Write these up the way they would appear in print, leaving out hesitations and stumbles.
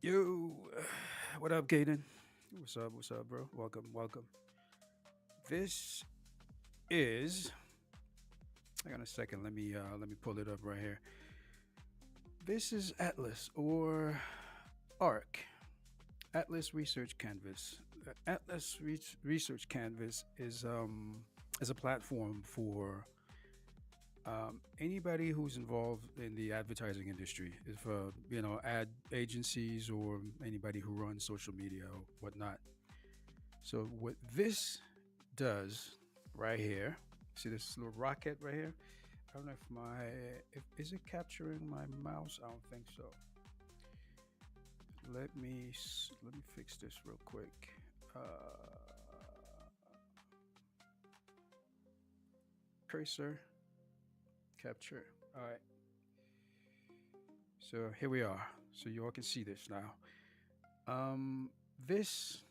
Yo, what up, Caden? What's up? What's up, bro? Welcome, welcome. This is. Hang on a second. Let me pull it up right here. This is Atlas or ARC, Atlas Research Canvas. Atlas Research Canvas is a platform for anybody who's involved in the advertising industry. If ad agencies or anybody who runs social media or whatnot. So what this does right here, see this little rocket right here? I don't know if is it capturing my mouse? I don't think so. Let me fix this real quick. Cursor capture. All right. So here we are. So you all can see this now. Um, this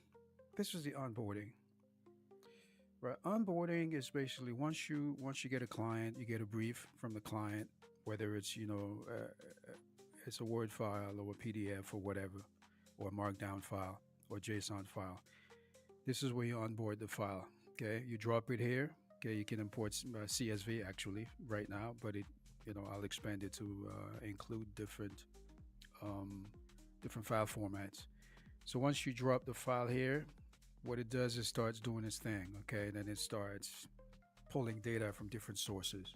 this was the onboarding. Right, onboarding is basically once you get a client, you get a brief from the client, whether it's it's a Word file or a PDF or whatever, or a Markdown file or JSON file. This is where you onboard the file. Okay, you drop it here. Okay, you can import CSV actually right now, but I'll expand it to include um, different file formats. So once you drop the file here, what it does is starts doing its thing. Okay, then it starts pulling data from different sources.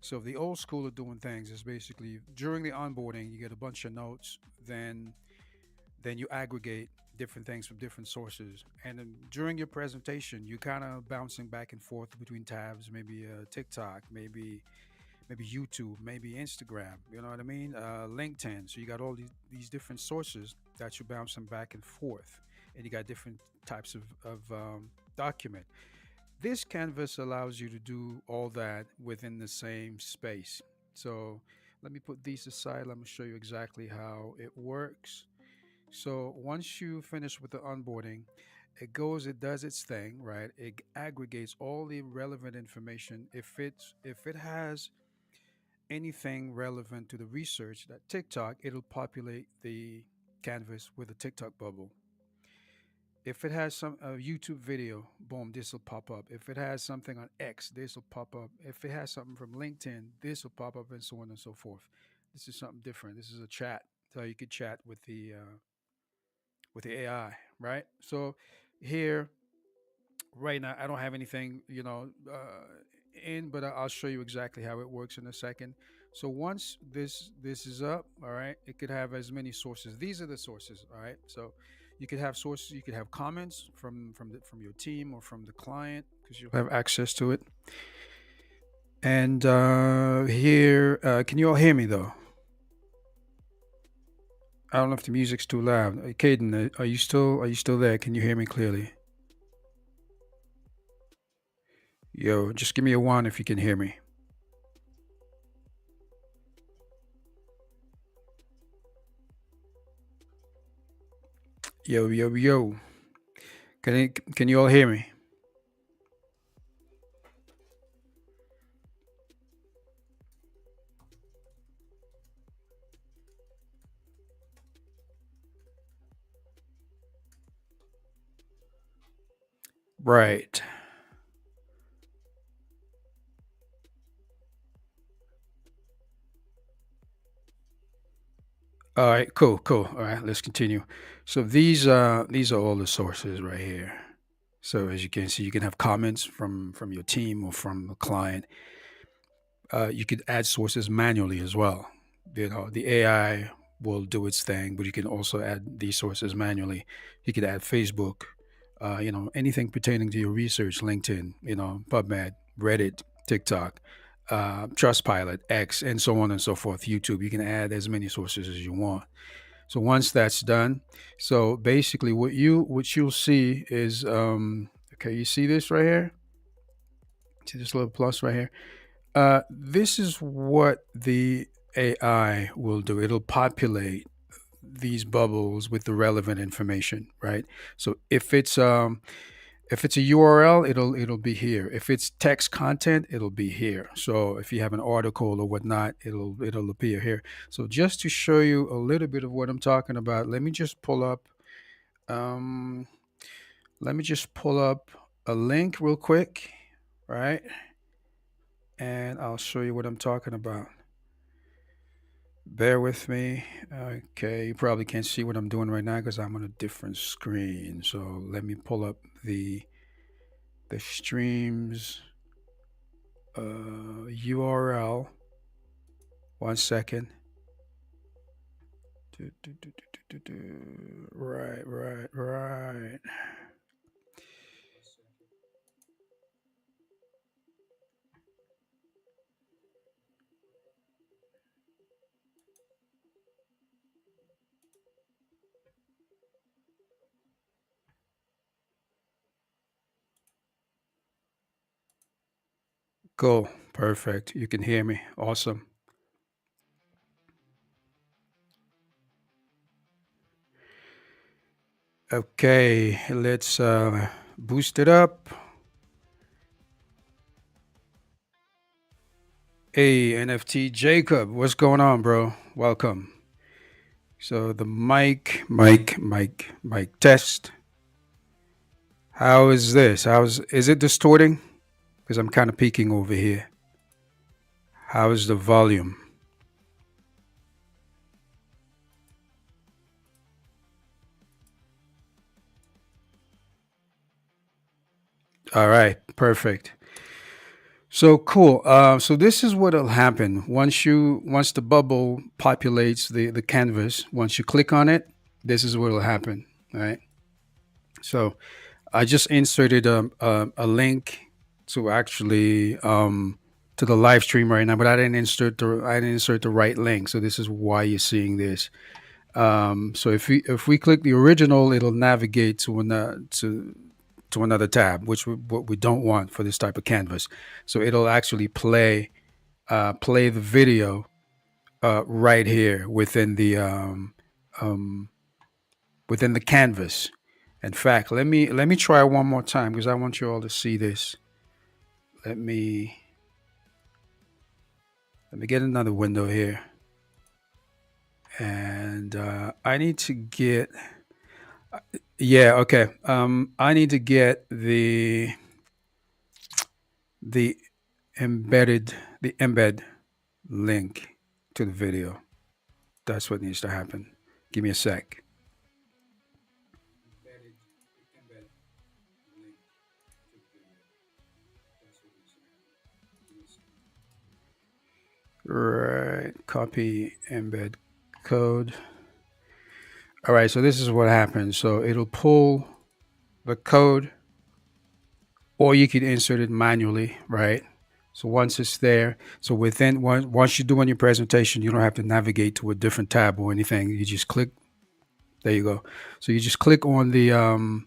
So the old school of doing things is basically during the onboarding, you get a bunch of notes, then you aggregate different things from different sources, and then during your presentation, you kind of bouncing back and forth between tabs, maybe TikTok, maybe YouTube, maybe Instagram. You know what I mean? LinkedIn. So you got all these different sources that you're bouncing back and forth, and you got different types of document. This canvas allows you to do all that within the same space. So let me put these aside. Let me show you exactly how it works. So once you finish with the onboarding, it does its thing, right? It aggregates all the relevant information. If it has anything relevant to the research that TikTok, it'll populate the canvas with a TikTok bubble. If it has some YouTube video, boom, this will pop up. If it has something on X, this will pop up. If it has something from LinkedIn, this will pop up, and so on and so forth. This is something different. This is a chat, so you could chat with the AI, right? So here right now I don't have anything in, but I'll show you exactly how it works in a second. So once this is up, all right, it could have as many sources. These are the sources, all right. So you could have sources, you could have comments from your team or from the client because you'll have access to it. And here, can you all hear me though? I don't know if the music's too loud. Caden, are you still there? Can you hear me clearly? Yo, just give me a one if you can hear me. Yo, yo, yo. Can you all hear me? Right. All right. Cool. Cool. All right. Let's continue. So these are all the sources right here. So as you can see, you can have comments from your team or from the client. You could add sources manually as well. The AI will do its thing, but you can also add these sources manually. You could add Facebook, anything pertaining to your research, LinkedIn, PubMed, Reddit, TikTok, Trustpilot, X, and so on and so forth. YouTube. You can add as many sources as you want. So once that's done, so basically what you'll see is okay. You see this right here? See this little plus right here? This is what the AI will do. It'll populate these bubbles with the relevant information, right? So if it's If it's a URL, it'll be here. If it's text content, it'll be here. So if you have an article or whatnot, it'll appear here. So just to show you a little bit of what I'm talking about, let me just pull up um let me just pull up a link real quick, right? And I'll show you what I'm talking about. Bear with me. Okay, you probably can't see what I'm doing right now because I'm on a different screen. So let me pull up the streams URL. 1 second. Right. Cool. Perfect. You can hear me. Awesome. Okay, let's boost it up. Hey, NFT Jacob, what's going on, bro? Welcome. So the mic test. How is this? Is it distorting? Because I'm kind of peeking over here. How is the volume? All right, perfect. So cool. So this is what'll happen once the bubble populates the canvas. Once you click on it, this is what'll happen. All right. So I just inserted a link to actually to the live stream right now, but I didn't insert the right link. So this is why you're seeing this. So if we click the original, it'll navigate to another tab, which what we don't want for this type of canvas. So it'll actually play the video right here um, within the canvas. In fact, let me try one more time because I want you all to see this. Let me get another window here, and I need to get yeah, okay. I need to get the the embed link to the video. That's what needs to happen. Give me a sec. Right, copy embed code. All right, so this is what happens. So it'll pull the code, or you can insert it manually, right? So once it's there, so once you're doing your presentation, you don't have to navigate to a different tab or anything. You just click. There you go. So you just click on the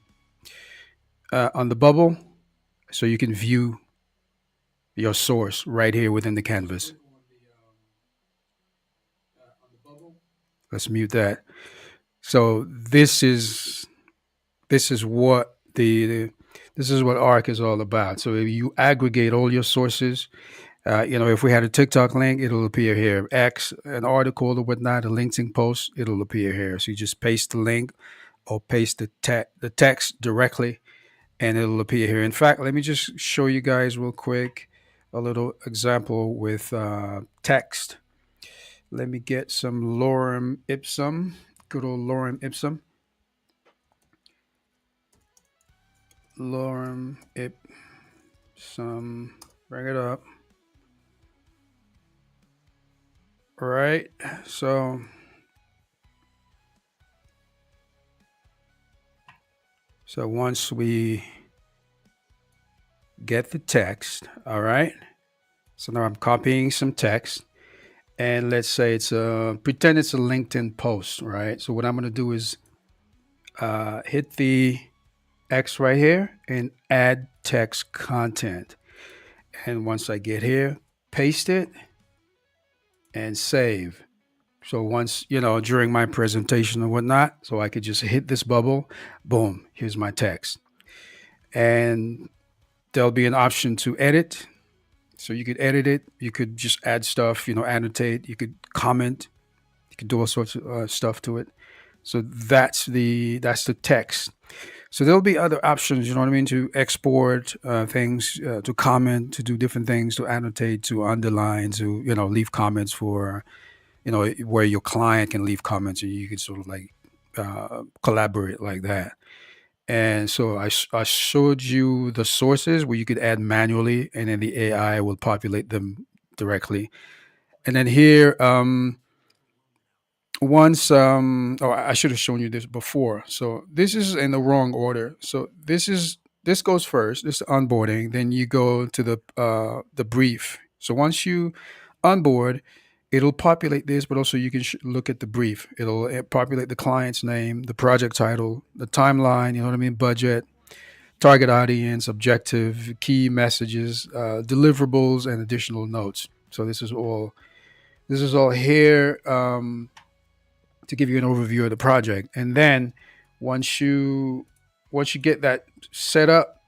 bubble, so you can view your source right here within the canvas. Let's mute that. So this is what this is what ARC is all about. So if you aggregate all your sources, if we had a TikTok link, it'll appear here. X, an article or whatnot, a LinkedIn post, it'll appear here. So you just paste the link or paste the text directly, and it'll appear here. In fact, let me just show you guys real quick a little example with text. Let me get some lorem ipsum, good old lorem ipsum. Lorem ipsum, bring it up. All right, so once we get the text, all right, so now I'm copying some text, and let's say pretend it's a LinkedIn post, right? So what I'm going to do is hit the X right here and add text content. And once I get here, paste it and save. So once, during my presentation or whatnot, so I could just hit this bubble, boom, here's my text. and there'll be an option to edit. So you could edit it. You could just add stuff, annotate. You could comment. You could do all sorts of stuff to it. So that's the text. So there'll be other options, you know what I mean, to export things, to comment, to do different things, to annotate, to underline, to leave comments for where your client can leave comments, and you can sort of like collaborate like that. And so I showed you the sources where you could add manually, and then the AI will populate them directly. And then here, once oh, I should have shown you this before. So this is in the wrong order. So this goes first. This is onboarding. Then you go to the brief. So once you onboard, it'll populate this, but also you can look at the brief. It'll populate the client's name, the project title, the timeline. You know what I mean? Budget, target audience, objective, key messages, deliverables, and additional notes. So this is all here. To give you an overview of the project. And then once you once you get that set up,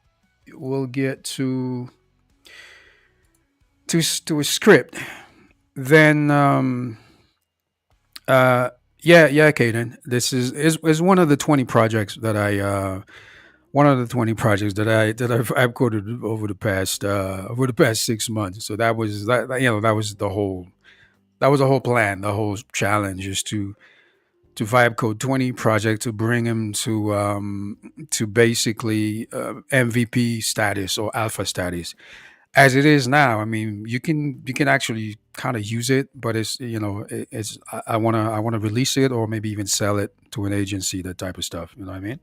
we'll get to a script. Then yeah, Kaden. This is one of the 20 projects that I one of the 20 projects I've coded over the past 6 months. So that was the whole plan, the whole challenge is to vibe code 20 project to bring him to basically MVP status or alpha status. As it is now, I mean, you can actually kind of use it, but it's I want to release it or maybe even sell it to an agency, that type of stuff. You know what I mean?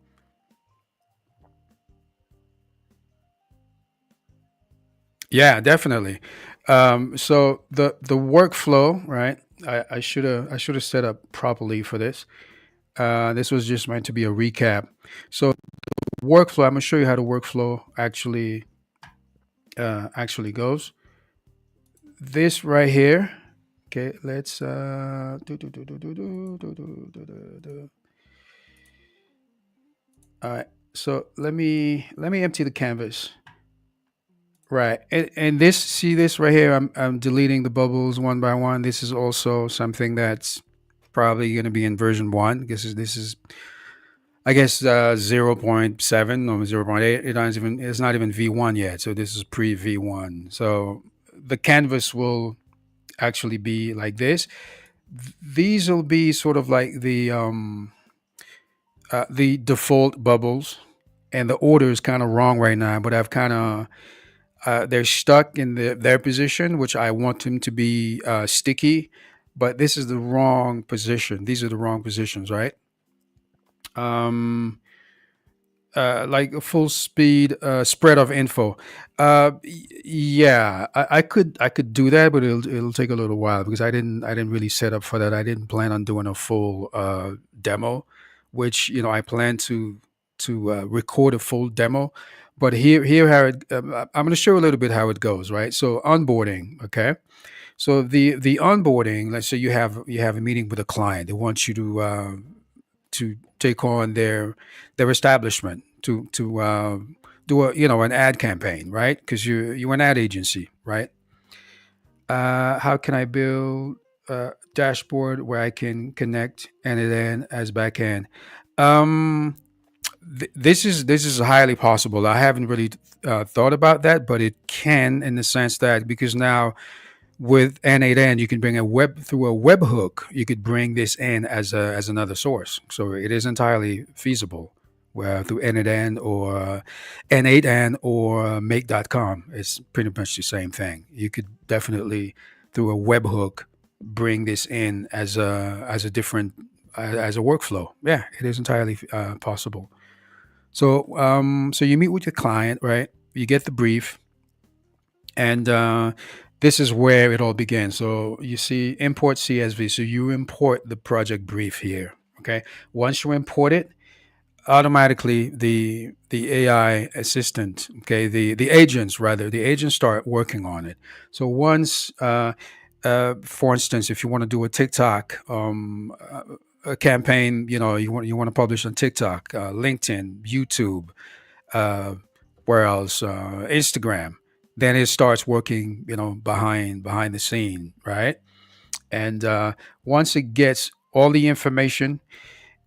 Yeah, definitely. So the workflow, right? I should have set up properly for this. This was just meant to be a recap. So workflow. I'm gonna show you how the workflow actually goes. This right here. Okay, let's all right. So let me empty the canvas. Right. And this, see this right here, I'm deleting the bubbles one by one. This is also something that's probably going to be in version 1. This is I guess 0.7 or zero point 0.8. It's not even V1 yet. So this is pre V1. So the canvas will actually be like this. These will be sort of like the default bubbles, and the order is kind of wrong right now, but I've kind of they're stuck in their position, which I want them to be sticky, but this is the wrong position. These are the wrong positions, right? Um, like a full speed spread of info. Yeah, I could do that, but it'll take a little while because I didn't really set up for that. I didn't plan on doing a full demo, which I plan to record a full demo. But here how I'm going to show you a little bit how it goes, right? So onboarding, okay. So the onboarding, let's say you have a meeting with a client. They want you to take on their establishment to do an ad campaign, right? Because you're an ad agency, right? How can I build a dashboard where I can connect end to end as backend? Um, this is highly possible. I haven't really thought about that, but it can, in the sense that, because now with N8N, you can bring a web through a webhook. You could bring this in as another source, so it is entirely feasible. Where through N8N or N8N or Make.com, it's pretty much the same thing. You could definitely through a webhook bring this in as a different as a workflow. Yeah, it is entirely possible. So you meet with your client, right? You get the brief, and this is where it all begins. So you see import CSV. So you import the project brief here. Okay. Once you import it, automatically the AI assistant, okay, the agents, rather, the agents start working on it. So once, for instance, if you want to do a TikTok a campaign, you want to publish on TikTok, LinkedIn, YouTube, uh, Where else? Instagram. Then it starts working, behind the scene, right? And once it gets all the information,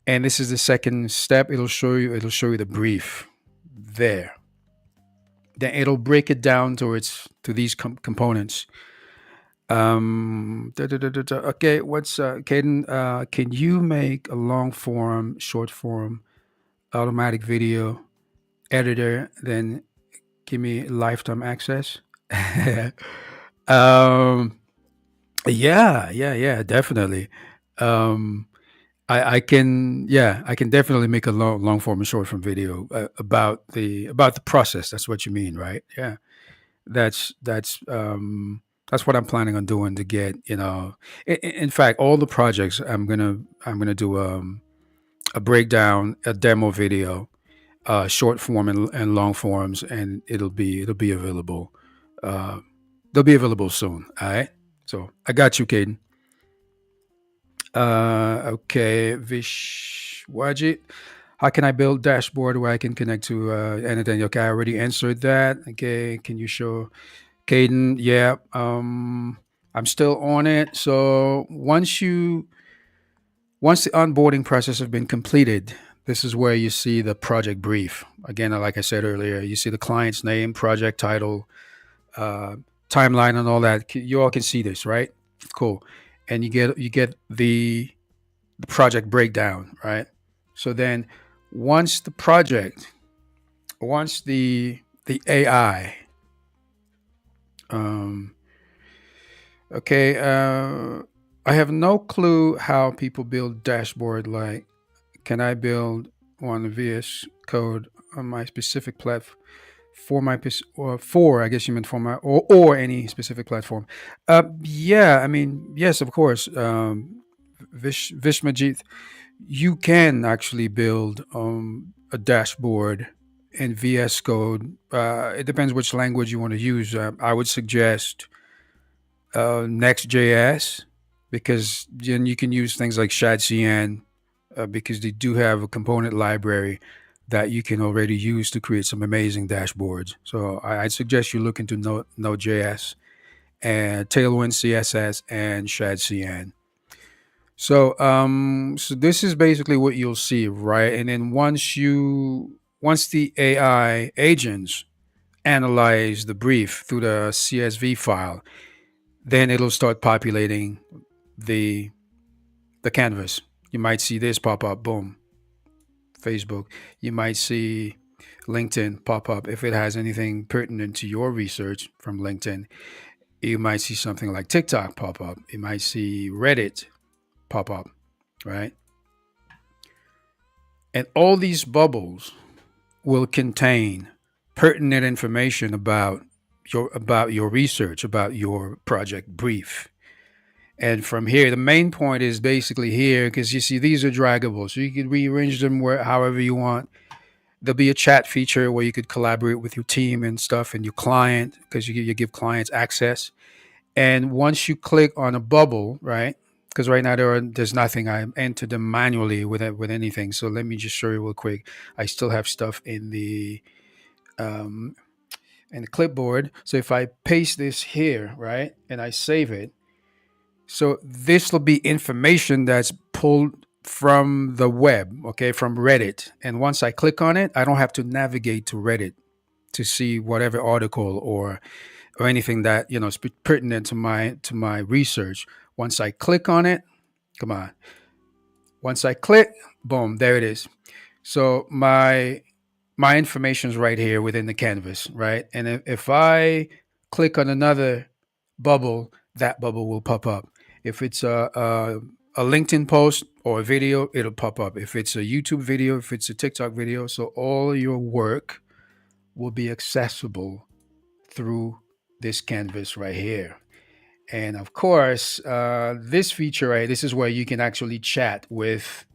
and this is the second step, it'll show you the brief there. Then it'll break it down to these components. Okay, what's Caden? Can you make a long form, short form, automatic video editor? Then give me lifetime access. um, yeah, definitely. Um, I can definitely make a long form and short form video about the process. That's what you mean, right? Yeah, that's what I'm planning on doing to get. In fact, all the projects I'm gonna do a breakdown, a demo video, short form and long forms, and it'll be available. Uh, they'll be available soon. All right. So I got you, Caden. Okay, Vishwajit. How can I build dashboard where I can connect to anything? Okay, I already answered that. Okay, can you show Caden? Yeah. I'm still on it. So once the onboarding process has been completed, this is where you see the project brief. Again, like I said earlier, you see the client's name, project title, uh, timeline, and all that. You all can see this, right? Cool. And you get the project breakdown, right? So then, once the project, once the AI, um, okay, I have no clue how people build dashboard. Like, can I build one VS Code on my specific platform? For my or for I guess you meant for my or any specific platform. Yeah, I mean yes, of course. Vishmajit, you can actually build a dashboard in VS Code. It depends which language you want to use. I would suggest Next.js because then you can use things like ShadCN because they do have a component library that you can already use to create some amazing dashboards. So I'd suggest you look into Node.js and Tailwind CSS and ShadCN. So this is basically what you'll see, right? And then once the AI agents analyze the brief through the CSV file, then it'll start populating the the canvas. You might see this pop up, boom, Facebook. You might see LinkedIn pop up if it has anything pertinent to your research from LinkedIn. You might see something like TikTok pop up. You might see Reddit pop up, right? And all these bubbles will contain pertinent information about your research, about your project brief. And from here, the main point is basically here because you see these are draggable, so you can rearrange them however you want. There'll be a chat feature where you could collaborate with your team and stuff and your client because you give clients access. And once you click on a bubble, right? Because right now there's nothing. I entered them manually with anything. So let me just show you real quick. I still have stuff um, in the clipboard. So if I paste this here, right, and I save it, so this will be information that's pulled from the web, okay, from Reddit. And once I click on it, I don't have to navigate to Reddit to see whatever article or anything that is pertinent to my research. Once I click on it, come on. Once I click, boom, there it is. So my information is right here within the canvas, right? And if I click on another bubble, that bubble will pop up. If it's a LinkedIn post or a video, it'll pop up. If it's a YouTube video, if it's a TikTok video, so all your work will be accessible through this canvas right here. And of course, this feature, right, this is where you can actually chat with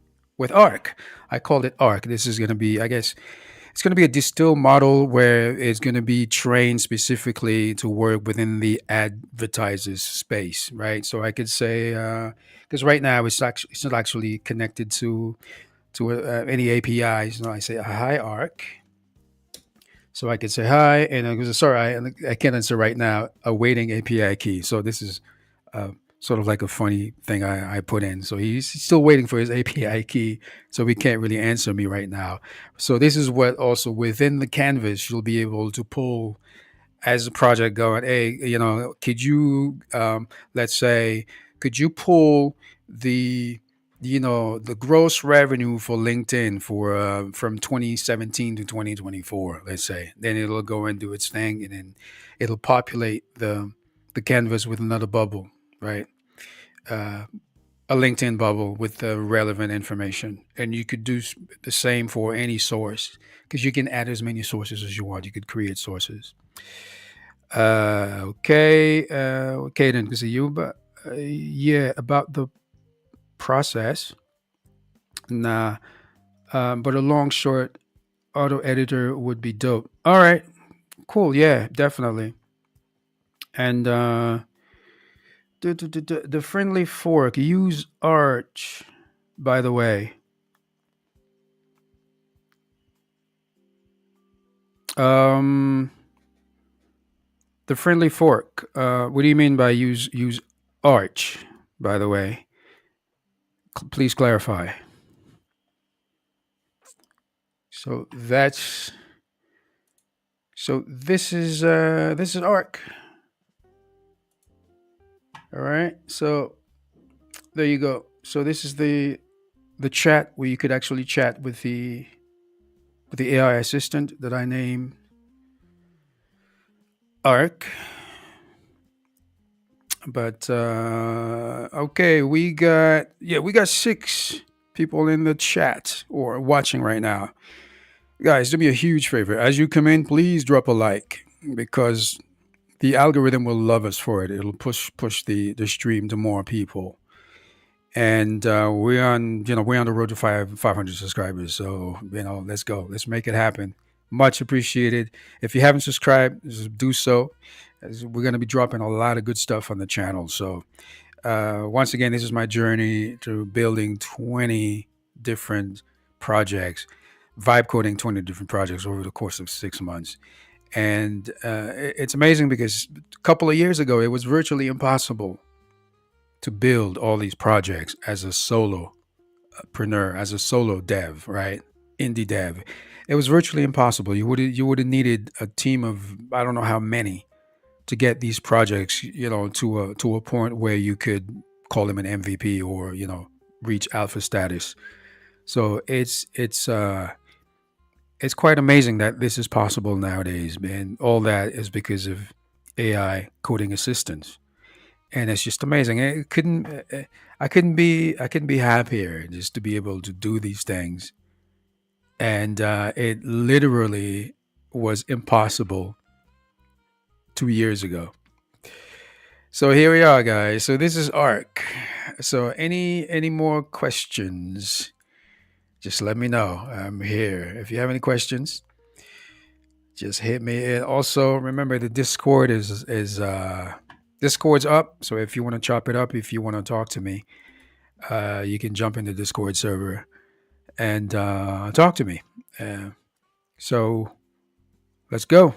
Arc. I called it Arc. This is going to be, I guess, it's going to be a distilled model where it's going to be trained specifically to work within the advertisers space, right? So I could say, because right now it's not actually connected to any APIs. I say, hi Arc. So I could say hi, and I was sorry, I can't answer right now. Awaiting API key. So this is uh, sort of like a funny thing I put in. So he's still waiting for his API key, so he can't really answer me right now. So this is what also within the canvas you'll be able to pull as a project going. Hey, could you let's say could you pull the the gross revenue for LinkedIn for from 2017 to 2024, let's say. Then it'll go and do its thing, and then it'll populate the canvas with another bubble, right? uh, a LinkedIn bubble with the relevant information. And you could do the same for any source, because you can add as many sources as you want. You could create sources. Okay, then, because you, but yeah, about the process. Nah, but a long short auto editor would be dope. All right, cool. Yeah, definitely. And the friendly fork, use Arch, by the way. Um, the friendly fork. What do you mean by use Arch? By the way, please clarify. So that's this is Arc. All right. So there you go. So this is the chat where you could actually chat with the AI assistant that I name Arc. But okay, we got 6 people in the chat or watching right now. Guys, do me a huge favor. As you come in, please drop a like, because the algorithm will love us for it. It'll push the stream to more people. And we're on the road to 500 subscribers. So let's go. Let's make it happen. Much appreciated. If you haven't subscribed, just do so. As we're going to be dropping a lot of good stuff on the channel. So once again, this is my journey to building 20 different projects, vibe coding 20 different projects over the course of 6 months. And it's amazing because a couple of years ago, it was virtually impossible to build all these projects as a solopreneur, as a solo dev, right? Indie dev. It was virtually impossible. You would have needed a team of I don't know how many to get these projects, to a point where you could call them an MVP or reach alpha status. So it's quite amazing that this is possible nowadays, man. All that is because of AI coding assistance, and it's just amazing. I couldn't be happier just to be able to do these things, and it literally was impossible 2 years ago. So here we are, guys. So this is Arc. So any more questions? Just let me know. I'm here. If you have any questions, just hit me. And also remember the Discord is Discord's up. So if you want to chop it up, if you want to talk to me, you can jump in the Discord server and talk to me. So let's go.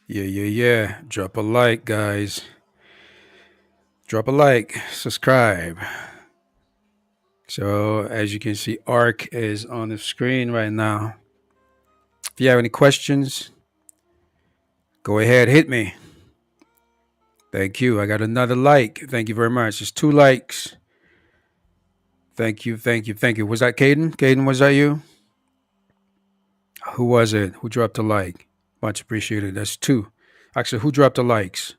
Yeah. Drop a like, guys. Drop a like, subscribe. So as you can see, Arc is on the screen right now. If you have any questions, go ahead, hit me. Thank you. I got another like. Thank you very much. It's 2 likes. Thank you. Was that Caden? Caden, was that you? Who was it? Who dropped a like? Much appreciated. That's 2. Actually, who dropped the likes?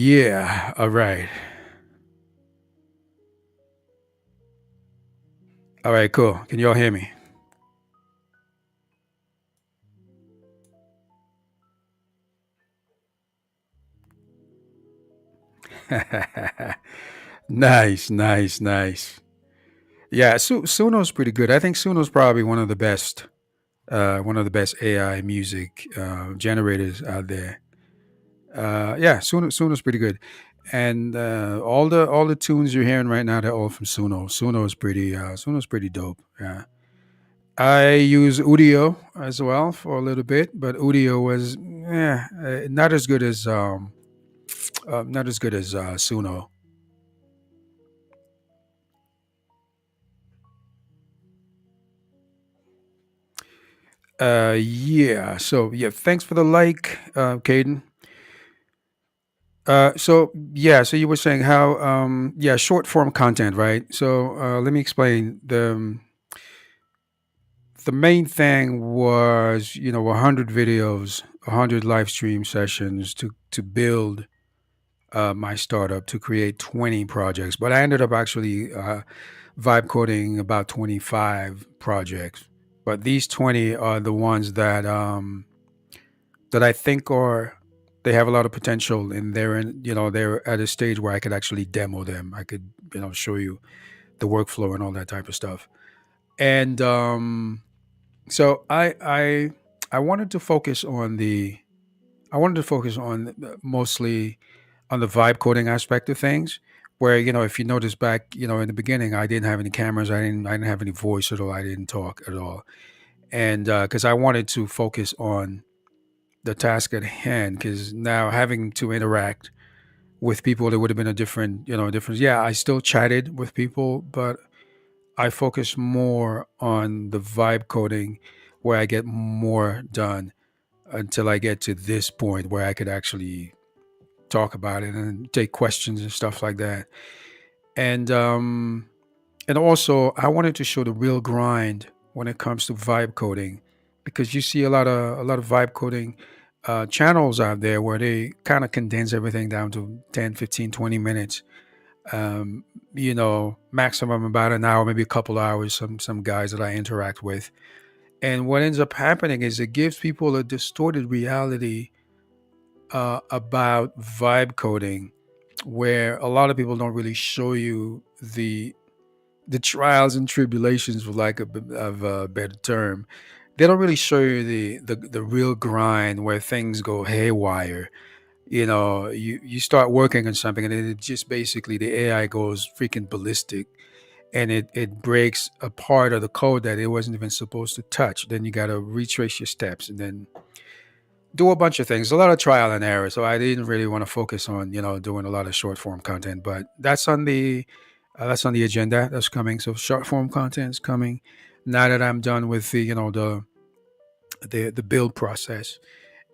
Yeah. All right. All right. Cool. Can you all hear me? Nice. Nice. Nice. Yeah. Suno's pretty good. I think Suno's probably one of the best AI music generators out there. Yeah, Suno's pretty good, and all the tunes you're hearing right now, they're all from Suno. Suno's pretty dope. Yeah, I use Udio as well for a little bit, but Udio was not as good as Suno. Yeah. So yeah, thanks for the like, Caden. So yeah, so you were saying how yeah, short form content, right? So let me explain. The main thing was, 100 videos, 100 live stream sessions to build my startup, to create 20 projects. But I ended up actually vibe coding about 25 projects. But these 20 are the ones that I think are they have a lot of potential, and they're at a stage where I could actually demo them. I could, show you the workflow and all that type of stuff. And so I wanted to focus on mostly on the vibe coding aspect of things, where, if you notice back, in the beginning, I didn't have any cameras, I didn't have any voice at all, I didn't talk at all. And because I wanted to focus on the task at hand, because now having to interact with people, there would have been a difference. Yeah, I still chatted with people, but I focus more on the vibe coding, where I get more done until I get to this point where I could actually talk about it and take questions and stuff like that. And also I wanted to show the real grind when it comes to vibe coding, because you see a lot of vibe coding channels out there where they kind of condense everything down to 10, 15, 20 minutes, maximum about an hour, maybe a couple hours, some guys that I interact with. And what ends up happening is it gives people a distorted reality about vibe coding, where a lot of people don't really show you the trials and tribulations, for lack of a better term. They don't really show you the real grind, where things go haywire. You start working on something, and it just basically the AI goes freaking ballistic, and it breaks a part of the code that it wasn't even supposed to touch. Then you got to retrace your steps, and then do a bunch of things, a lot of trial and error. So I didn't really want to focus on, doing a lot of short form content, but that's on the agenda. That's coming. So short form content is coming now that I'm done with the build process.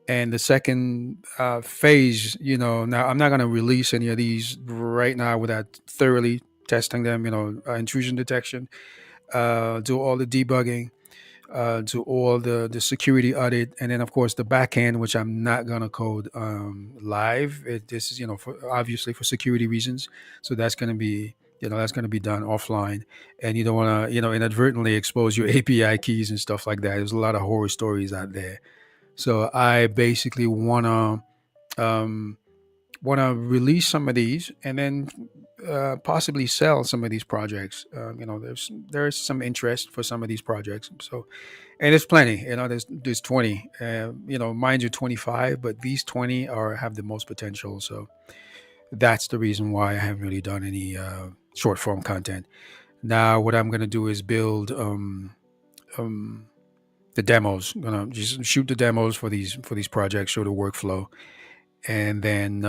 And the second phase, now I'm not going to release any of these right now without thoroughly testing them. Intrusion detection, do all the debugging, do all the security audit, and then of course the back end, which I'm not gonna code live. This is, obviously for security reasons. So that's gonna be done offline, and you don't want to, inadvertently expose your API keys and stuff like that. There's a lot of horror stories out there. So I basically um, want to release some of these, and then possibly sell some of these projects. There's some interest for some of these projects. So, and there's plenty. There's 20. Mind you, 25, but these 20 are have the most potential. So that's the reason why I haven't really done any short form content. Now, what I'm gonna do is build um, the demos. Gonna just shoot the demos for these projects, show the workflow, and then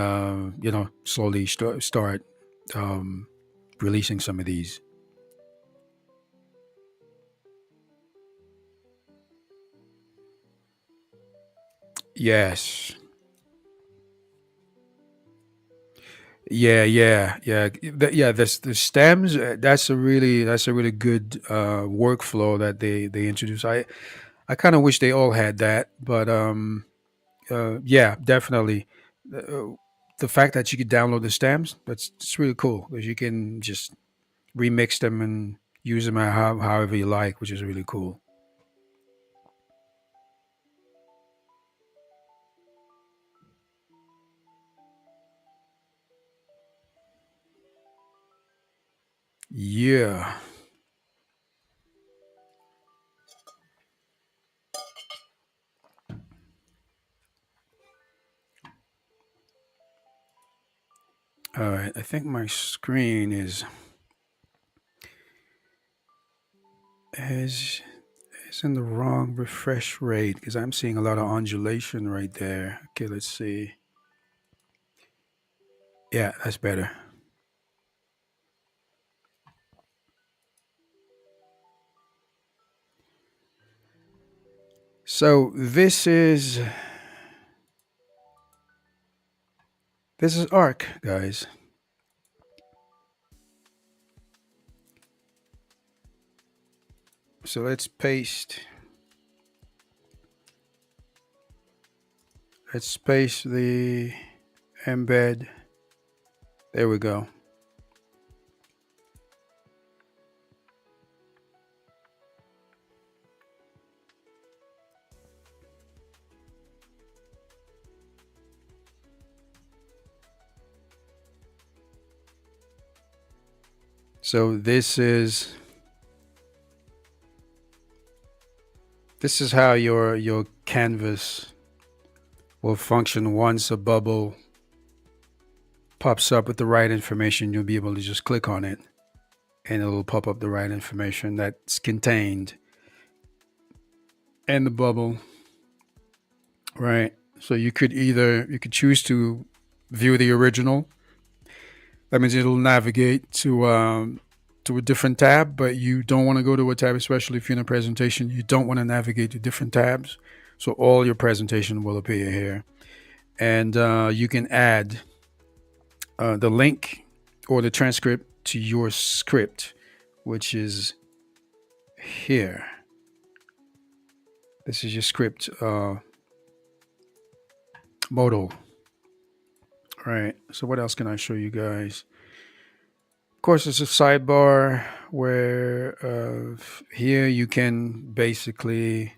slowly start um, releasing some of these. Yes. Yeah, yeah, yeah, yeah. The stems. That's a really good workflow that they introduced. I kind of wish they all had that, but yeah, definitely. the fact that you could download the stems, it's really cool because you can just remix them and use them however you like, which is really cool. Yeah. All right. I think my screen is is in the wrong refresh rate because I'm seeing a lot of undulation right there. Okay, let's see. Yeah, that's better. So this is Arc, guys. So let's paste the embed. There we go. So this is how your canvas will function once a bubble pops up with the right information. You'll be able to just click on it and it'll pop up the right information that's contained in the bubble, right? So you could choose to view the original. That means it'll navigate to a different tab, but you don't want to go to a tab, especially if you're in a presentation. You don't want to navigate to different tabs. So all your presentation will appear here. And you can add the link or the transcript to your script, which is here. This is your script modal. All right. So what else can I show you guys? Of course, it's a sidebar where here you can basically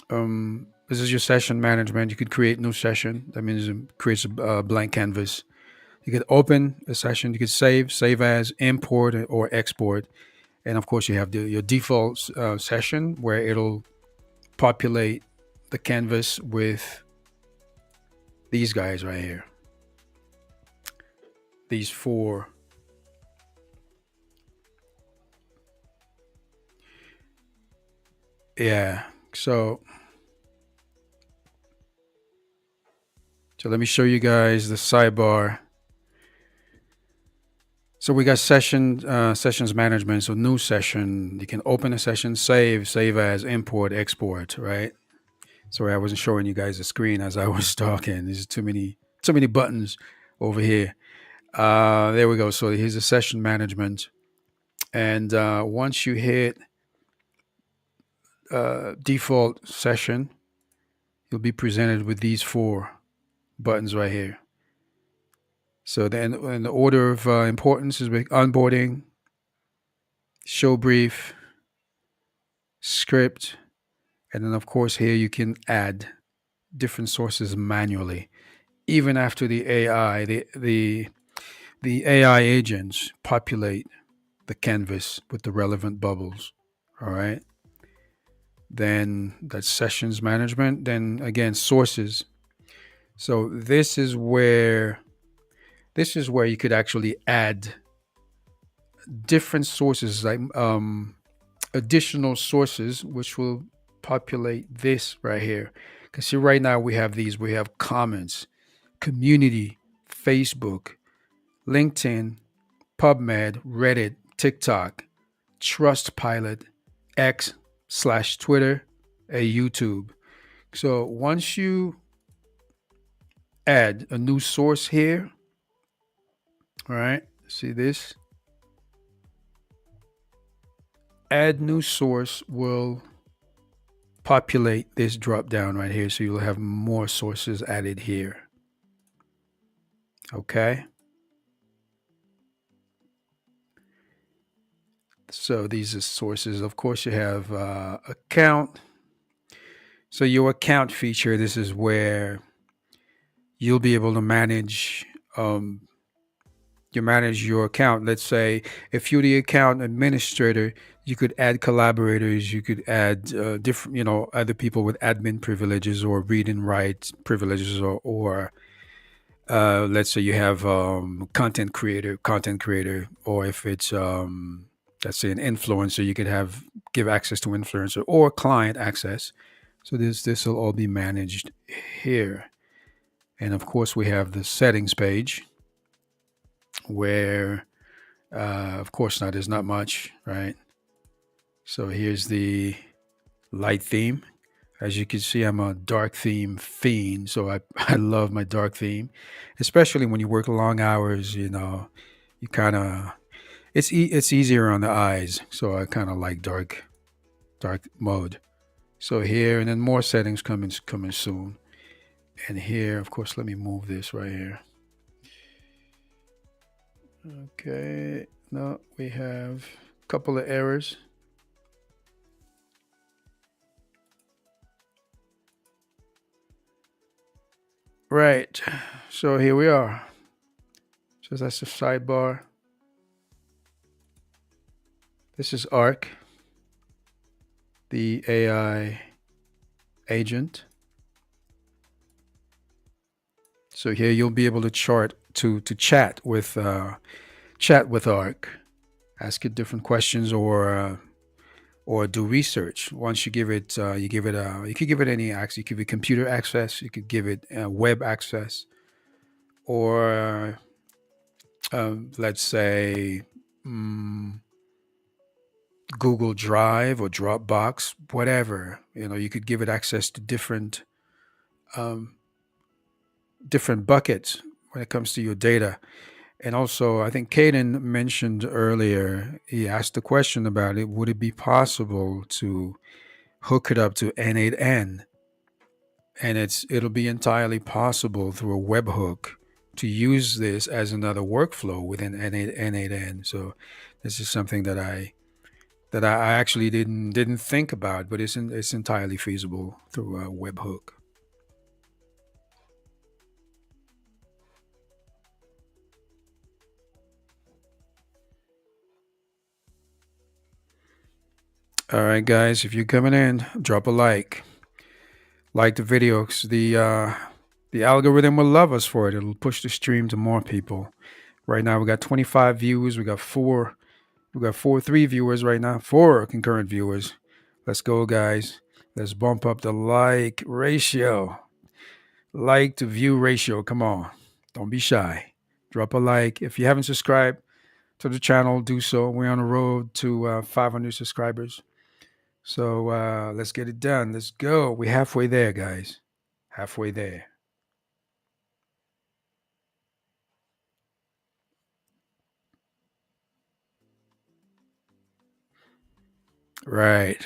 this is your session management. You could create new session. That means it creates a blank canvas. You could open a session. You could save as, import or export, and of course you have your default session where it'll populate the canvas with these guys right here. These four. Yeah. So let me show you guys the sidebar. So we got sessions management. So new session, you can open a session, save as, import, export, right? Sorry, I wasn't showing you guys the screen as I was talking. There's too many buttons over here. There we go. So here's the session management. And once you hit default session, you'll be presented with these four buttons right here. So then in the order of importance is onboarding, show brief, script, and then of course here you can add different sources manually. Even after the AI, the AI agents populate the canvas with the relevant bubbles. All right. Then that's sessions management. Then again, sources. So this is where you could actually add different sources, like additional sources, which will populate this right here. Because see, right now we have comments, community, Facebook, LinkedIn, PubMed, Reddit, TikTok, Trustpilot, X/Twitter, and YouTube. So once you add a new source here, all right, see this? Add new source will populate this drop down right here. So you'll have more sources added here. Okay. So these are sources. Of course, you have account. So your account feature, this is where you'll be able to um, manage your account. Let's say if you're the account administrator, you could add collaborators, you could add different, other people with admin privileges or read and write privileges, or let's say you have content creator, or if it's let's say an influencer, you could have give access to influencer or client access. So this will all be managed here. And of course, we have the settings page where, of course, now there's not much, right? So here's the light theme. As you can see, I'm a dark theme fiend, so I love my dark theme, especially when you work long hours. You kind of it's easier on the eyes, so I kind of like dark mode. So here, and then more settings coming soon. And here, of course, let me move this right here. Okay, no, we have a couple of errors. Right, so here we are. So that's the sidebar. This is Arc, the AI agent. So here you'll be able to chat with Arc, ask it different questions, or do research. Once you give it, you could give it any access. You could give it computer access. You could give it web access, or let's say Google Drive or Dropbox, whatever. You could give it access to different buckets when it comes to your data. And also, I think Caden mentioned earlier, he asked a question about it. Would it be possible to hook it up to N8N? And it'll be entirely possible through a webhook to use this as another workflow within N8N. So this is something that I actually didn't think about, but it's entirely feasible through a webhook. All right, guys, if you're coming in, drop a like the video, 'cause the algorithm will love us for it. It'll push the stream to more people. Right now, we got 25 viewers. We got 3 viewers right now, 4 concurrent viewers. Let's go, guys. Let's bump up the like ratio. Like to view ratio. Come on. Don't be shy. Drop a like. If you haven't subscribed to the channel, do so. We're on the road to 500 subscribers. So let's get it done. Let's go. We're halfway there, guys. Halfway there. Right.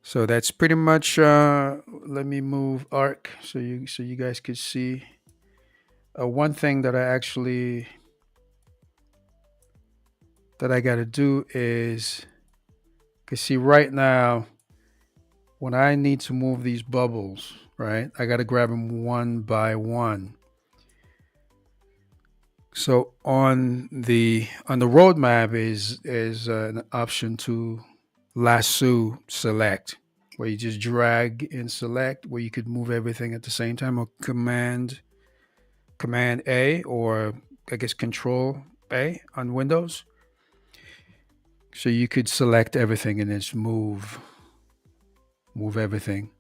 So that's pretty much. Let me move Arc so you guys could see. One thing that I got to do is, cause see right now, when I need to move these bubbles, right, I got to grab them one by one. So on the roadmap is an option to lasso select, where you just drag and select, where you could move everything at the same time, or command A, or I guess Control A on Windows. So you could select everything and just move everything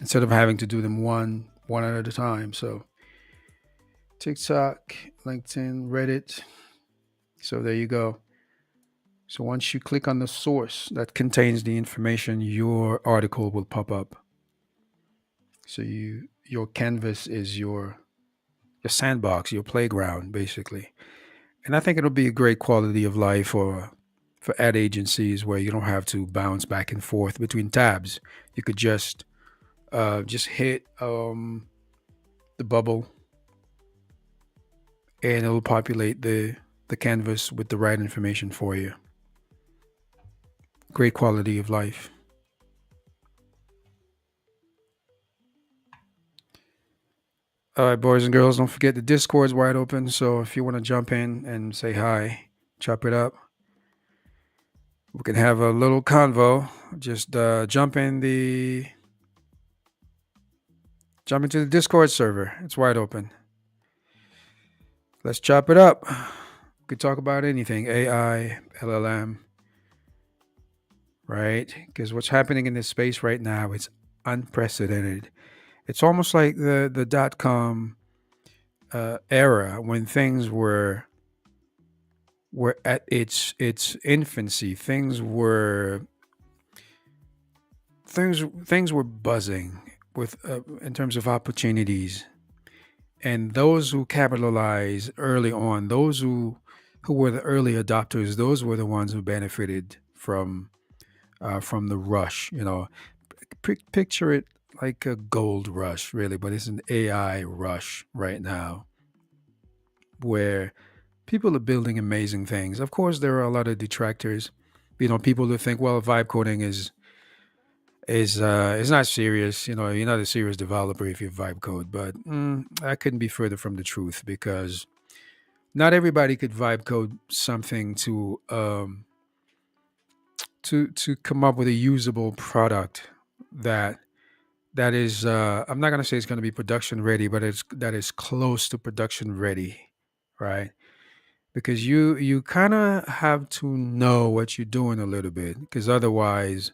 instead of having to do them one at a time. So TikTok, LinkedIn, Reddit. So there you go. So once you click on the source that contains the information, your article will pop up. So your canvas is your sandbox, your playground, basically. And I think it'll be a great quality of life for ad agencies, where you don't have to bounce back and forth between tabs. You could just hit the bubble, and it'll populate the canvas with the right information for you. Great quality of life. All right, boys and girls, don't forget the Discord's wide open. So if you want to jump in and say hi, chop it up, we can have a little convo. Just jump into the Discord server. It's wide open. Let's chop it up. We could talk about anything, AI, LLM, right? Because what's happening in this space right now is unprecedented. It's almost like the .com era when things were at its infancy. Things were buzzing with in terms of opportunities, and those who capitalized early on, those who were the early adopters, those were the ones who benefited from the rush. Picture it like a gold rush, really, but it's an AI rush right now, where people are building amazing things. Of course, there are a lot of detractors. People who think, well, vibe coding is not serious. You're not a serious developer if you vibe code. But I couldn't be further from the truth, because not everybody could vibe code something to come up with a usable product that is I'm not going to say it's going to be production ready, but that is close to production ready, right? Because you kind of have to know what you're doing a little bit, because otherwise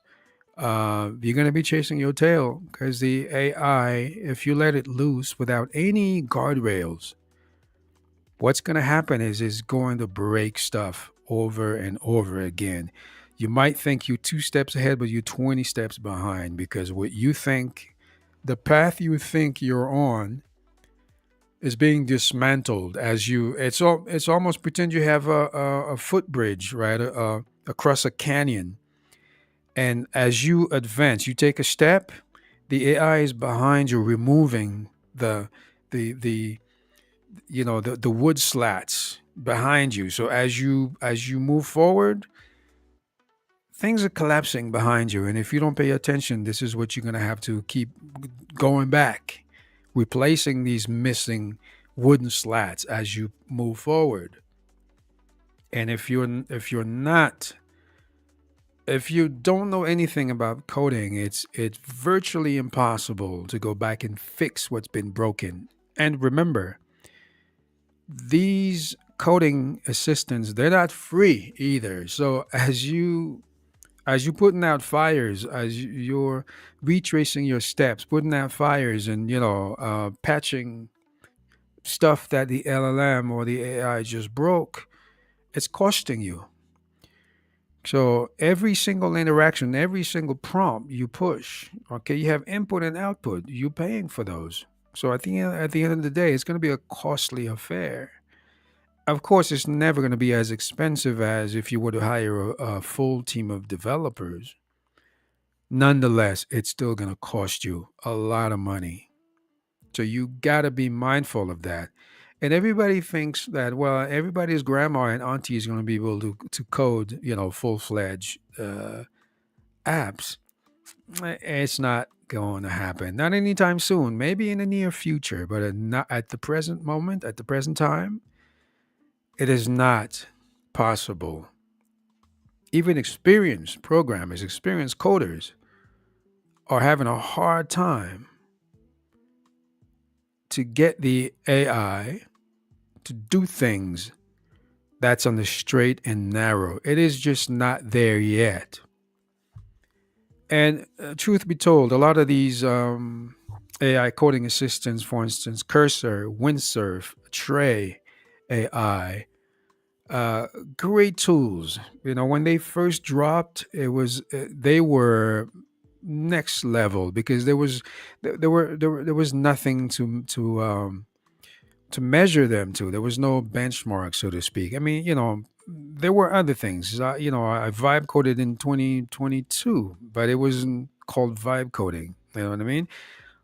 you're going to be chasing your tail, because the AI, if you let it loose without any guardrails, what's going to happen is it's going to break stuff over and over again. You might think you're 2 steps ahead, but you're 20 steps behind, because the path you think you're on is being dismantled it's almost pretend you have a footbridge, right? Across a canyon. And as you advance, you take a step, the AI is behind you, removing the the wood slats behind you. So as you move forward, things are collapsing behind you. And if you don't pay attention, this is what you're going to have to keep going back, replacing these missing wooden slats as you move forward. And if you don't know anything about coding, it's virtually impossible to go back and fix what's been broken. And remember, these coding assistants, they're not free either. So as you putting out fires, as you're retracing your steps, putting out fires, and patching stuff that the LLM or the AI just broke, it's costing you. So every single interaction, every single prompt you push, okay, you have input and output. You're paying for those. So at the end of the day, it's going to be a costly affair. Of course, it's never going to be as expensive as if you were to hire a full team of developers. Nonetheless, it's still going to cost you a lot of money. So you got to be mindful of that. And everybody thinks that, well, everybody's grandma and auntie is going to be able to code, full-fledged apps. It's not going to happen. Not anytime soon. Maybe in the near future, but not at the present moment, at the present time. It is not possible. Even experienced programmers, experienced coders are having a hard time to get the AI to do things that's on the straight and narrow. It is just not there yet. And truth be told, a lot of these AI coding assistants, for instance, Cursor, Windsurf, Trey AI, great tools. When they first dropped, they were next level, because there was nothing to measure them to. There was no benchmark, so to speak. I mean, there were other things. I vibe coded in 2022, but it wasn't called vibe coding. You know what I mean?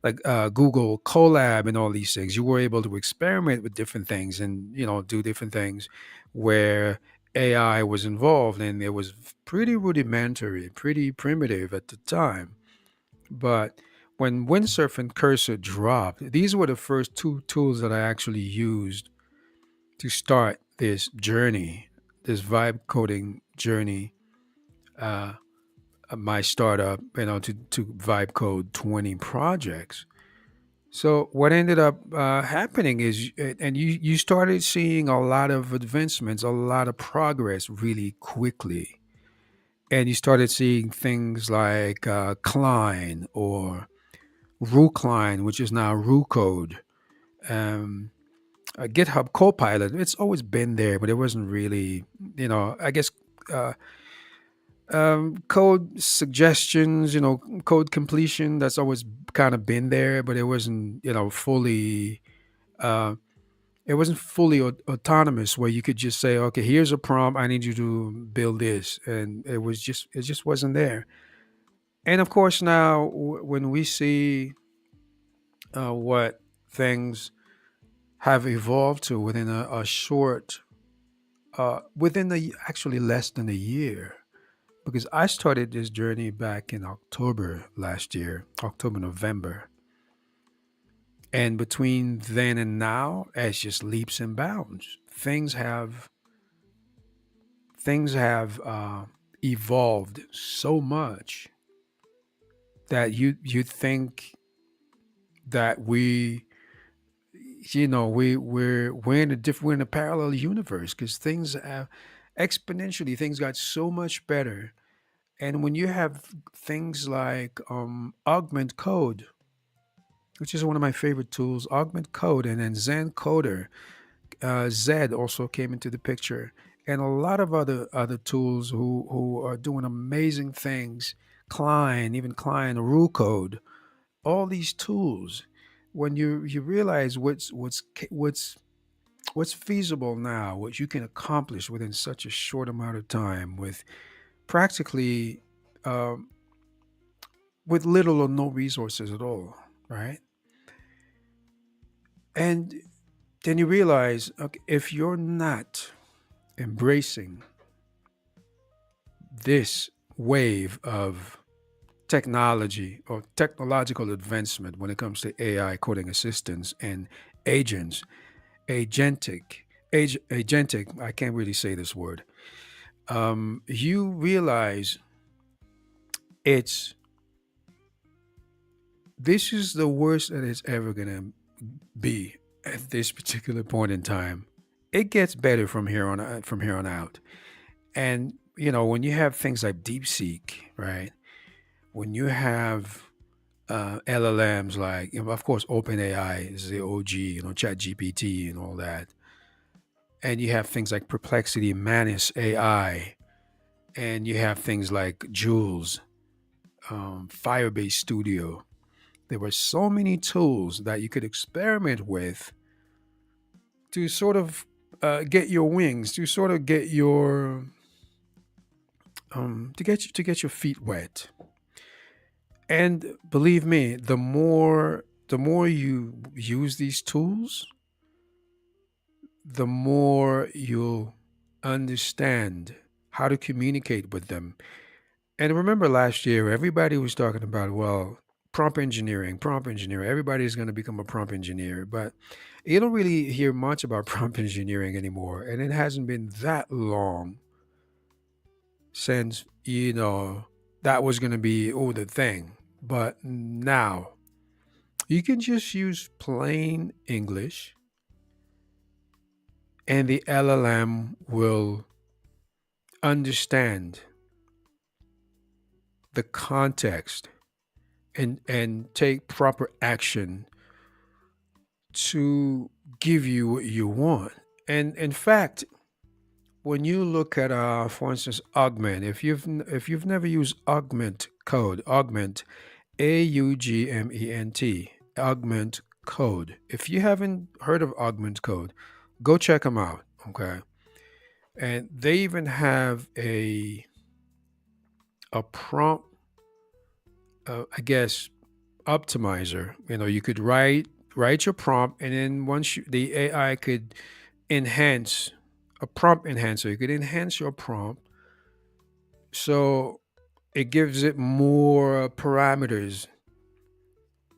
like Google Colab and all these things. You were able to experiment with different things and do different things where AI was involved, and it was pretty rudimentary, pretty primitive at the time. But when Windsurf and Cursor dropped, these were the first two tools that I actually used to start this journey, this vibe coding journey. Uh, my startup, to vibe code 20 projects. So what ended up happening is, and you started seeing a lot of advancements, a lot of progress really quickly, and you started seeing things like Klein or RuCline, which is now RuCode, um, GitHub Copilot. It's always been there, but it wasn't really, I guess. Uh, Code suggestions, code completion, that's always kind of been there, but uh, it wasn't fully autonomous where you could just say, okay, here's a prompt, I need you to build this. And it just wasn't there. And of course, now when we see what things have evolved to within a short, within actually less than a year, because I started this journey back in October last year, October, November. And between then and now, it's just leaps and bounds. Things have evolved so much that you think that we're in a parallel universe, because things have exponentially, things got so much better. And when you have things like Augment Code, which is one of my favorite tools, Augment Code, and then Zen Coder, Zed also came into the picture, and a lot of other tools who are doing amazing things. Klein, even Klein, RuCode, all these tools. When you realize what's feasible now, what you can accomplish within such a short amount of time with practically um, with little or no resources at all, right? And then you realize, okay, if you're not embracing this wave of technology or technological advancement when it comes to AI coding assistants and agents, agentic, agentic, I can't really say this word. You realize it's this is the worst that it's ever gonna be at this particular point in time. It gets better from here on out. And when you have things like DeepSeek, right? When you have LLMs like, of course, OpenAI is the OG, ChatGPT and all that, and you have things like Perplexity, Manus AI, and you have things like Jules, Firebase Studio. There were so many tools that you could experiment with to sort of get your wings, to sort of get your to get your feet wet. And believe me, the more you use these tools, the more you'll understand how to communicate with them. And remember last year, everybody was talking about, well, prompt engineering, prompt engineering. Everybody's going to become a prompt engineer, but you don't really hear much about prompt engineering anymore. And it hasn't been that long since, that was going to be, the thing. But now you can just use plain English, and the LLM will understand the context and take proper action to give you what you want. And in fact, when you look at, for instance, Augment, if you've never used Augment Code, Augment, AUGMENT, Augment Code. If you haven't heard of Augment Code, go check them out. Okay, and they even have a prompt, I guess, optimizer. You could write your prompt, and then the AI could enhance a prompt enhancer. You could enhance your prompt so it gives it more parameters.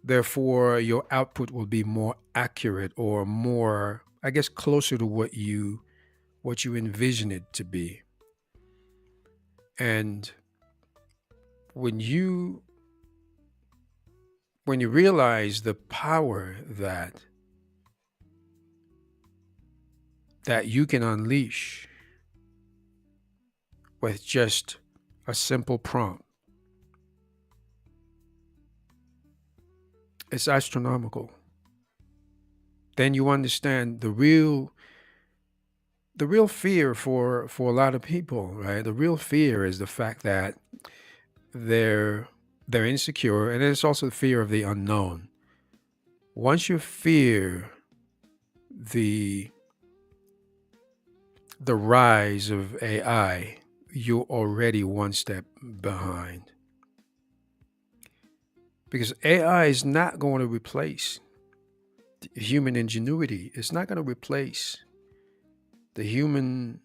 Therefore, your output will be more accurate, or more, I guess, closer to what you envision it to be. And when you when you realize the power that you can unleash with just a simple prompt, it's astronomical. Then you understand the real fear for a lot of people, right? The real fear is the fact that they're they're insecure, and it's also the fear of the unknown. Once you fear the the rise of AI, you're already one step behind, because AI is not going to replace human ingenuity. It's not going to replace the human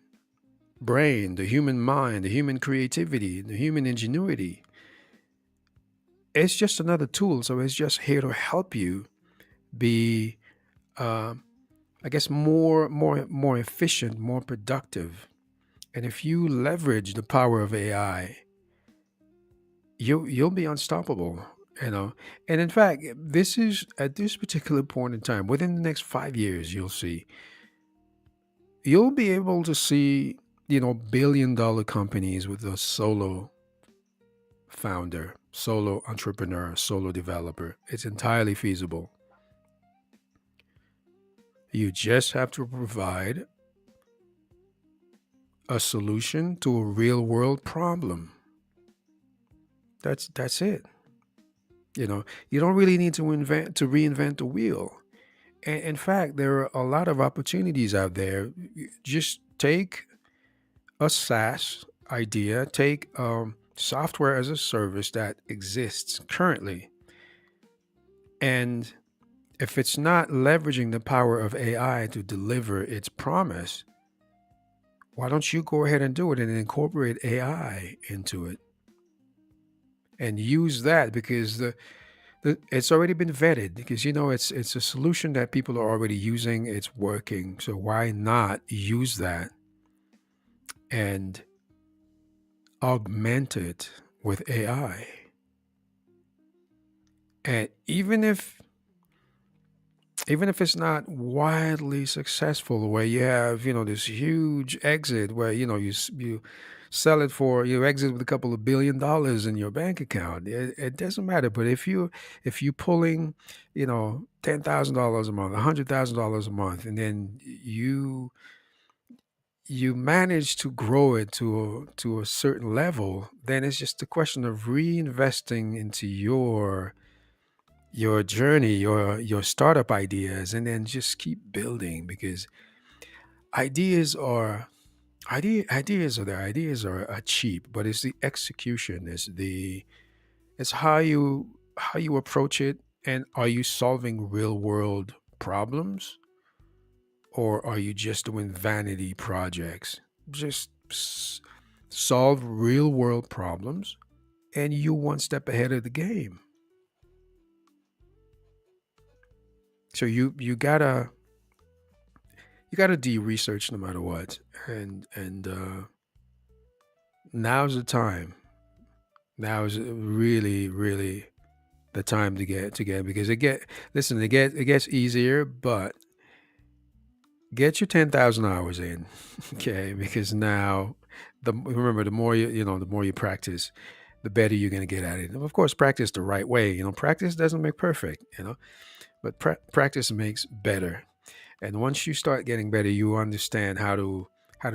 brain, the human mind, the human creativity, the human ingenuity. It's just another tool. So it's just here to help you be, uh, I guess, more efficient, more productive. And if you leverage the power of AI, you'll be unstoppable. And in fact, this is at this particular point in time, within the next 5 years, you'll be able to see, billion-dollar companies with a solo founder, solo entrepreneur, solo developer. It's entirely feasible. You just have to provide a solution to a real world problem. That's it. You don't really need to reinvent the wheel. And in fact, there are a lot of opportunities out there. Just take a SaaS idea, take software as a service that exists currently, and if it's not leveraging the power of AI to deliver its promise, why don't you go ahead and do it and incorporate AI into it and use that? Because it's already been vetted, because it's a solution that people are already using. It's working, so why not use that and augment it with AI? And even if it's not wildly successful, where you have this huge exit, where you sell it for, you exit with a couple of $1 billion in your bank account, it doesn't matter. But if you pulling $10,000 a month, $100,000 a month, and then you manage to grow it to a certain level, then it's just a question of reinvesting into your journey, your startup ideas, and then just keep building, because ideas are ideas are cheap, but it's the execution, it's how you approach it. And are you solving real world problems, or are you just doing vanity projects? Just solve real world problems, and you one step ahead of the game. So you gotta do research no matter what. And now's the time. Now is really, really the time to get, because it gets easier, but get your 10,000 hours in. Okay, because now, remember, the more you practice, the better you're going to get at it. And of course, practice the right way. Practice doesn't make perfect. But practice makes better. And once you start getting better, you understand how to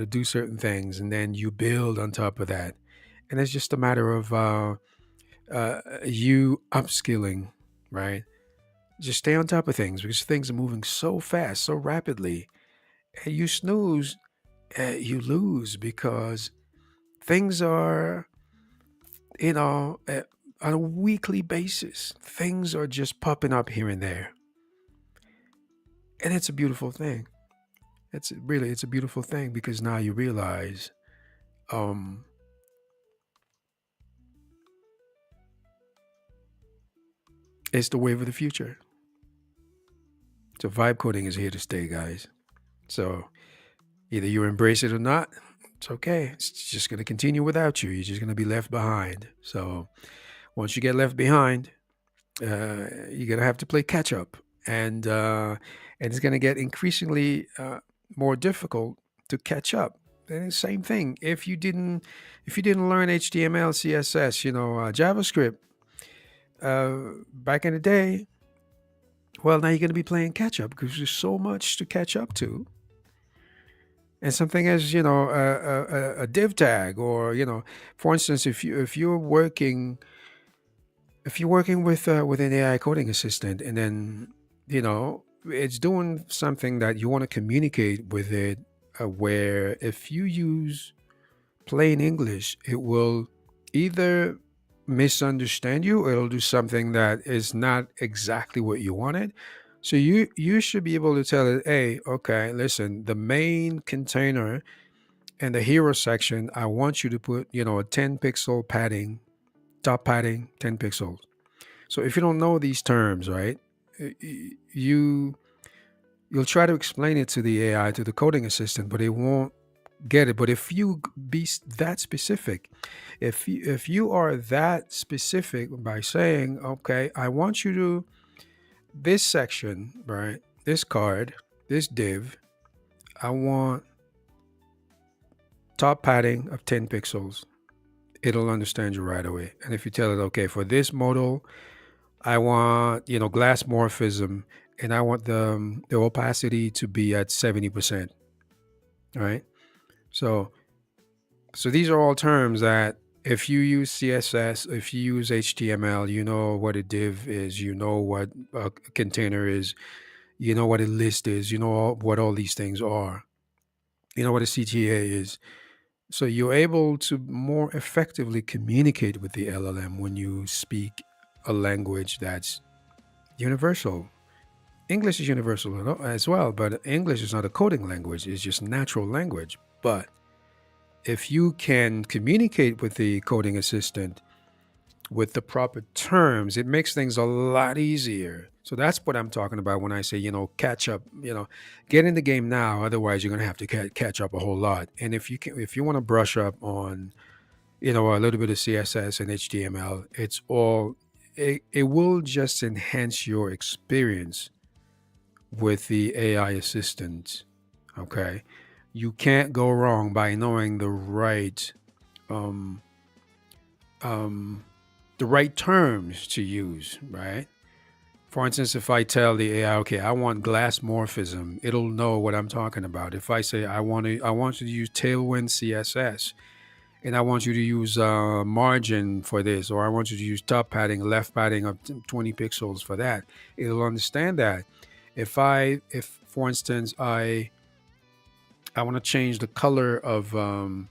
do certain things, and then you build on top of that. And it's just a matter of you upskilling, right? Just stay on top of things, because things are moving so fast, so rapidly. And you snooze, you lose, because things are, you know, uh, on a weekly basis. Things are just popping up here and there, and it's a beautiful thing. It's a beautiful thing because now you realize um, it's the wave of the future. So vibe coding is here to stay, guys. So either you embrace it or not. It's okay. It's just going to continue without you. You're just going to be left behind. So once you get left behind, you're going to have to play catch up, and it's going to get increasingly more difficult to catch up. And it's the same thing. If you didn't learn HTML, CSS, JavaScript back in the day, well, now you're going to be playing catch up because there's so much to catch up to. And something as a div tag, or for instance, if you're working with an AI coding assistant, and then it's doing something that you want to communicate with it, where if you use plain English, it will either misunderstand you, or it'll do something that is not exactly what you wanted. So you should be able to tell it, hey, okay, listen, the main container and the hero section, I want you to put, a 10 pixel padding, top padding, 10 pixels. So if you don't know these terms, right, you you'll try to explain it to the AI, to the coding assistant, but it won't get it. But if you be that specific, if you are that specific by saying, okay, I want you to this section, right, this card, this div, I want top padding of 10 pixels, it'll understand you right away. And if you tell it, okay, for this modal, I want, glass morphism, and I want the opacity to be at 70%. Right. So these are all terms that if you use CSS, if you use HTML, you know what a div is, you know what a container is, you know what a list is, you know what all these things are, you know what a CTA is. So you're able to more effectively communicate with the LLM when you speak a language that's universal. English is universal as well, but English is not a coding language, it's just natural language. But if you can communicate with the coding assistant with the proper terms, it makes things a lot easier. So that's what I'm talking about when I say, catch up, get in the game now. Otherwise, you're going to have to catch up a whole lot. And if you want to brush up on, a little bit of CSS and HTML, it will just enhance your experience with the AI assistant. Okay. You can't go wrong by knowing um, the right terms to use, right? For instance, if I tell the AI, okay, I want glass morphism, it'll know what I'm talking about. If I say I want you to use Tailwind CSS, and I want you to use margin for this, or I want you to use top padding, left padding of 20 pixels for that, it'll understand that. If for instance I want to change the color of a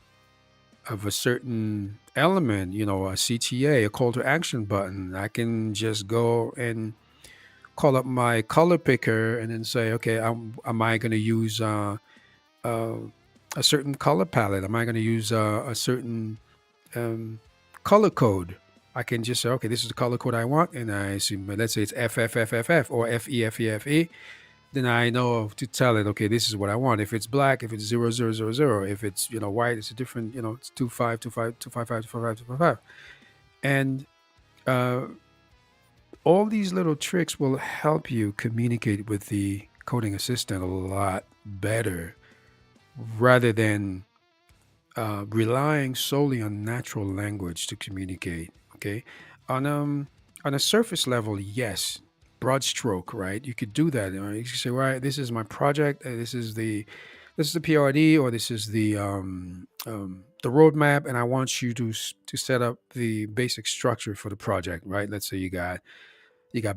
certain element, a CTA, a call to action button, I can just go and call up my color picker and then say, okay, am I going to use uh, a certain color palette? Am I going to use a certain um, color code? I can just say, okay, this is the color code I want, and I see, let's say it's FFFFF or FEFEFE. Then I know to tell it, okay, this is what I want. If it's black, if it's 0000, if it's white, it's a different, it's 2525255255. And uh, all these little tricks will help you communicate with the coding assistant a lot better, rather than relying solely on natural language to communicate. Okay, on a surface level, yes, broad stroke, right? You could do that. You could say, right, this is my project. This is the PRD, or this is the roadmap, and I want you to set up the basic structure for the project, right? Let's say you got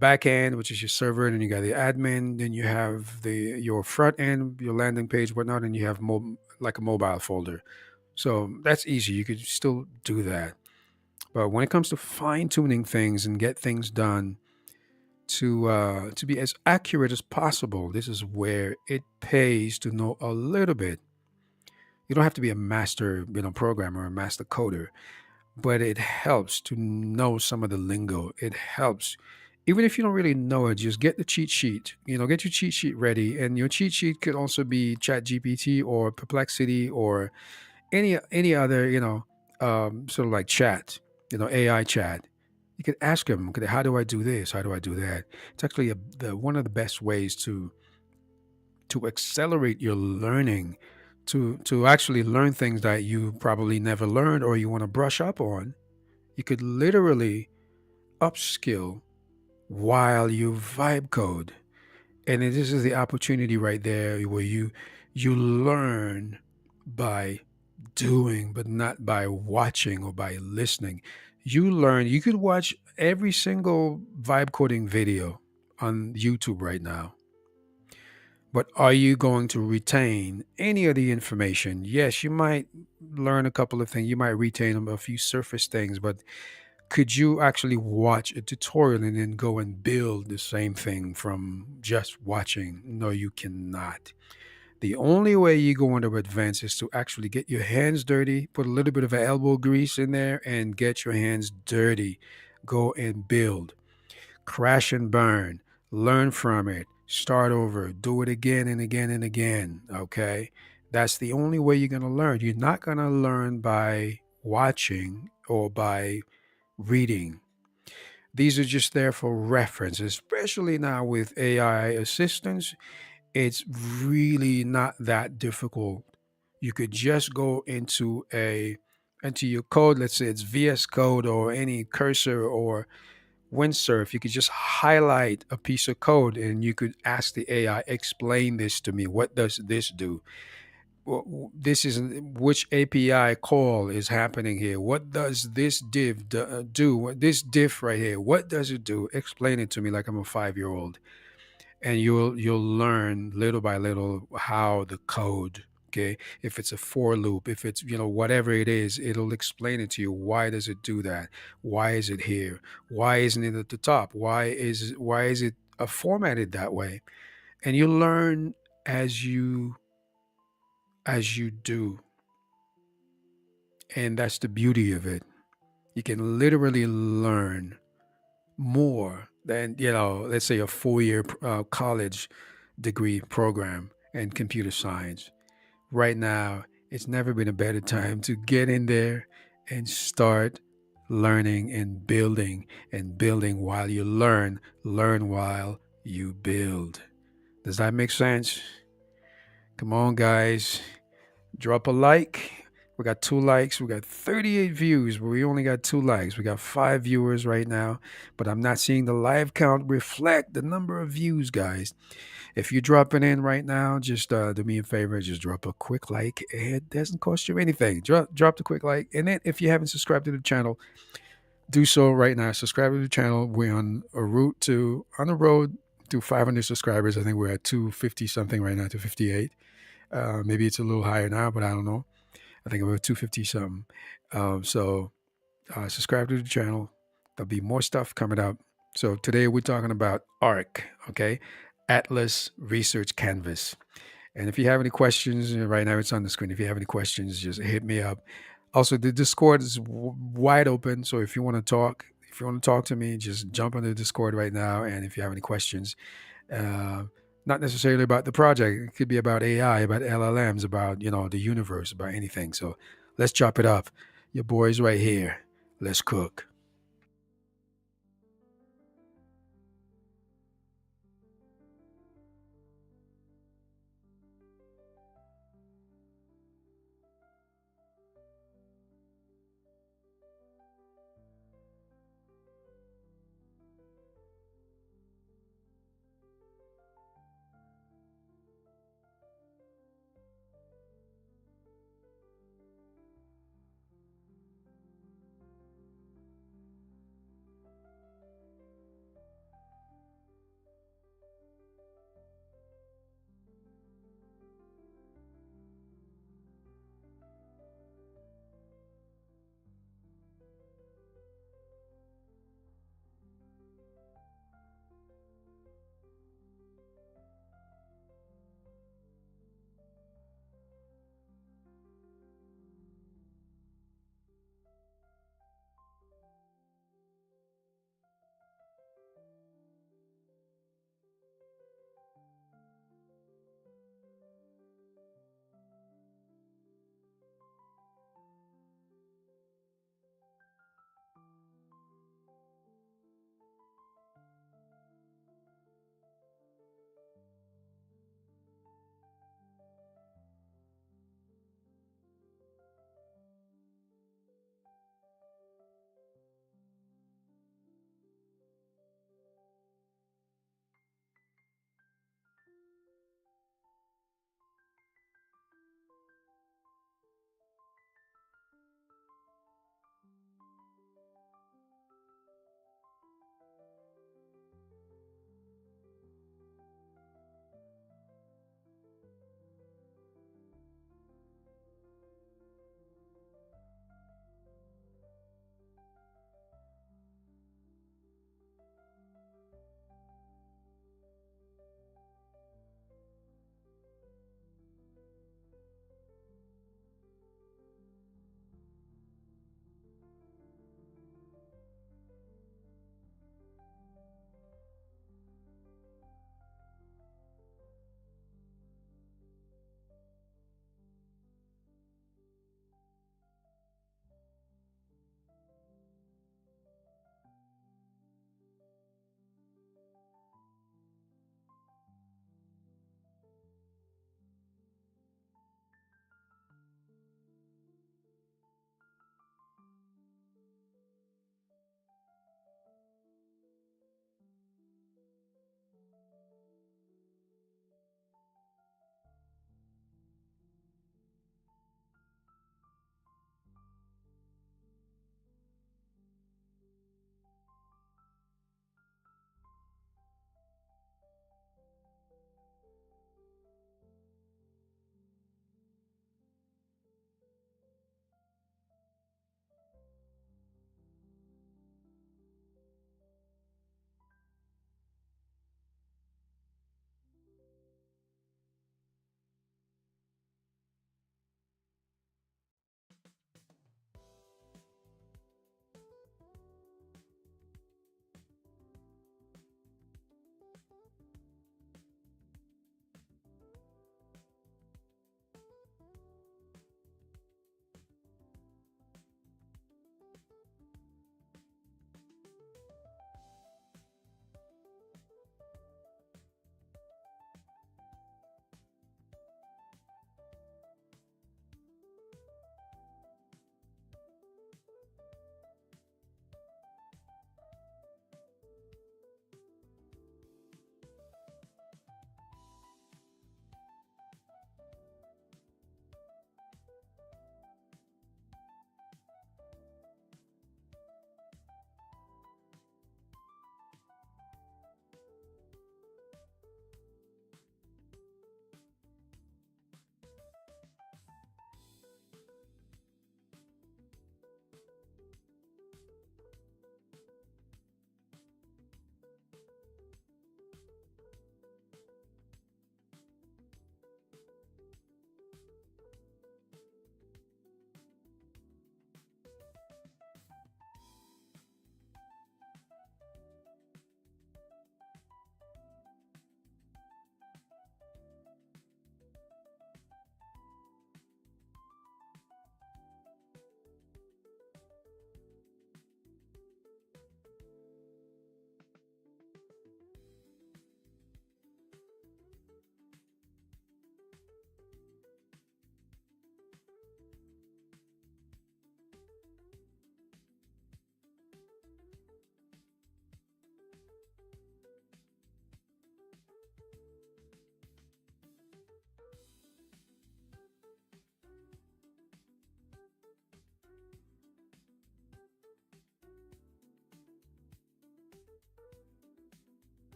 back end, which is your server, and then you got the admin, then you have your front end, your landing page, whatnot, and you have like a mobile folder. So that's easy. You could still do that. But when it comes to fine tuning things and get things done to be as accurate as possible, this is where it pays to know a little bit. You don't have to be a master, programmer or a master coder, but it helps to know some of the lingo. It helps. Even if you don't really know it, just get the cheat sheet. Get your cheat sheet ready. And your cheat sheet could also be ChatGPT or Perplexity or any other, sort of like chat, AI chat. You could ask them, okay, how do I do this? How do I do that? It's actually one of the best ways to accelerate your learning, to actually learn things that you probably never learned or you want to brush up on. You could literally upskill while you vibe code. And this is the opportunity right there where you learn by doing, but not by watching or by listening. You learn, you could watch every single vibe coding video on YouTube right now. But are you going to retain any of the information? Yes, you might learn a couple of things. You might retain a few surface things, but could you actually watch a tutorial and then go and build the same thing from just watching? No, you cannot. The only way you're going to advance is to actually get your hands dirty, put a little bit of elbow grease in there, and get your hands dirty. Go and build, crash and burn, learn from it, start over, do it again and again and again. Okay. That's the only way you're going to learn. You're not going to learn by watching or by reading. These are just there for reference, especially now with AI assistants. It's really not that difficult. You could just go into your code. Let's say it's VS Code or any cursor or Windsurf. You could just highlight a piece of code and you could ask the AI, explain this to me. What does this do? This is which API call is happening here. What does this div do? This diff right here, what does it do? Explain it to me like I'm a 5-year old, and you'll learn little by little how the code. Okay, if it's a for loop, if it's whatever it is, it'll explain it to you. Why does it do that? Why is it here? Why isn't it at the top? Why is it formatted that way? And you learn as you do. And that's the beauty of it. You can literally learn more than, let's say a 4-year college degree program in computer science. Right now, it's never been a better time to get in there and start learning and building while you learn while you build. Does that make sense? Come on, guys. Drop a like. We got 2 likes. We got 38 views, but we only got 2 likes. We got 5 viewers right now, but I'm not seeing the live count reflect the number of views, guys. If you're dropping in right now, just do me a favor, just drop a quick like. It doesn't cost you anything. Drop the quick like, and then if you haven't subscribed to the channel, do so right now. Subscribe to the channel. We're on the road to 500 subscribers. I think we're at 250 something right now, 258. Maybe it's a little higher now, but I don't know. I think we're 250 something. So subscribe to the channel. There'll be more stuff coming up. So today we're talking about ARC, okay? Atlas Research Canvas. And if you have any questions, right now it's on the screen. If you have any questions, just hit me up. Also, the Discord is wide open. So if you want to talk to me, just jump on the Discord right now. And if you have any questions, not necessarily about the project, it could be about AI, about LLMs, about the universe, about anything. So let's chop it up. Your boy's right here. Let's cook.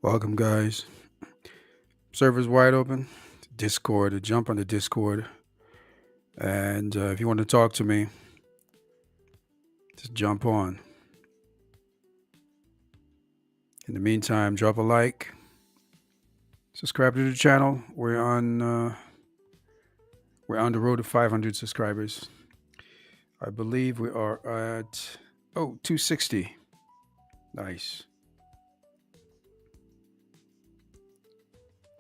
Welcome, guys. Server's wide open. Discord. Jump on the Discord. And if you want to talk to me, just jump on. In the meantime, drop a like. Subscribe to the channel. We're on the road to 500 subscribers. I believe we are at 260. Nice.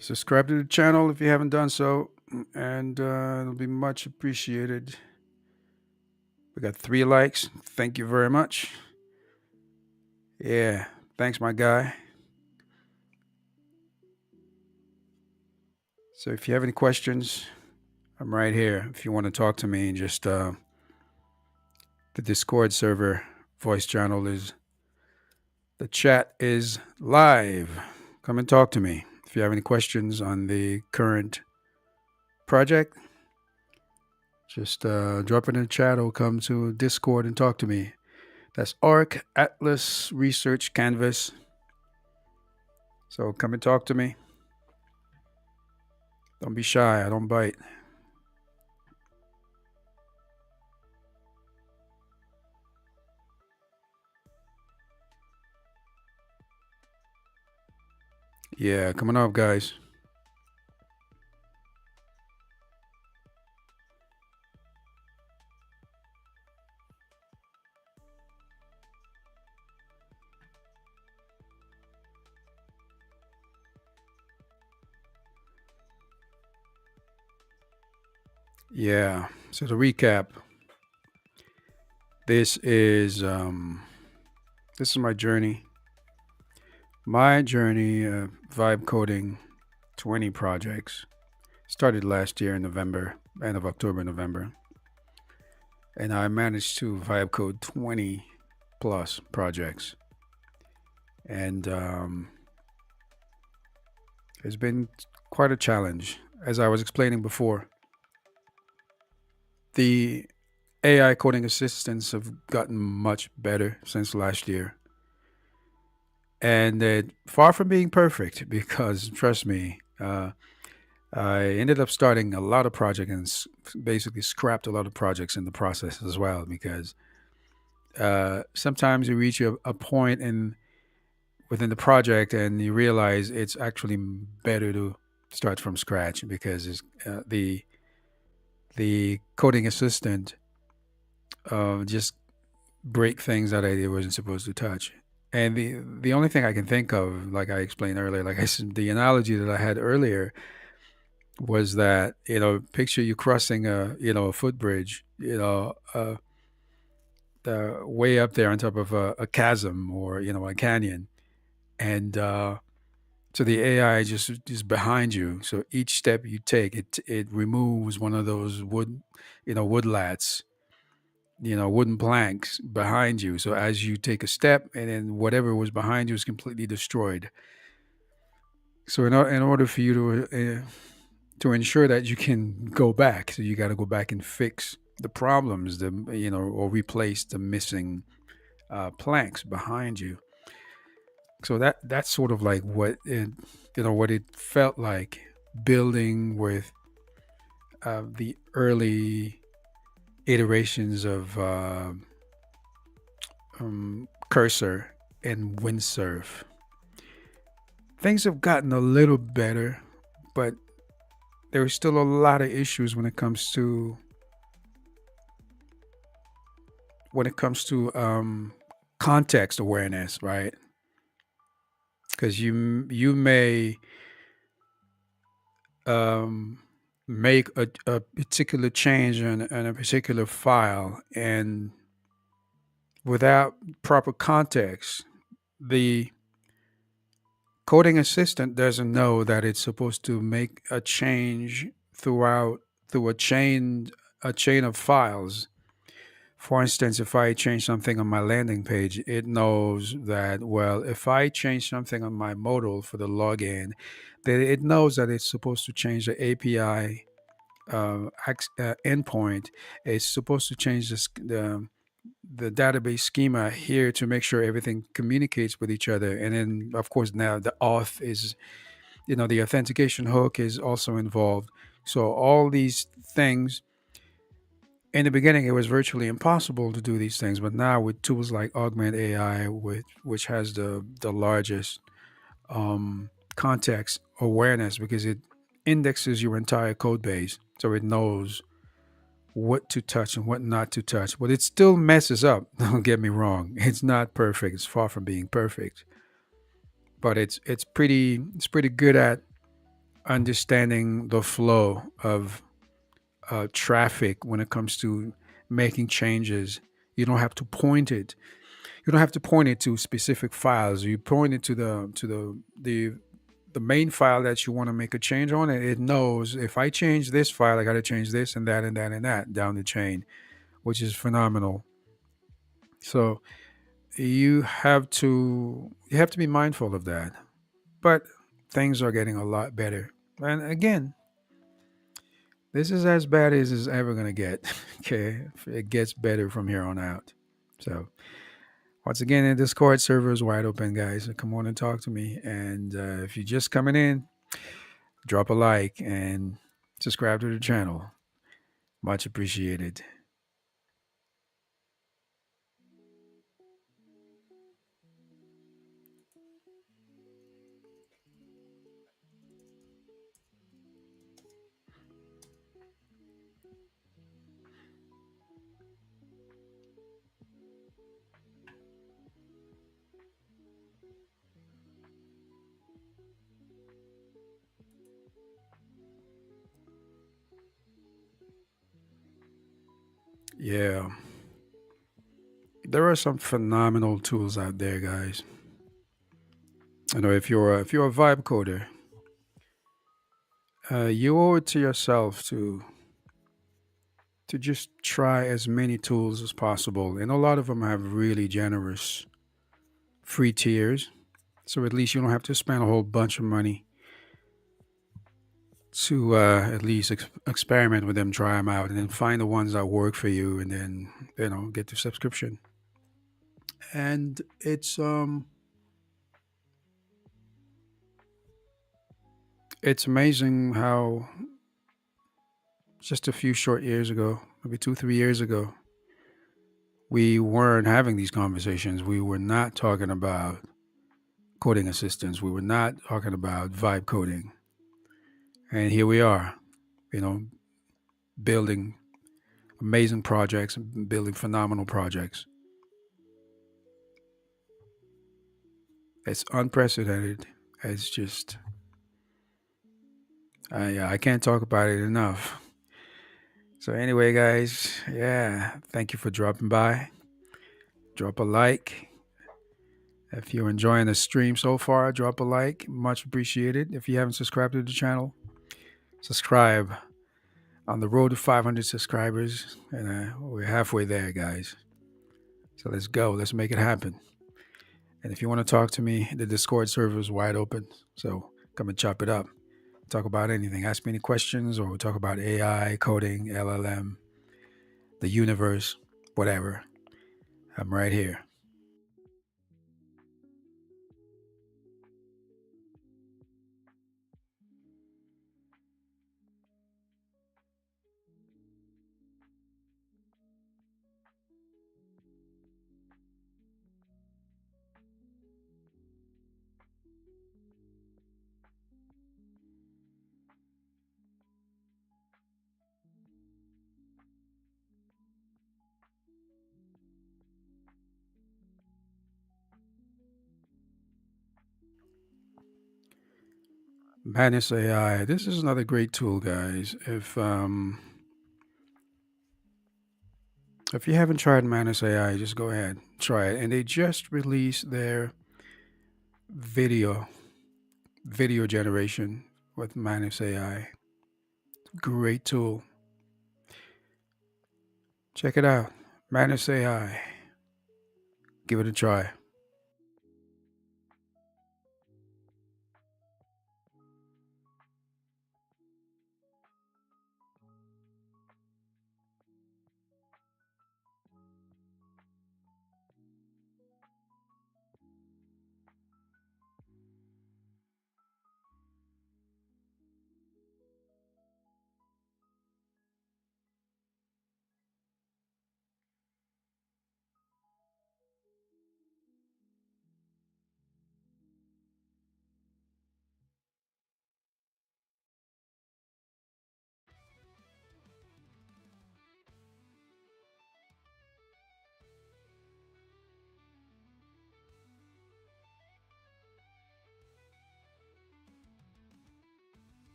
Subscribe to the channel if you haven't done so, and it'll be much appreciated. We got 3 likes. Thank you very much. Yeah, thanks, my guy. So if you have any questions, I'm right here. If you want to talk to me, just the Discord server voice channel the chat is live. Come and talk to me. If you have any questions on the current project, just drop it in the chat or come to Discord and talk to me. That's Arc Atlas Research Canvas. So come and talk to me. Don't be shy. I don't bite. Yeah, coming up, guys. Yeah. So to recap, this is my journey. My journey of vibe coding 20 projects. Started last year in November, end of October, November. And I managed to vibe code 20 plus projects. And it's been quite a challenge. As I was explaining before, the AI coding assistants have gotten much better since last year. And far from being perfect, because trust me, I ended up starting a lot of projects and basically scrapped a lot of projects in the process as well, because sometimes you reach a point within the project and you realize it's actually better to start from scratch, because the coding assistant just break things that I wasn't supposed to touch. And the only thing I can think of, like I explained earlier, like I said, the analogy that I had earlier was that, picture you crossing a footbridge, way up there on top of a chasm, or a canyon, and so the AI just is behind you. So each step you take, it removes one of those wood lats, wooden planks behind you. So as you take a step, and then whatever was behind you is completely destroyed. So in order for you to ensure that you can go back, so you got to go back and fix the problems, or replace the missing planks behind you. So that's sort of like what it felt like building with the early iterations of Cursor and Windsurf. Things have gotten a little better, but there's still a lot of issues when it comes to context awareness, right? Because you may make a particular change in a particular file, and without proper context, the coding assistant doesn't know that it's supposed to make a change through a chain of files. For instance, if I change something on my landing page, it knows that, well, if I change something on my modal for the login, then it knows that it's supposed to change the API endpoint. It's supposed to change the database schema here to make sure everything communicates with each other. And then, of course, now the auth is, the authentication hook is also involved. So all these things, in the beginning, it was virtually impossible to do these things. But now with tools like Augment AI, which has the largest context awareness, because it indexes your entire code base, so it knows what to touch and what not to touch. But it still messes up. Don't get me wrong; it's not perfect. It's far from being perfect, but it's pretty good at understanding the flow of traffic when it comes to making changes. You don't have to point it. You don't have to point it to specific files. You point it to the main file that you want to make a change on, and it knows if I change this file, I got to change this and that and that and that down the chain, which is phenomenal. So you have to be mindful of that. But things are getting a lot better. And again, this is as bad as it's ever gonna get. Okay, it gets better from here on out. So once again, the Discord server is wide open, guys. So come on and talk to me. And if you're just coming in, drop a like and subscribe to the channel. Much appreciated. Yeah, there are some phenomenal tools out there, guys. I know if you're a vibe coder, you owe it to yourself to just try as many tools as possible. And a lot of them have really generous free tiers. So at least you don't have to spend a whole bunch of money to at least experiment with them, try them out, and then find the ones that work for you, and then get the subscription. And it's amazing how just a few short years ago, maybe 2 3 years ago, we weren't having these conversations. We were not talking about coding assistants. We were not talking about vibe coding. And here we are, you know, building amazing projects, building phenomenal projects. It's unprecedented. It's just, I can't talk about it enough. So, anyway, guys, yeah, thank you for dropping by. Drop a like. If you're enjoying the stream so far, drop a like. Much appreciated. If you haven't subscribed to the channel, subscribe. On the road to 500 subscribers, and we're halfway there, guys. So let's go. Let's make it happen. And if you want to talk to me, the Discord server is wide open. So come and chop it up. Talk about anything. Ask me any questions, or we'll talk about AI, coding, LLM, the universe, whatever. I'm right here. Madness AI. This is another great tool, guys. If you haven't tried Madness AI, just go ahead, try it. And they just released their video video generation with Madness AI. Great tool. Check it out. Madness AI. Give it a try.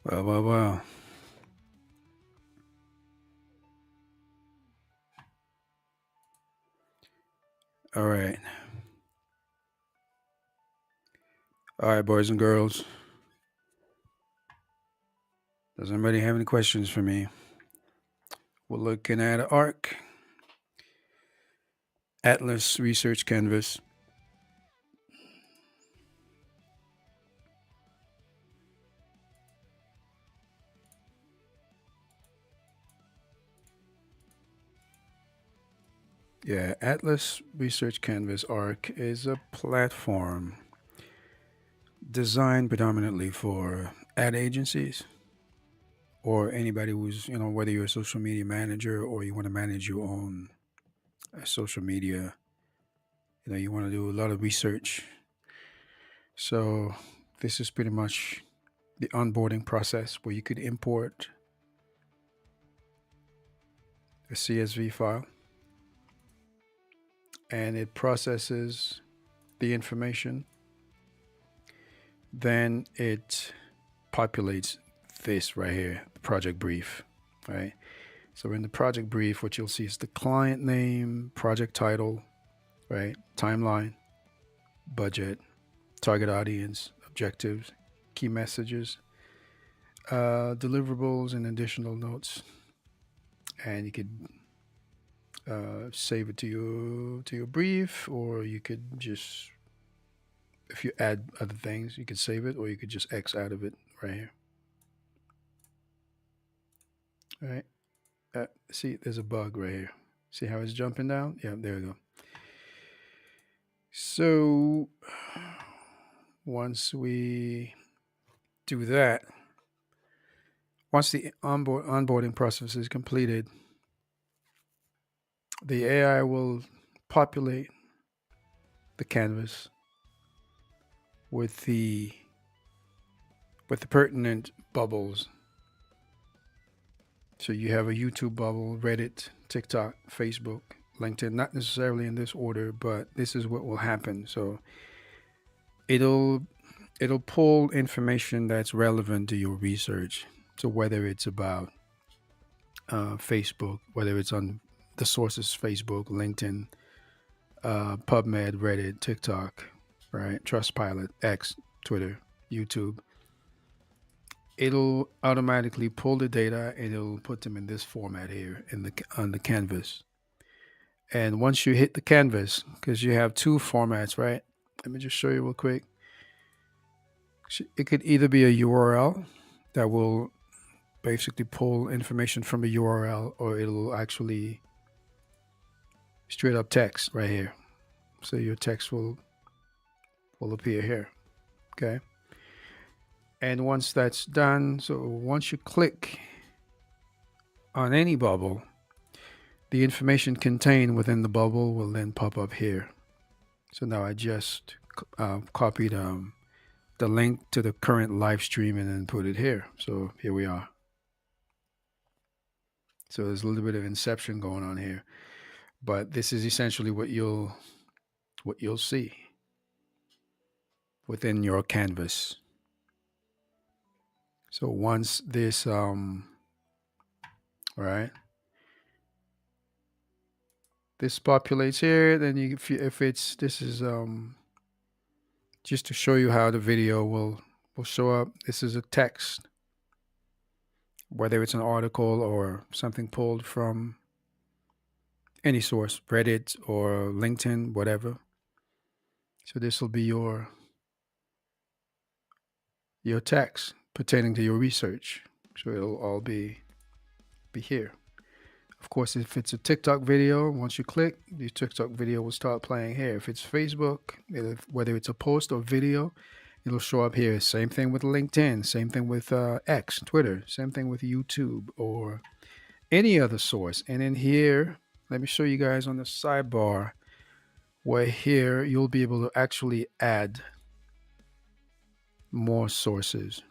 Well. All right. All right, boys and girls. Does anybody have any questions for me? We're looking at ARC, Atlas Research Canvas. Yeah, Atlas Research Canvas ARC is a platform designed predominantly for ad agencies or anybody who's, whether you're a social media manager or you want to manage your own social media, you want to do a lot of research. So, this is pretty much the onboarding process where you could import a CSV file and it processes the information. Then it populates this right here, the project brief, right? So in the project brief, what you'll see is the client name, project title, right? Timeline, budget, target audience, objectives, key messages, deliverables, and additional notes. And you could save it to your brief, or you could just, if you add other things, you could save it, or you could just X out of it right here. All right. See, there's a bug right here. See how it's jumping down? Yeah, there we go. So once we do that, once the onboarding process is completed, the AI will populate the canvas with the pertinent bubbles. So you have a YouTube bubble, Reddit, TikTok, Facebook, LinkedIn, not necessarily in this order, but this is what will happen. So it'll pull information that's relevant to your research. So whether it's about Facebook, whether it's on the sources, Facebook, LinkedIn, PubMed, Reddit, TikTok, right? Trustpilot, X, Twitter, YouTube. It'll automatically pull the data and it'll put them in this format here on the canvas. And once you hit the canvas, because you have two formats, right? Let me just show you real quick. It could either be a URL that will basically pull information from a URL, or it'll actually straight up text right here. So your text will appear here. Okay. And once that's done, so once you click on any bubble, the information contained within the bubble will then pop up here. So now I just copied the link to the current live stream and then put it here. So here we are. So there's a little bit of inception going on here, but this is essentially what you'll see within your canvas. So once this right, this populates here, then if it's this is just to show you how the video will show up. This is a text, whether it's an article or something pulled from any source, Reddit or LinkedIn, whatever. So this will be your text pertaining to your research. So it'll all be here. Of course, if it's a TikTok video, once you click, the TikTok video will start playing here. If it's Facebook, whether it's a post or video, it'll show up here. Same thing with LinkedIn, same thing with X, Twitter, same thing with YouTube or any other source. And in here, let me show you guys on the sidebar where here you'll be able to actually add more sources.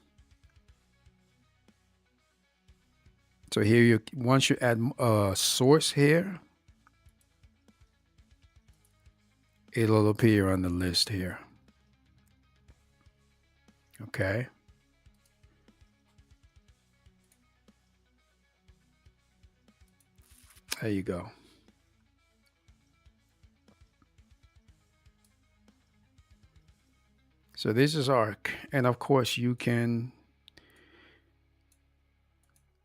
So here, once you add a source here, it'll appear on the list here. Okay. There you go. So this is Arc, and of course you can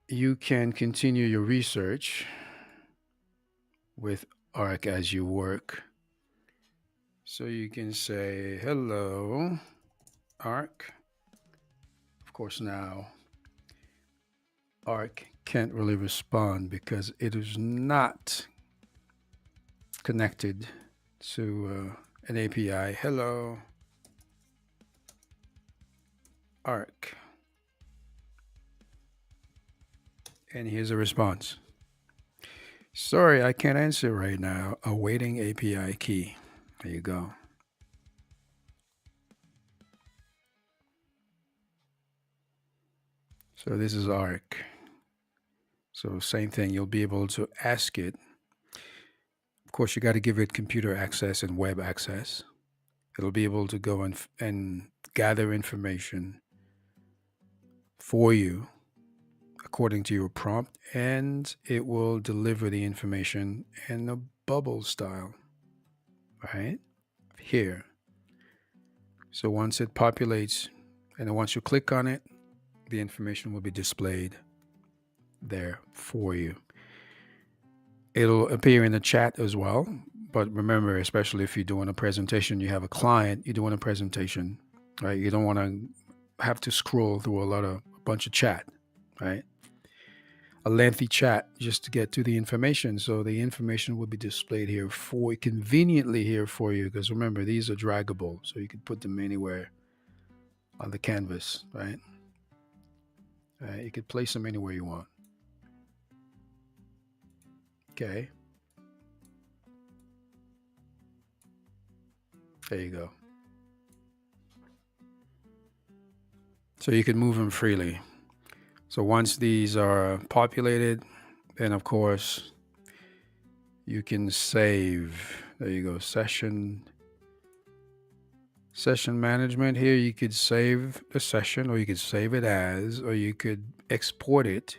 continue your research with Arc as you work. So you can say hello, Arc. Of course, now Arc can't really respond because it is not connected to an API. Hello, Arc. And here's a response. Sorry, I can't answer right now. Awaiting API key. There you go. So this is Arc. So same thing, you'll be able to ask it. Of course, you got to give it computer access and web access. It'll be able to go and gather information for you according to your prompt, and it will deliver the information in a bubble style, right? Here. So once it populates, and once you click on it, the information will be displayed there for you. It'll appear in the chat as well. But remember, especially if you're doing a presentation, you have a client, you're doing a presentation, right? You don't want to have to scroll through a bunch of chat, right? A lengthy chat just to get to the information. So the information will be displayed here conveniently here for you. Because remember, these are draggable, so you can put them anywhere on the canvas, right? You could place them anywhere you want. Okay. There you go. So you can move them freely. So once these are populated, then of course you can save. There you go. Session management. Here you could save a session, or you could save it as, or you could export it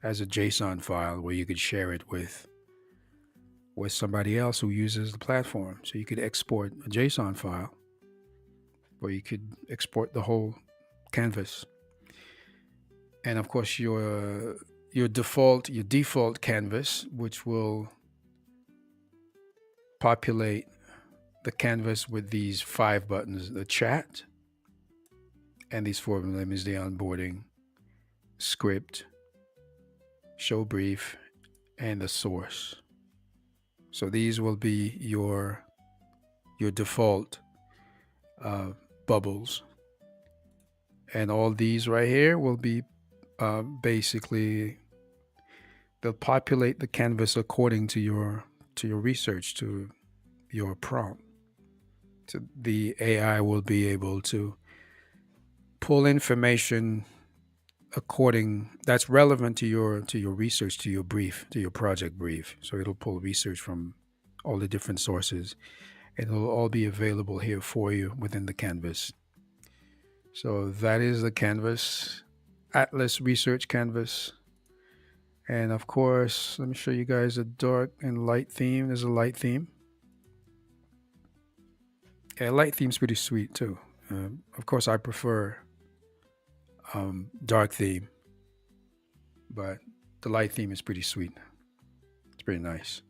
as a JSON file where you could share it with somebody else who uses the platform. So you could export a JSON file, or you could export the whole canvas. And of course your default canvas, which will populate the canvas with these 5 buttons: the chat, and these 4 of them is the onboarding, script, show brief, and the source. So these will be your default bubbles, and all these right here will be basically, they'll populate the canvas according to your research, to your prompt. So the AI will be able to pull information that's relevant to your research, to your brief, to your project brief. So it'll pull research from all the different sources, and it'll all be available here for you within the canvas. So that is the canvas, Atlas Research Canvas. And of course, let me show you guys a dark and light theme. There's a light theme. Yeah, light theme's pretty sweet too. Of course, I prefer dark theme, but the light theme is pretty sweet. It's pretty nice.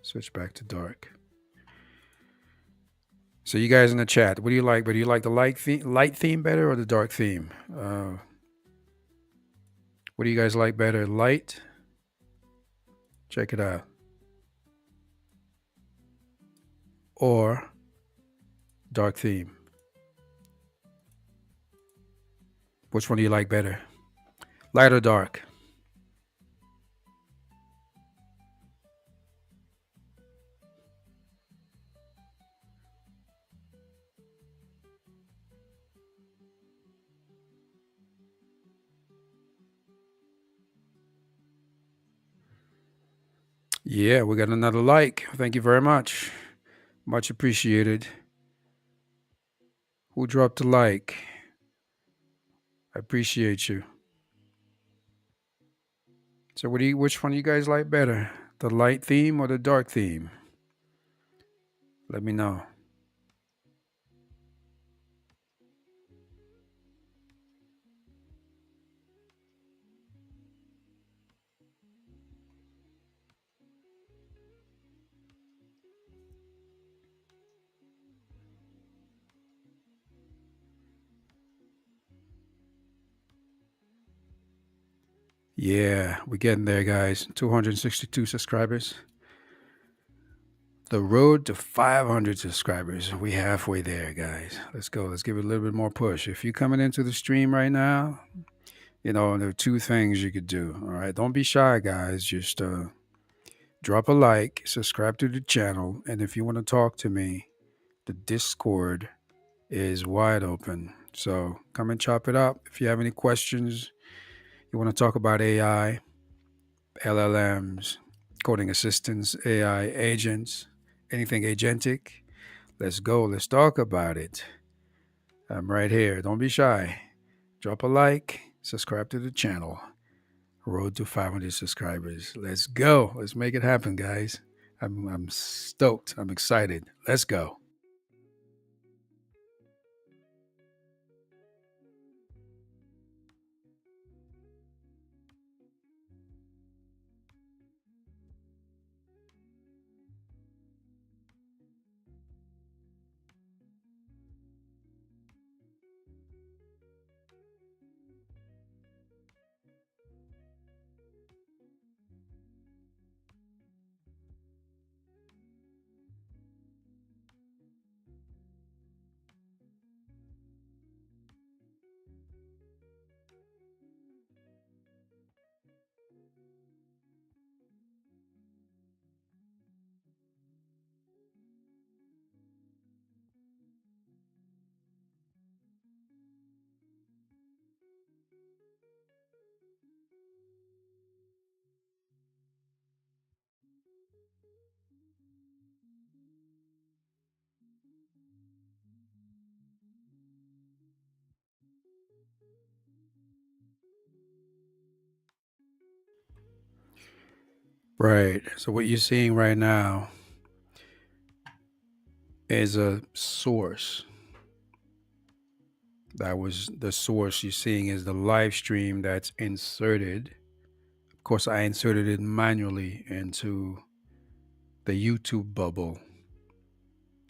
Switch back to dark. So you guys in the chat, what do you like? But do you like the light theme better, or the dark theme? What do you guys like better? Light? Check it out. Or dark theme? Which one do you like better? Light or dark? Yeah, we got another like. Thank you very much. Much appreciated. Who dropped a like? I appreciate you. So which one do you guys like better? The light theme or the dark theme? Let me know. Yeah, we're getting there, guys. 262 subscribers. The road to 500 subscribers. We halfway there, guys. Let's go. Let's give it a little bit more push. If you're coming into the stream right now, there are two things you could do. All right. Don't be shy, guys. Just drop a like, subscribe to the channel, and if you want to talk to me, the Discord is wide open. So come and chop it up. If you have any questions, you want to talk about AI, LLMs, coding assistants, AI agents, anything agentic, let's go. Let's talk about it. I'm right here. Don't be shy. Drop a like, subscribe to the channel. Road to 500 subscribers. Let's go. Let's make it happen, guys. I'm stoked. I'm excited. Let's go. Right. So what you're seeing right now is a source. That was the source you're seeing is the live stream that's inserted. Of course, I inserted it manually into the YouTube bubble.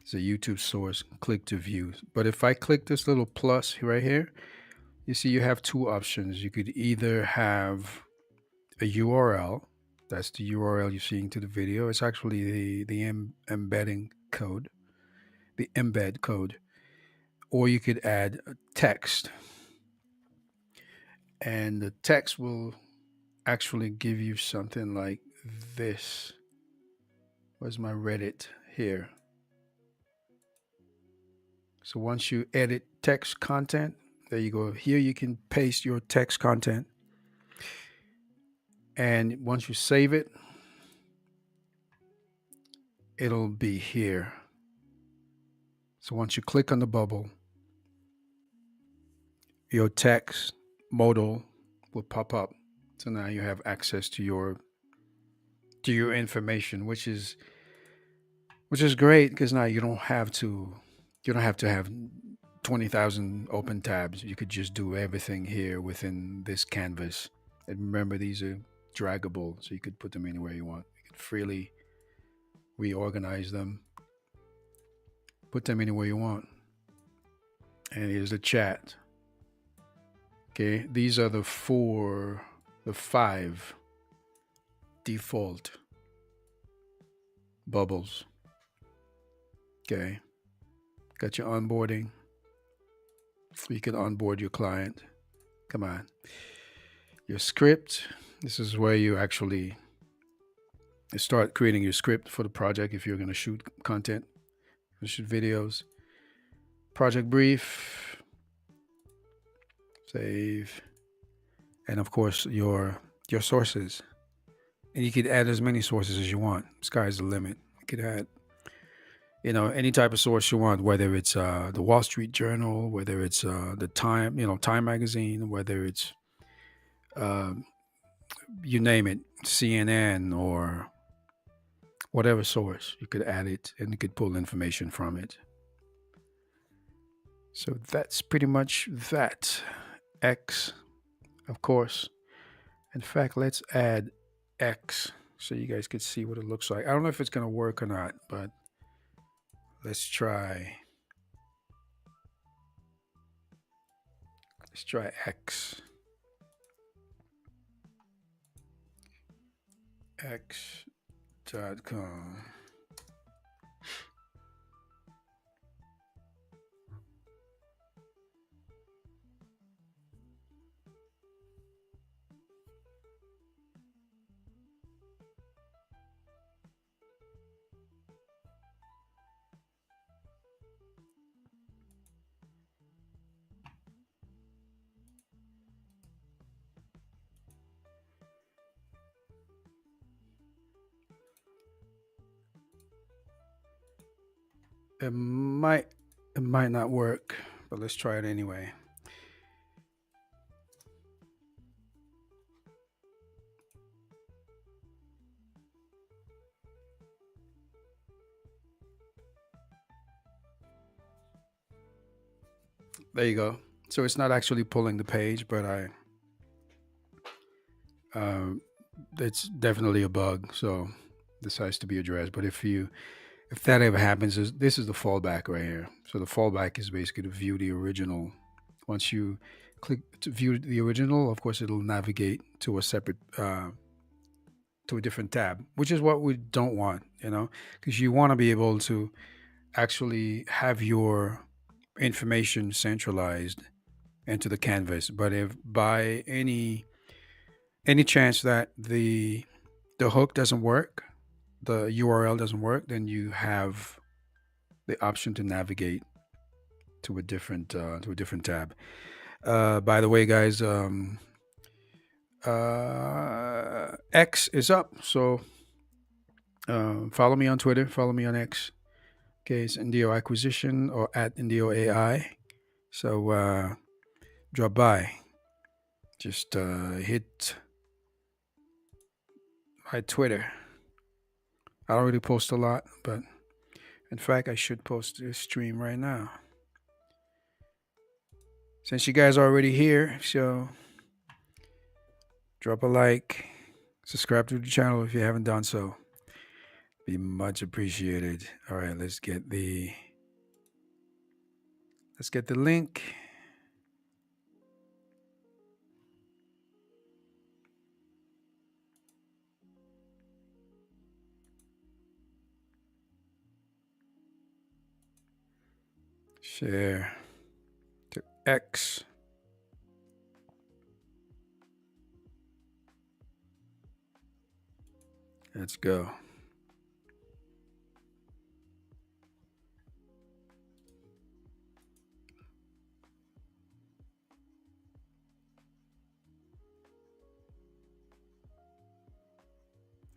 It's a YouTube source. Click to view. But if I click this little plus right here, you see you have two options. You could either have a URL. That's the URL you're seeing to the video. It's actually the embedding code, the embed code. Or you could add a text. And the text will actually give you something like this. Where's my Reddit? Here. So once you edit text content, there you go. Here you can paste your text content. And once you save it, it'll be here. So once you click on the bubble, your text modal will pop up. So now you have access to your information, which is great because now you don't have to have 20,000 open tabs. You could just do everything here within this canvas. And remember, these are draggable, so you could put them anywhere you want. You could freely reorganize them, put them anywhere you want. And here's the chat. Okay, these are the five default bubbles. Okay, got your onboarding. You can onboard your client. Come on. Your script. This is where you actually start creating your script for the project if you're going to shoot content, shoot videos. Project brief. Save. And of course, your sources. And you could add as many sources as you want. Sky's the limit. You could add any type of source you want, whether it's the Wall Street Journal, whether it's the Time, Time magazine, whether it's you name it, CNN or whatever source. You could add it and you could pull information from it. So that's pretty much that. X, of course. In fact, let's add X so you guys could see what it looks like. I don't know if it's going to work or not, but let's try. Let's try X. X.com. It might it might not work, but let's try it anyway. There you go. So it's not actually pulling the page, but um, it's definitely a bug. So this has to be addressed. But if that ever happens, this is the fallback right here. So the fallback is basically to view the original. Once you click to view the original, of course, it'll navigate to a separate to a different tab, which is what we don't want, because you want to be able to actually have your information centralized into the canvas. But if by any chance that the hook doesn't work, the URL doesn't work, then you have the option to navigate to a different tab. By the way, guys, X is up, so follow me on Twitter, follow me on X. Okay, it's Indio Acquisition or at Indio AI. So drop by. Just hit my Twitter. I don't really post a lot, but in fact, I should post this stream right now. Since you guys are already here, so drop a like, subscribe to the channel if you haven't done so. Be much appreciated. All right, let's get the link. Share to X. Let's go.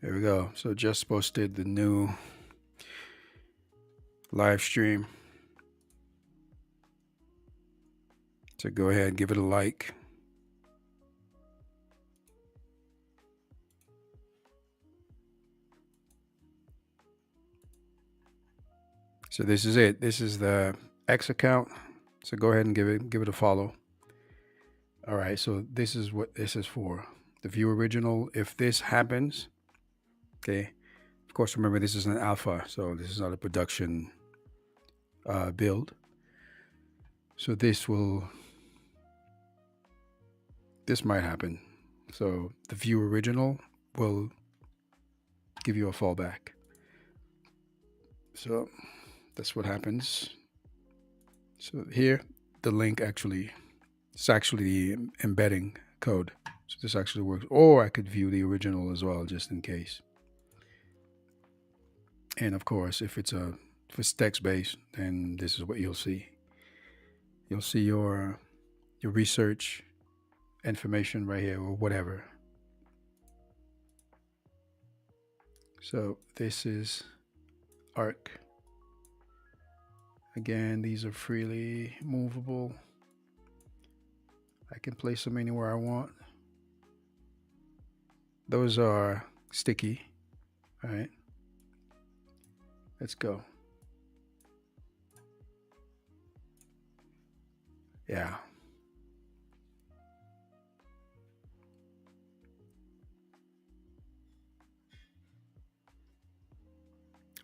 There we go. So just posted the new live stream. So go ahead and give it a like. So this is it. This is the X account. So go ahead and give it a follow. All right. So this is what this is for. The view original. If this happens, okay. Of course, remember this is an alpha, so this is not a production build. So this might happen. So the view original will give you a fallback. So that's what happens. So here, the link it's actually the embedding code. So this actually works. Or I could view the original as well, just in case. And of course, if it's text-based, then this is what you'll see. You'll see your research information right here or whatever. So this is ARC. Again, these are freely movable. I can place them anywhere I want. Those are sticky. All right. Let's go. Yeah.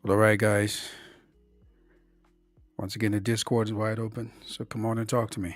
Well, all right, guys. Once again, the Discord is wide open. So come on and talk to me.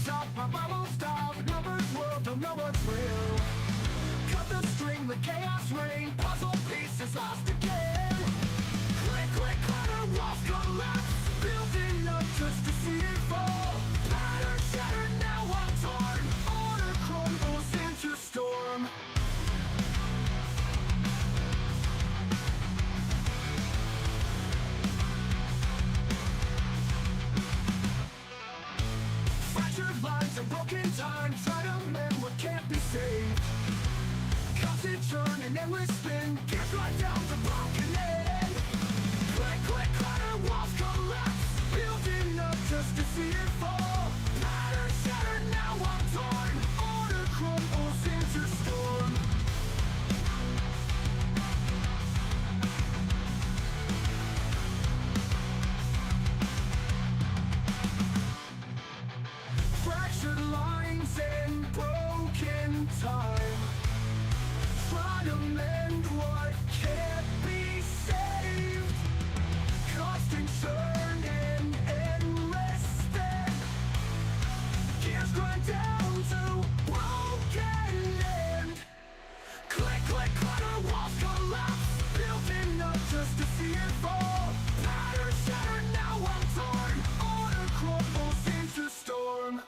top, my mind won't stop. Numbers world, don't know what's real. Cut the string, the chaos reign. Puzzle pieces lost again. Click, click, clatter, walls collapse. Building up just to see it fall. Pattern shattered, now I'm torn. Order crumbles into storm. Fractured lines and broken time. Try to mend what can't be saved. Constant churn and endless spin. Can't run down the broken end. Click, click, clatter, walls collapse. Building up just to see it fall. Pattern shattered, now I'm torn. Order crumbles into storm. Fractured lines and broken time. Try to mend what can't be saved. Constant churn and endless spin. Gears grind down to broken end. Click, click, clatter, walls collapse. Building up just to see it fall. Pattern shattered, now I'm torn. Order crumbles into storm.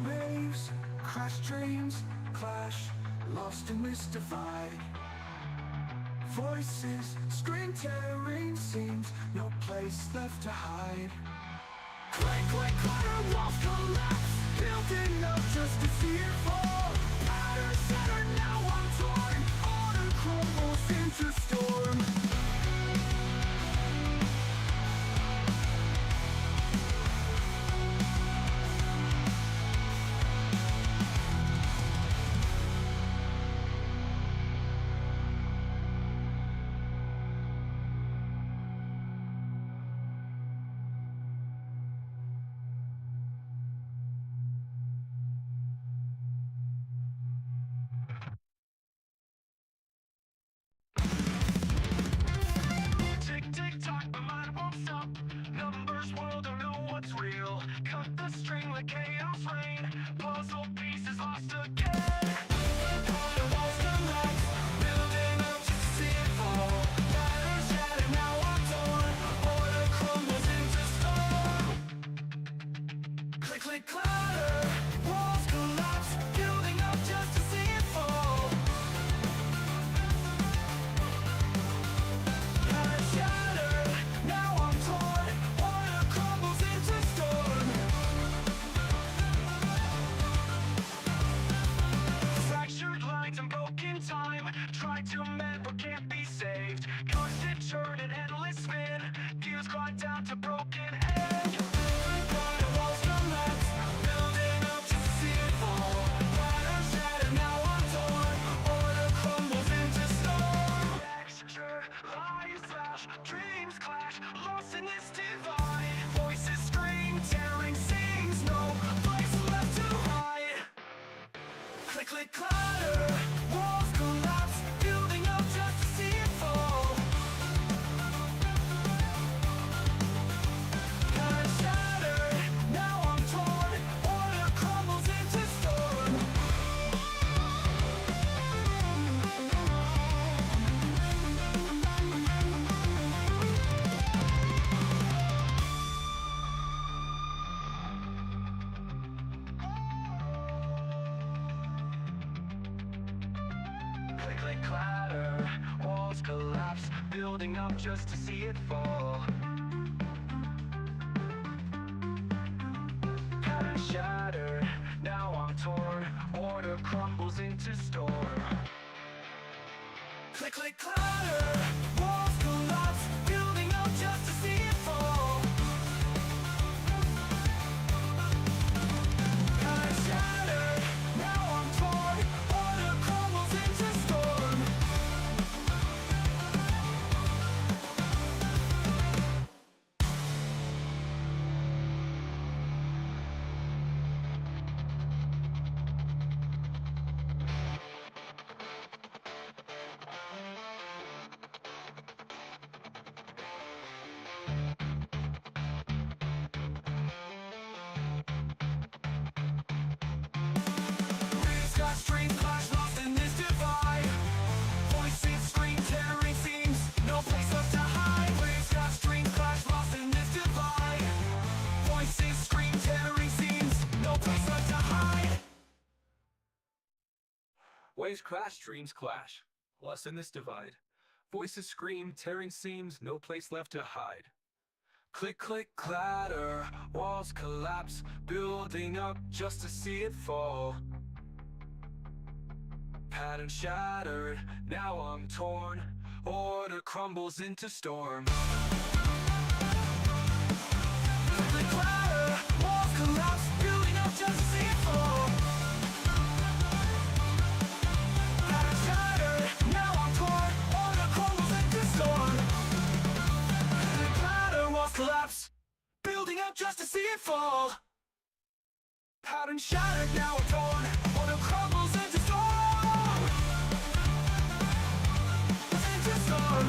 Waves, crash dreams, clash, lost and mystified. Voices, scream tearing seams, no place left to hide. Click, click, clatter, walls collapse. Building up just to see it fall. Pattern shattered, now I'm torn. Order crumbles into storm. Tick, tick, tock, my mind won't stop. Numbers world, don't know what's real. Cut the string, let chaos reign. Puzzle pieces lost again. The walls collapse, building up just to see it fall. Pattern shattered, now I'm torn. Order crumbles into storm. Click, click, clatter, walls collapse, building up just to see it fall. Pattern shattered, now I'm torn. Order crumbles into storm. Fractured lines and broken time. Try to mend but can't be saved. Constant churn and endless spin. Gears grind down to broken end. The walls collapse, building up just to see it fall. Pattern shattered, now I'm torn. Order crumbles into storm. Texture, lies flash, dreams clash, lost in this divide. Voices scream, tearing seams, no place left to hide. Click, click, clatter, walls collapse, building up just to see it fall. Pattern shattered, now I'm torn. Order crumbles into storm. Click, click, clatter, walls collapse, building up just to see it fall. Pattern shattered, now I'm torn. Order crumbles into storm. Click, click, clatter, walls collapse, building up just to see it fall. Pattern shattered, now I'm torn. Order crumbles into storm. Waves crash, dreams clash. Lost in this divide. Voices scream, tearing seams, no place left to hide. Click, click, clatter, walls collapse, building up just to see it fall. Pattern shattered, now I'm torn. Order crumbles into storm. Click, click, clatter, walls collapse, building up just to see it fall. Pattern shattered, now I'm torn. Order crumbles into storm. Click, click, clatter, walls collapse, building up just to see it fall. Pattern shattered, now I'm torn. Order crumbles into storm. Into storm.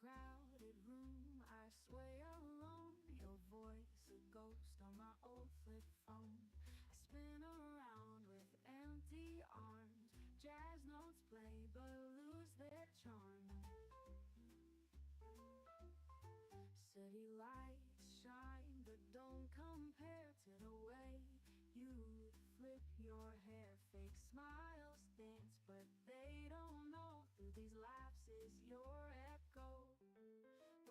crowded room, I sway alone. Your voice a ghost on my old flip phone. I spin around with empty arms. Jazz notes play but lose their charm. City lights shine but don't compare to the way you flip your hair. Fake smiles dance but they don't know through these lapses your echo.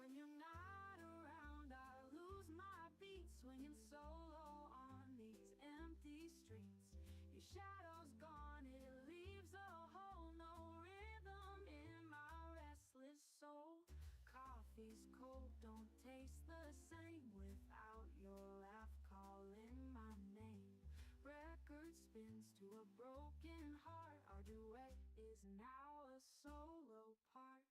When you're not around, I lose my beat, swinging solo on the Your shadow's gone, it leaves a hole, no rhythm in my restless soul. Coffee's cold, don't taste the same without your laugh calling my name. Record spins to a broken heart, our duet is now a solo part.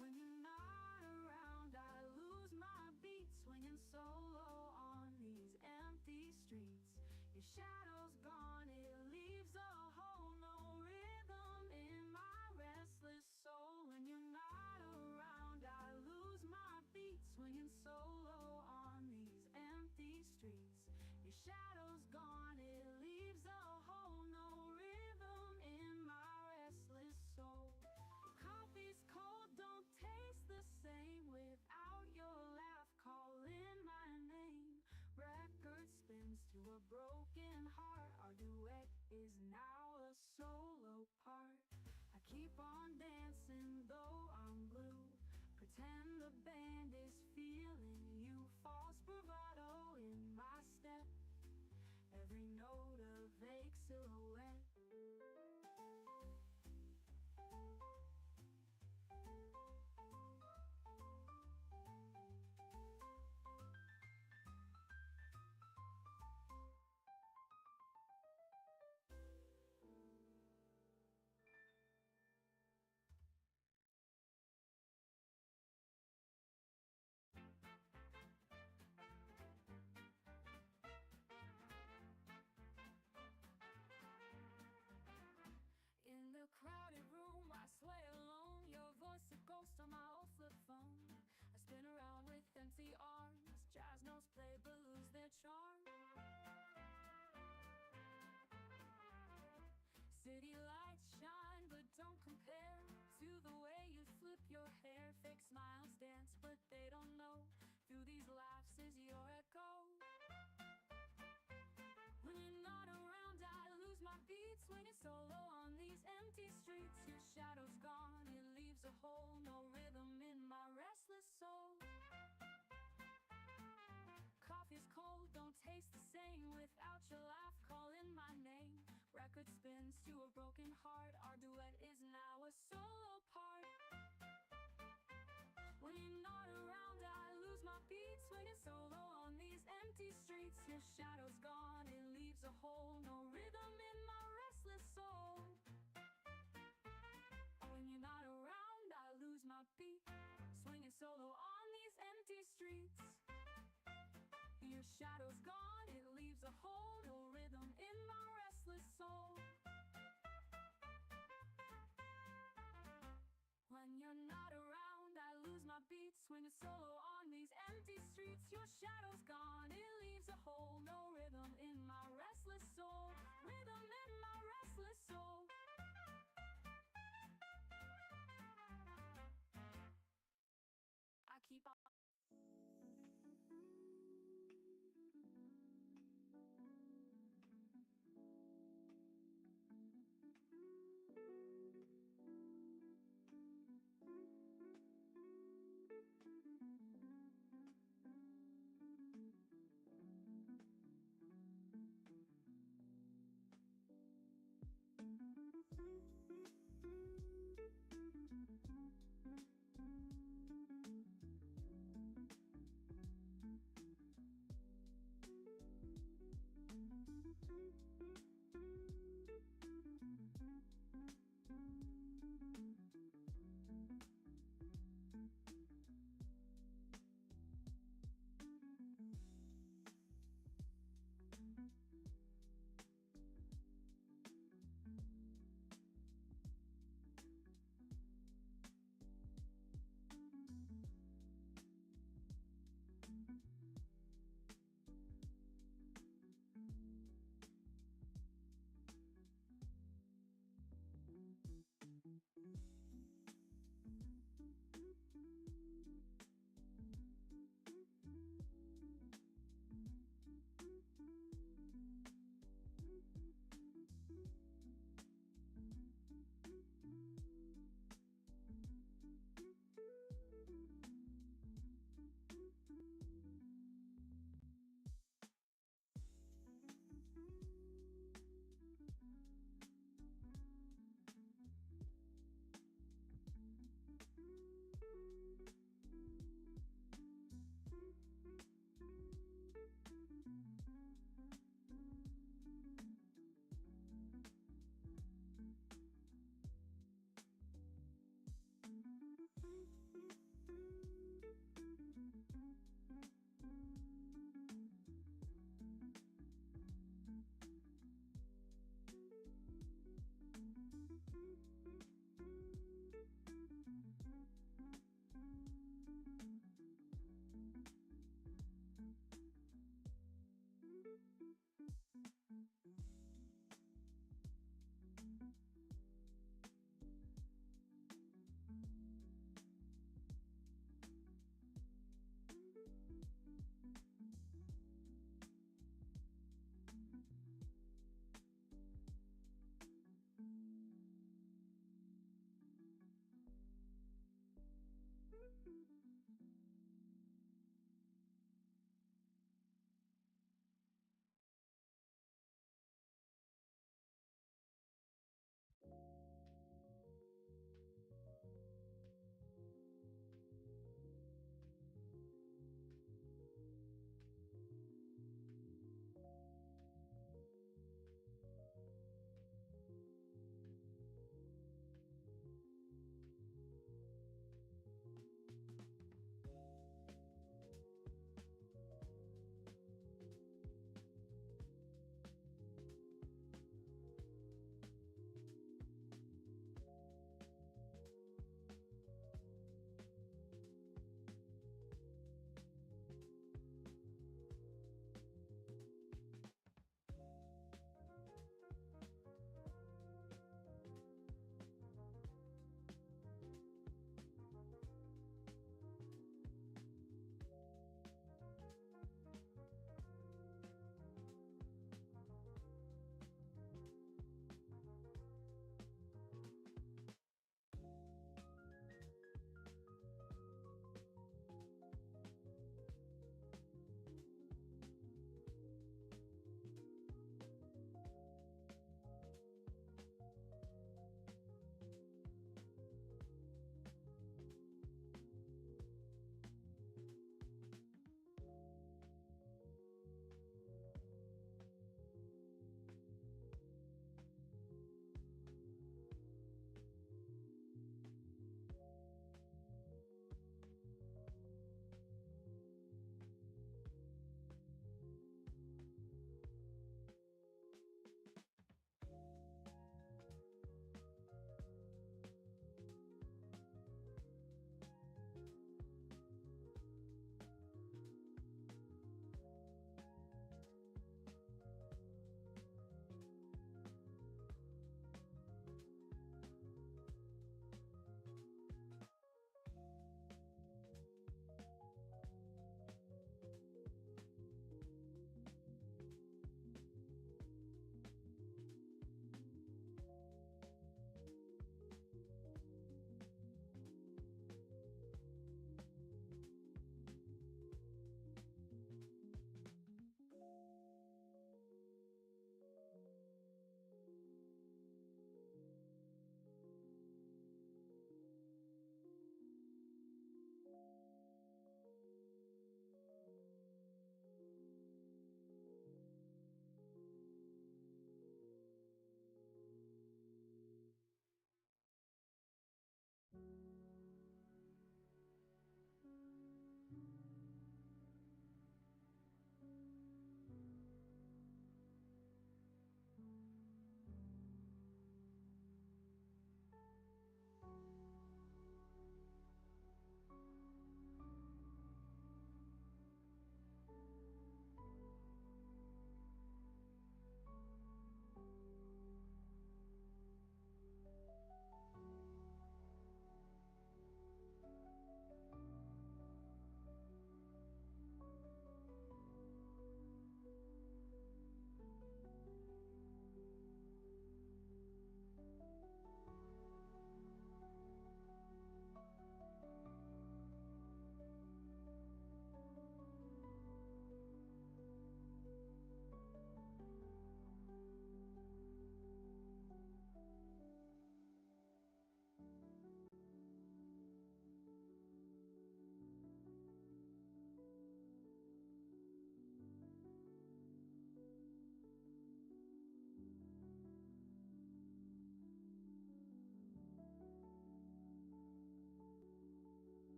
When you're not around, I lose my beat, swinging solo on these empty streets. Your shadow's gone, it leaves a hole, no rhythm in my restless soul. When you're not around, I lose my beat, swinging solo on these empty streets. Your shadow's gone, it leaves a hole, no rhythm in my restless soul. Coffee's cold, don't taste the same without your laugh calling my name. Record spins to a broken heart, our duet is now a solo part. I keep on dancing though I'm blue, pretend the band is feeling you. False bravado in my step, every note a vague silhouette. In the crowded room, I sway alone. Your voice a ghost on my old flip phone. I spin around with empty arms. Jazz notes play but lose their charm. City lights shine but don't compare to the way you flip your hair. Fake smiles dance but they don't know. Through these laughs is your echo. When you're not around, I lose my beat, swinging solo on these empty streets. Your shadow's gone, it leaves a hole, no rhythm in my restless soul. Coffee's cold, don't taste the same without your laugh calling my name. Record spins to a broken heart, our duet is now a solo part. When you're not around, I lose my beat, swinging solo on these empty streets. Your shadow's gone, it leaves a hole, no rhythm in my restless soul. When you're not around, I lose my beat, swinging solo on these empty streets. Your shadow's gone, it leaves a hole, no rhythm in my restless soul. When you're not around, I lose my beat, swinging solo on these empty streets. Your shadow's gone, it leaves a hole, no rhythm in my restless soul. Rhythm in my restless soul. I keep on.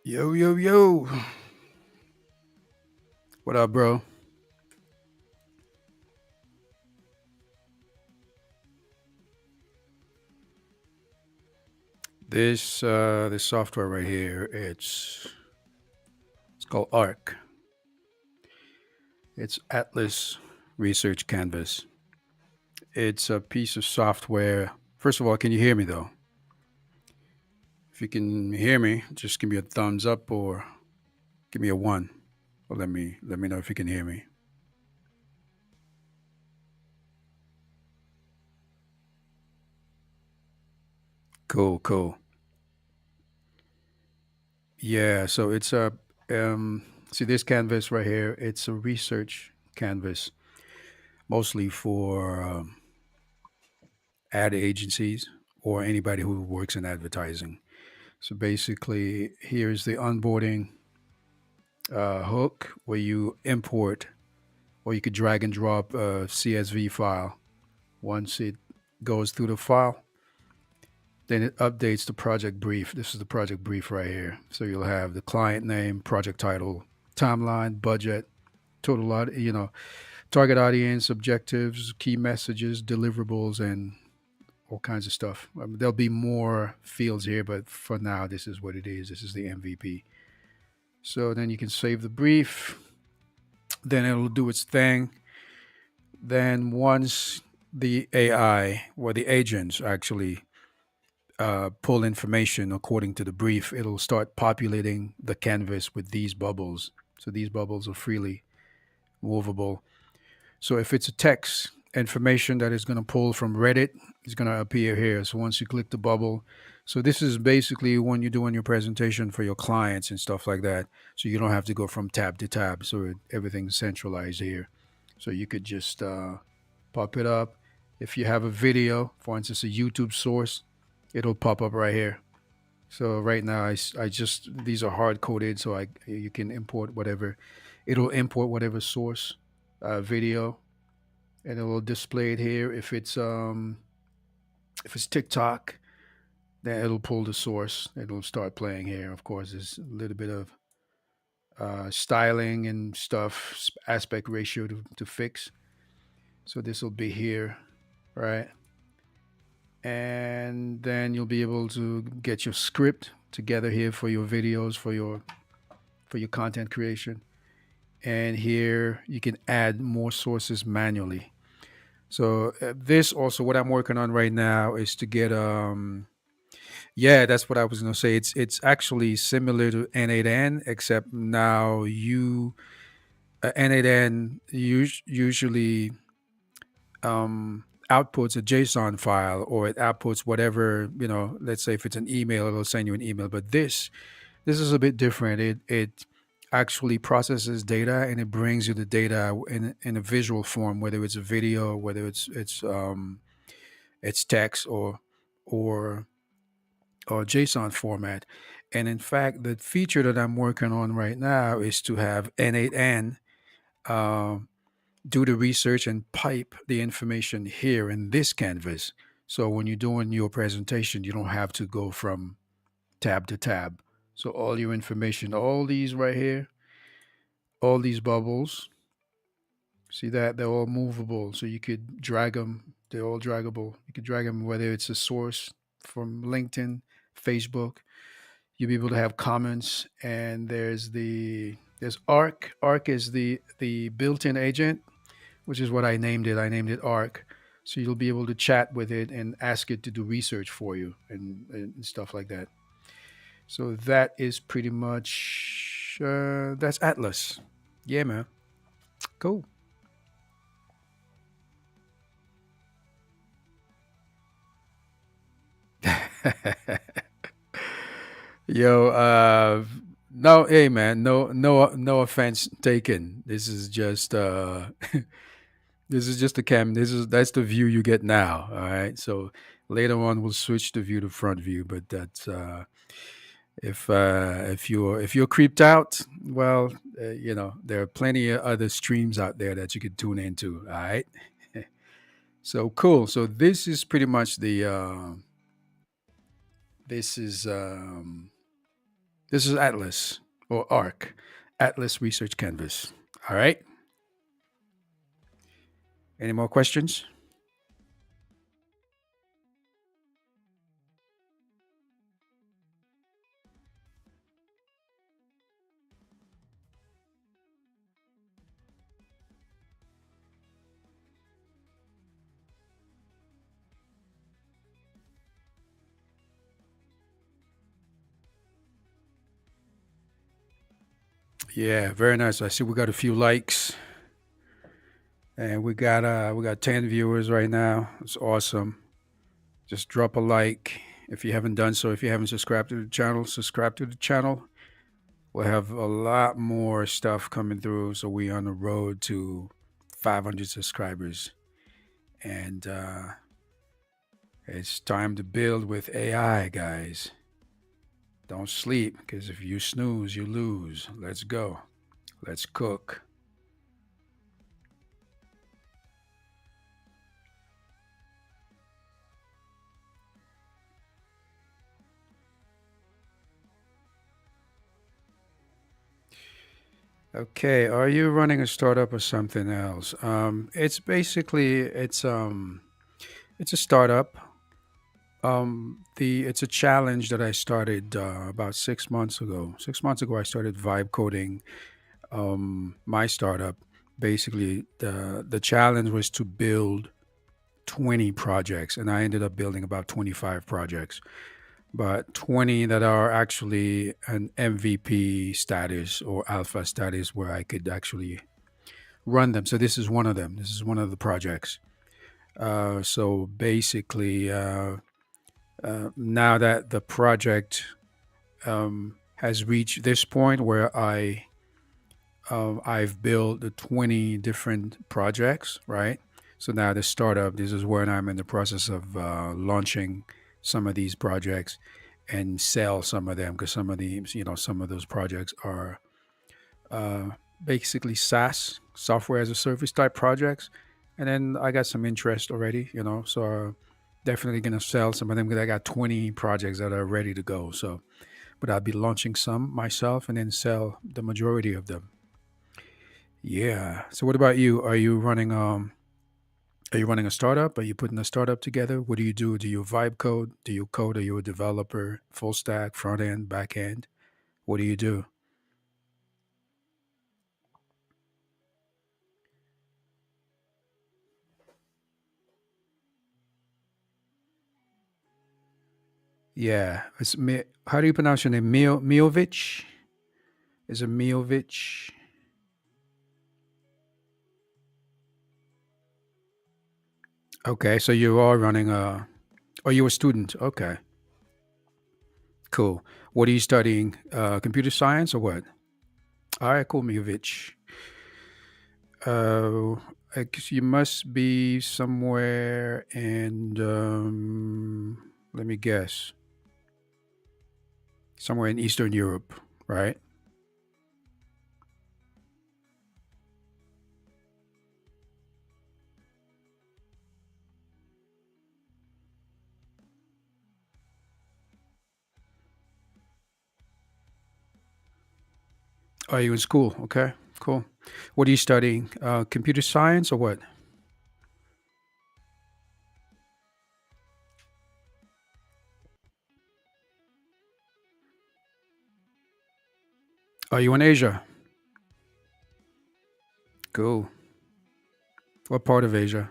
Yo, yo, yo. What up, bro? This software right here, it's called ARC. It's Atlas Research Canvas. It's a piece of software. First of all, can you hear me though? If you can hear me, just give me a thumbs up or give me a one. Or let me know if you can hear me. Cool, cool. Yeah, so it's a see this canvas right here. It's a research canvas, mostly for ad agencies or anybody who works in advertising. So basically, here's the onboarding hook where you import or you could drag and drop a CSV file. Once it goes through the file, then it updates the project brief. This is the project brief right here. So you'll have the client name, project title, timeline, budget, target audience, objectives, key messages, deliverables, and all kinds of stuff. There'll be more fields here, but for now, this is what it is. This is the MVP. So then you can save the brief. Then it'll do its thing. Then once the AI or the agents actually pull information according to the brief, it'll start populating the canvas with these bubbles. So these bubbles are freely movable. So if it's a text information that is going to pull from Reddit, it's going to appear here. So once you click the bubble, so this is basically when you're doing your presentation for your clients and stuff like that. So you don't have to go from tab to tab. So everything's centralized here. So you could just pop it up. If you have a video, for instance, a YouTube source, it'll pop up right here. So right now, I just these are hard coded, so you can import whatever. It'll import whatever source video, and it will display it here. If it's TikTok, then it'll pull the source. It'll start playing here. Of course, there's a little bit of styling and stuff, aspect ratio to fix. So this will be here, right? And then you'll be able to get your script together here for your videos, for your content creation. And here you can add more sources manually. So this also, what I'm working on right now is to get yeah, that's what I was gonna say. It's actually similar to N8N, except now N8N usually outputs a JSON file, or it outputs whatever, let's say if it's an email, it'll send you an email. But this is a bit different. It actually processes data and it brings you the data in a visual form, whether it's a video, whether it's text or JSON format. And in fact, the feature that I'm working on right now is to have N8N do the research and pipe the information here in this canvas. So when you're doing your presentation, you don't have to go from tab to tab. So all your information, all these right here, all these bubbles, see that they're all movable. So you could drag them. They're all draggable. You could drag them, whether it's a source from LinkedIn, Facebook. You'll be able to have comments. And there's ARC. ARC is the built-in agent, which is what I named it. I named it ARC. So you'll be able to chat with it and ask it to do research for you and stuff like that. So that is pretty much that's Atlas. Yeah, man. Cool. Yo, no, hey man, no offense taken. This is just this is just the cam. That's the view you get now. All right. So later on we'll switch the view to front view, but that's if you're creeped out, well, there are plenty of other streams out there that you could tune into. All right. So cool. So this is pretty much the this is This is Atlas or ARC, Atlas Research Canvas. All right. Any more questions? Yeah, very nice. I see we got a few likes, and we got 10 viewers right now. It's awesome. Just drop a like if you haven't done so. If you haven't subscribed to the channel, subscribe to the channel. We'll have a lot more stuff coming through, so we on the road to 500 subscribers, and it's time to build with AI, guys. Don't sleep, because if you snooze, you lose. Let's go. Let's cook. Okay, are you running a startup or something else? It's basically it's a startup. It's a challenge that I started about 6 months ago. 6 months ago, I started vibe coding my startup. Basically, the challenge was to build 20 projects, and I ended up building about 25 projects, but 20 that are actually an MVP status or alpha status where I could actually run them. So this is one of them. This is one of the projects. So basically, now that the project has reached this point where I've built the 20 different projects, right? So now the startup, this is where I'm in the process of launching some of these projects and sell some of them, because some of these, some of those projects are uh, basically SaaS, software as a service type projects. And then I got some interest already, so definitely gonna sell some of them, because I got 20 projects that are ready to go. So, but I'll be launching some myself and then sell the majority of them. Yeah. So what about you? Are you running a startup? Are you putting a startup together? What do you do? Do you vibe code? Do you code? Are you a developer? Full stack, front end, back end? What do you do? Yeah. How do you pronounce your name? Miovic? Is it Miovic? Okay, so you are running a. Are you a student? Okay, cool. What are you studying? Computer science or what? All right, cool, Miovic. Uh, I guess you must be somewhere in. Let me guess. Somewhere in Eastern Europe, right? Are you in school? Okay, cool. What are you studying? Computer science or what? Are you in Asia? Cool. What part of Asia?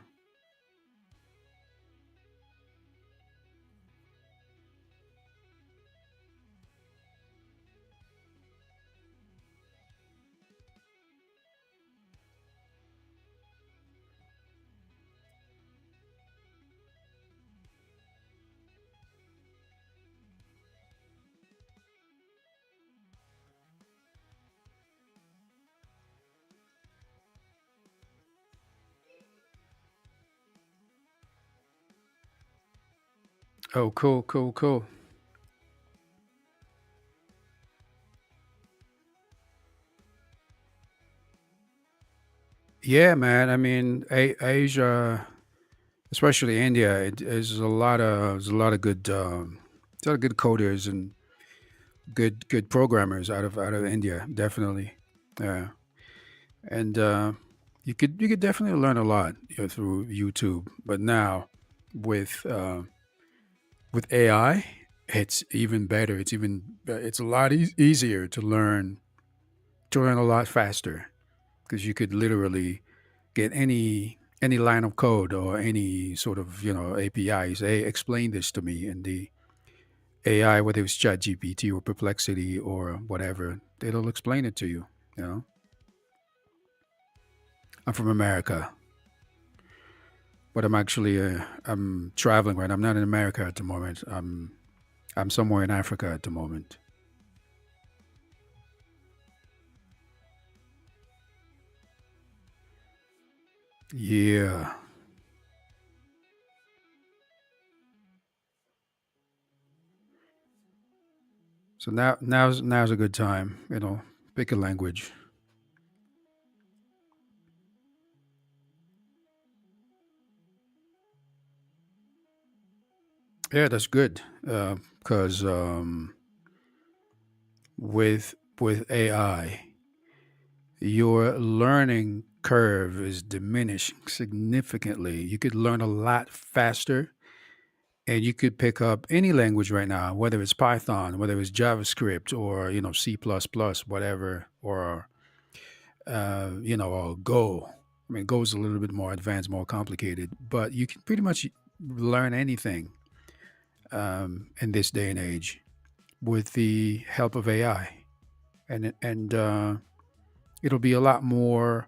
Oh, cool, cool, cool. Yeah, man. I mean, Asia, especially India, there's a lot of good coders, and good programmers out of India, definitely. Yeah, and you could definitely learn a lot, through YouTube. But now with with AI, it's even better. It's a lot easier to learn a lot faster, because you could literally get any line of code or any sort of API. Say, explain this to me, and the AI, whether it's ChatGPT or Perplexity or whatever, it'll explain it to you. You know, I'm from America, but I'm traveling, right. I'm not in America at the moment. I'm somewhere in Africa at the moment. Yeah. So now's a good time. Pick a language. Yeah, that's good. Because with AI, your learning curve is diminishing significantly. You could learn a lot faster, and you could pick up any language right now, whether it's Python, whether it's JavaScript, or C++, whatever, or or Go. I mean, Go is a little bit more advanced, more complicated, but you can pretty much learn anything in this day and age with the help of AI, and it'll be a lot more,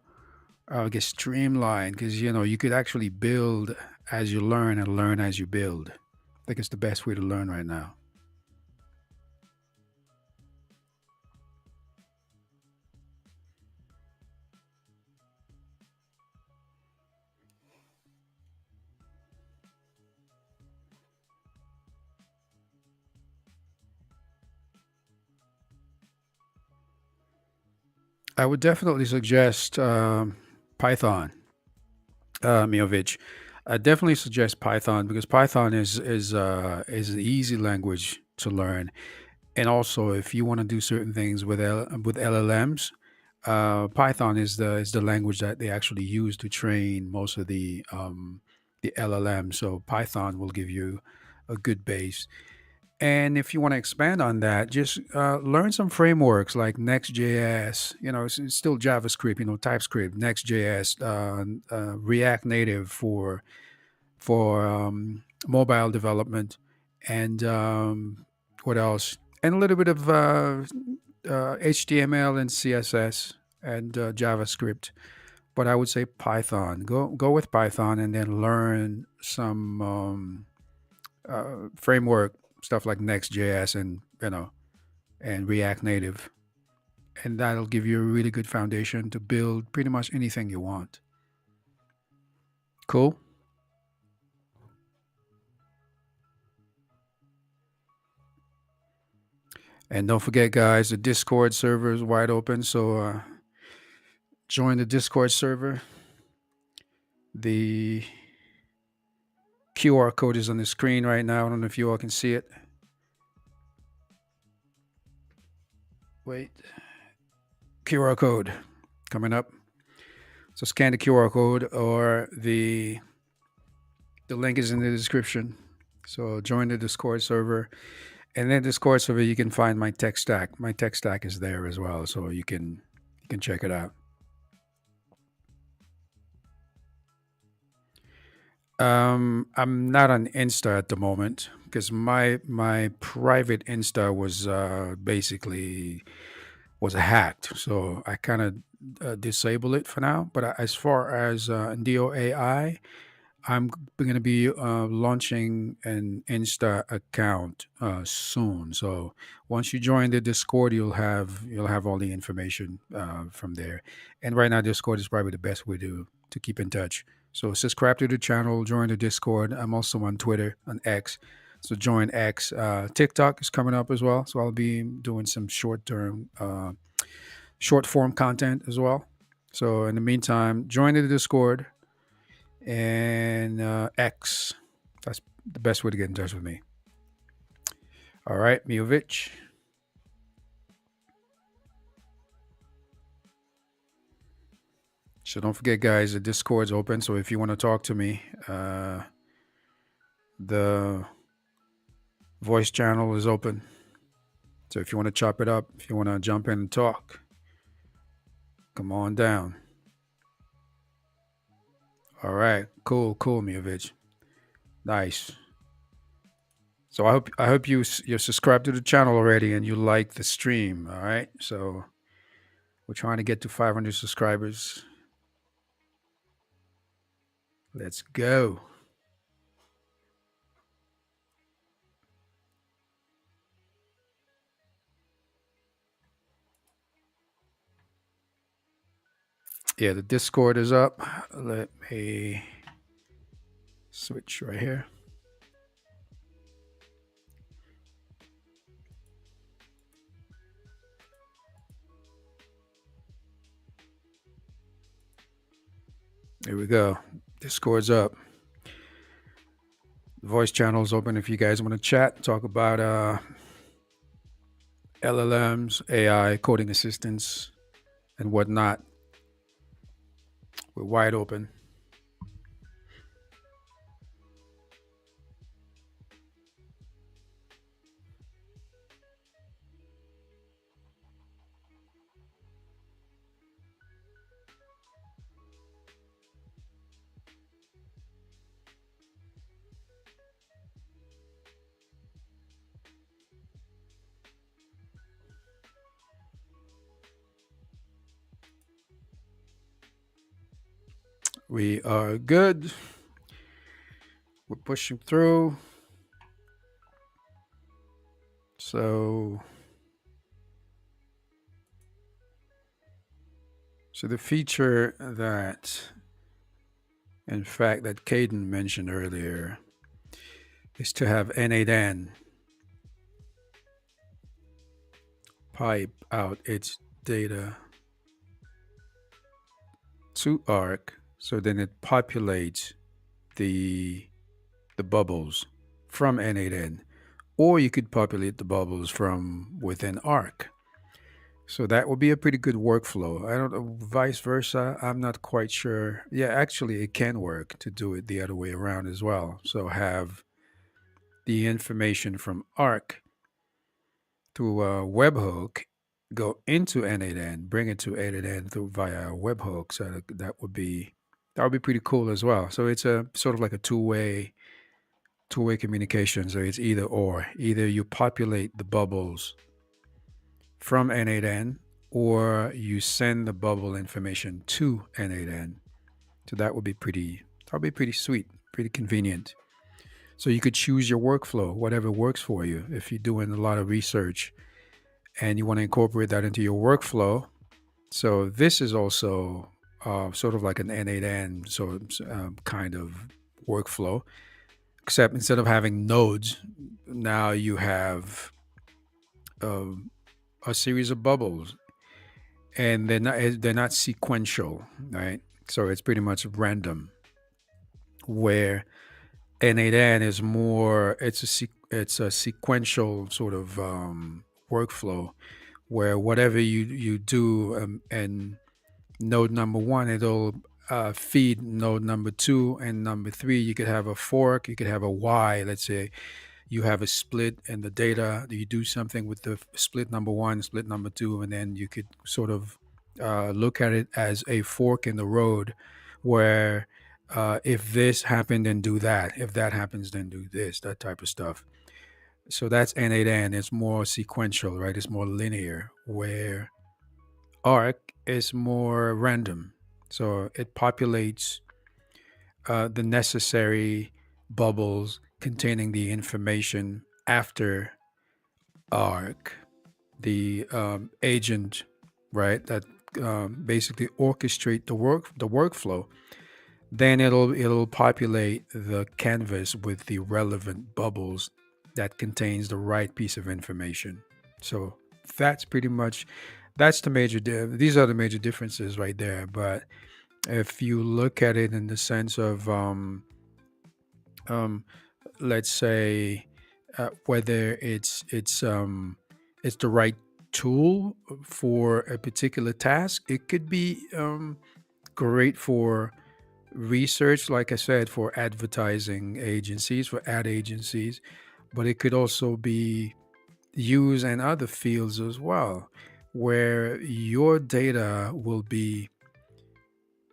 I guess, streamlined, because you could actually build as you learn and learn as you build. I think it's the best way to learn right now. I would definitely suggest Python, Miovich. I definitely suggest Python, because Python is an easy language to learn, and also if you want to do certain things with LLMs, Python is the language that they actually use to train most of the LLM. So Python will give you a good base. And if you want to expand on that, just learn some frameworks like Next.js. It's still JavaScript, TypeScript, Next.js, React Native for mobile development, and what else? And a little bit of HTML and CSS and JavaScript. But I would say Python. Go with Python, and then learn some framework stuff like Next.js and React Native, and that'll give you a really good foundation to build pretty much anything you want. Cool. And don't forget, guys, the Discord server is wide open. So join the Discord server. The QR code is on the screen right now. I don't know if you all can see it. Wait. QR code coming up. So scan the QR code, or the link is in the description. So join the Discord server. And then Discord server, you can find my tech stack. My tech stack is there as well, so you can check it out. I'm not on Insta at the moment, because my private Insta was hacked, so I kind of disable it for now. But as far as Neo AI, I'm going to be launching an Insta account soon. So once you join the Discord, you'll have all the information from there. And right now, Discord is probably the best way to keep in touch. So subscribe to the channel, join the Discord. I'm also on Twitter, on X. So join X. TikTok is coming up as well. So I'll be doing some short form content as well. So in the meantime, join the Discord and X. That's the best way to get in touch with me. All right, Miovich. So don't forget, guys, the Discord's open. So if you want to talk to me, the voice channel is open. So if you want to chop it up, if you want to jump in and talk, come on down. All right, cool, Miovich. Nice. So I hope you're subscribed to the channel already and you like the stream. All right. So we're trying to get to 500 subscribers. Let's go. Yeah, the Discord is up. Let me switch right here. There we go. Discord's up. The voice channel is open if you guys want to chat, talk about LLMs, AI, coding assistants, and whatnot. We're wide open. We are good. We're pushing through. So the feature that, in fact, that Caden mentioned earlier is to have N8N pipe out its data to Arc, so then it populates the bubbles from N8N, or you could populate the bubbles from within Arc. So that would be a pretty good workflow. I don't know, vice versa. I'm not quite sure. Yeah, actually, it can work to do it the other way around as well. So have the information from Arc through a webhook go into N8N, bring it to N8N through via a webhook. So that would be pretty cool as well. So it's a sort of like a two-way communication. So it's either or. Either you populate the bubbles from N8N or you send the bubble information to N8N. So that would be pretty sweet, pretty convenient. So you could choose your workflow, whatever works for you. If you're doing a lot of research and you want to incorporate that into your workflow. So this is also sort of like an N8N kind of workflow, except instead of having nodes, now you have a series of bubbles, and they're not sequential, right? So it's pretty much random. Where N8N is more, it's a sequential sort of workflow, where whatever you do and node number one, it'll feed node number two and number three. You could have a fork, you could have a Y. Let's say you have a split in the data, you do something with the split number one, split number two, and then you could sort of look at it as a fork in the road, where if this happened, then do that. If that happens, then do this, that type of stuff. So that's N8N. It's more sequential, right? It's more linear, where Arc is more random. So it populates the necessary bubbles containing the information after Arc, the agent, right, that basically orchestrate the workflow. Then it'll populate the canvas with the relevant bubbles that contains the right piece of information. So that's pretty much these are the major differences right there. But if you look at it in the sense of let's say whether it's the right tool for a particular task, it could be great for research, like I said, for advertising agencies, for ad agencies, but it could also be used in other fields as well, where your data will be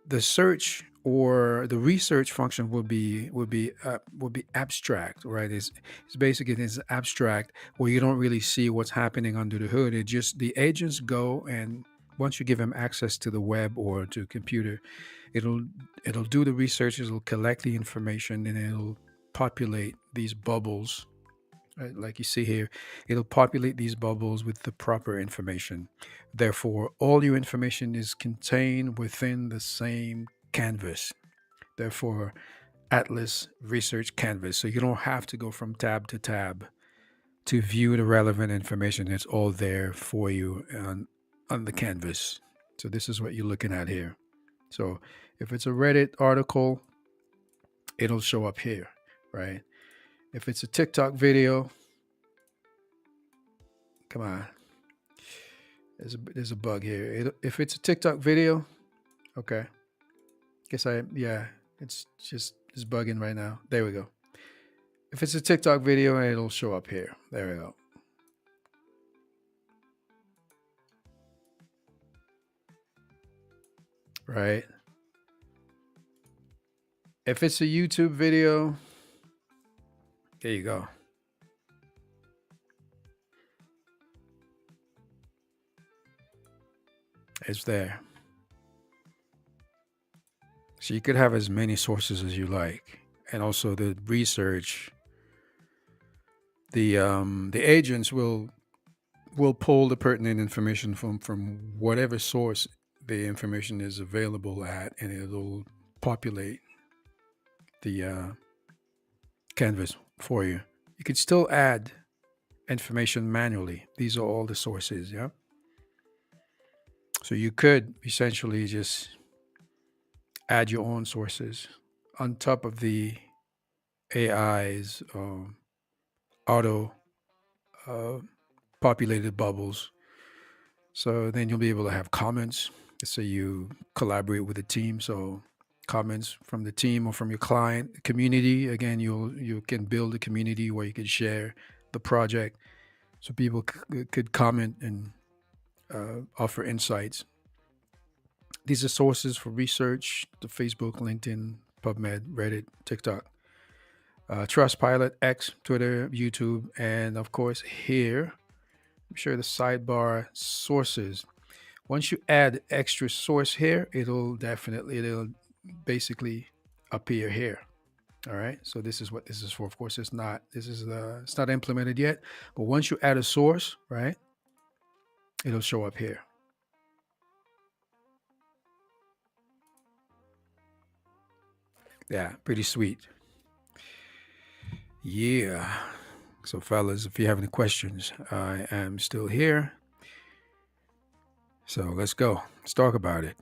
the search or the research function will be abstract, right? It's basically it's abstract where you don't really see what's happening under the hood. It just the agents go, and once you give them access to the web or to a computer, it'll it'll do the research, it'll collect the information, and it'll populate these bubbles, right? Like you see here, it'll populate these bubbles with the proper information. Therefore, all your information is contained within the same canvas. Therefore, Atlas Research Canvas. So you don't have to go from tab to tab to view the relevant information. It's all there for you on the canvas. So this is what you're looking at here. So if it's a Reddit article, it'll show up here, right? If it's a TikTok video, come on, there's a bug here. If it's a TikTok video, okay. Yeah, it's bugging right now. There we go. If it's a TikTok video, it'll show up here. There we go. Right. If it's a YouTube video, there you go. It's there. So you could have as many sources as you like. And also the research, the agents will pull the pertinent information from whatever source the information is available at, and it'll populate the canvas for you. You could still add information manually. These are all the sources, yeah? So you could essentially just add your own sources on top of the AI's auto populated bubbles. So then you'll be able to have comments. So you collaborate with a team. So comments from the team or from your client community. Again, you can build a community where you can share the project, so people could comment and offer insights. These are sources for research: the Facebook, LinkedIn, PubMed, Reddit, TikTok, Trustpilot, X, Twitter, YouTube, and of course here, I'm sure the sidebar sources. Once you add extra source here, it'll basically appear here. All right. So this is what this is for. Of course, it's not implemented yet, but once you add a source, right, it'll show up here. Yeah, pretty sweet. Yeah. So fellas, if you have any questions, I am still here. So let's go. Let's talk about it.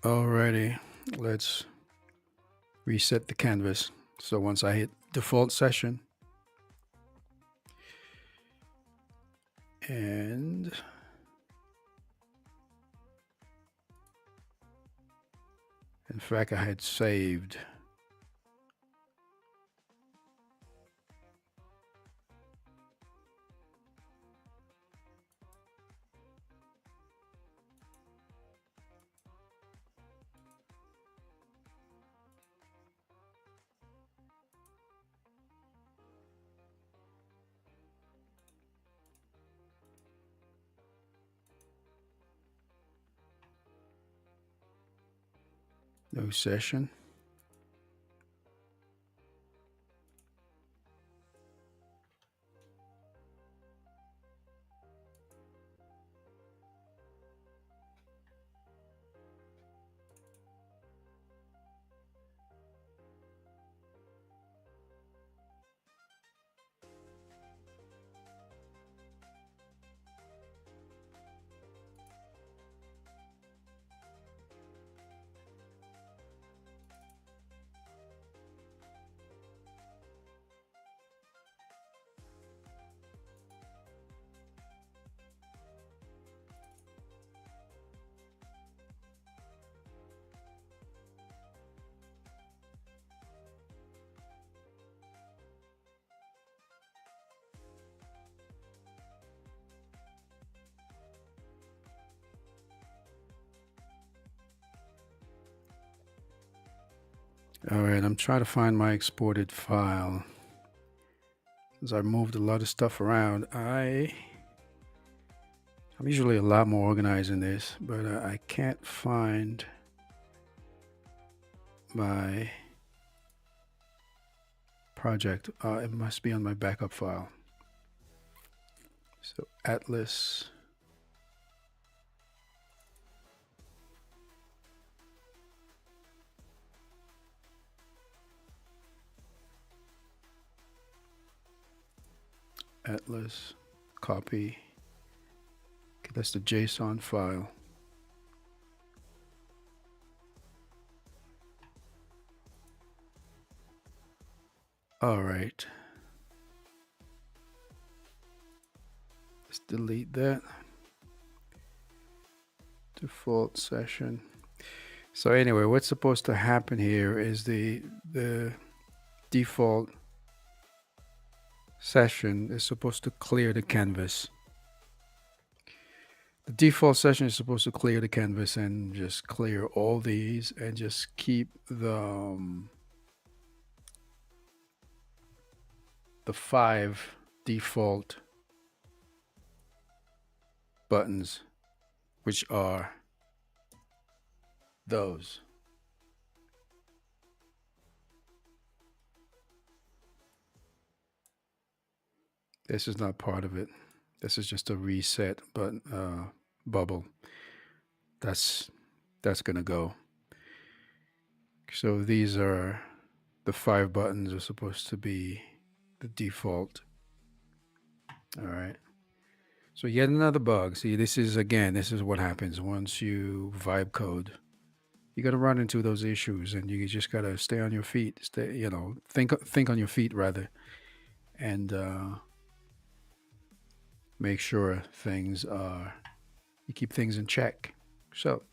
Alrighty, let's reset the canvas. So once I hit default session, and in fact, I had saved No session. All right, I'm trying to find my exported file. As I moved a lot of stuff around, I'm usually a lot more organized in this, but I can't find my project. It must be on my backup file. So Atlas. Atlas, copy. Okay, that's the JSON file. All right. Let's delete that. Default session. So anyway, what's supposed to happen here is the default session is supposed to clear the canvas. The default session is supposed to clear the canvas and just clear all these and just keep the 5 default buttons, which are those. This is not part of it. This is just a reset button, bubble. That's gonna go. So these are the 5 buttons are supposed to be the default. All right. So yet another bug. See, this is what happens once you vibe code. You got to run into those issues, and you just got to stay on your feet. Think on your feet rather, and make sure you keep things in check. So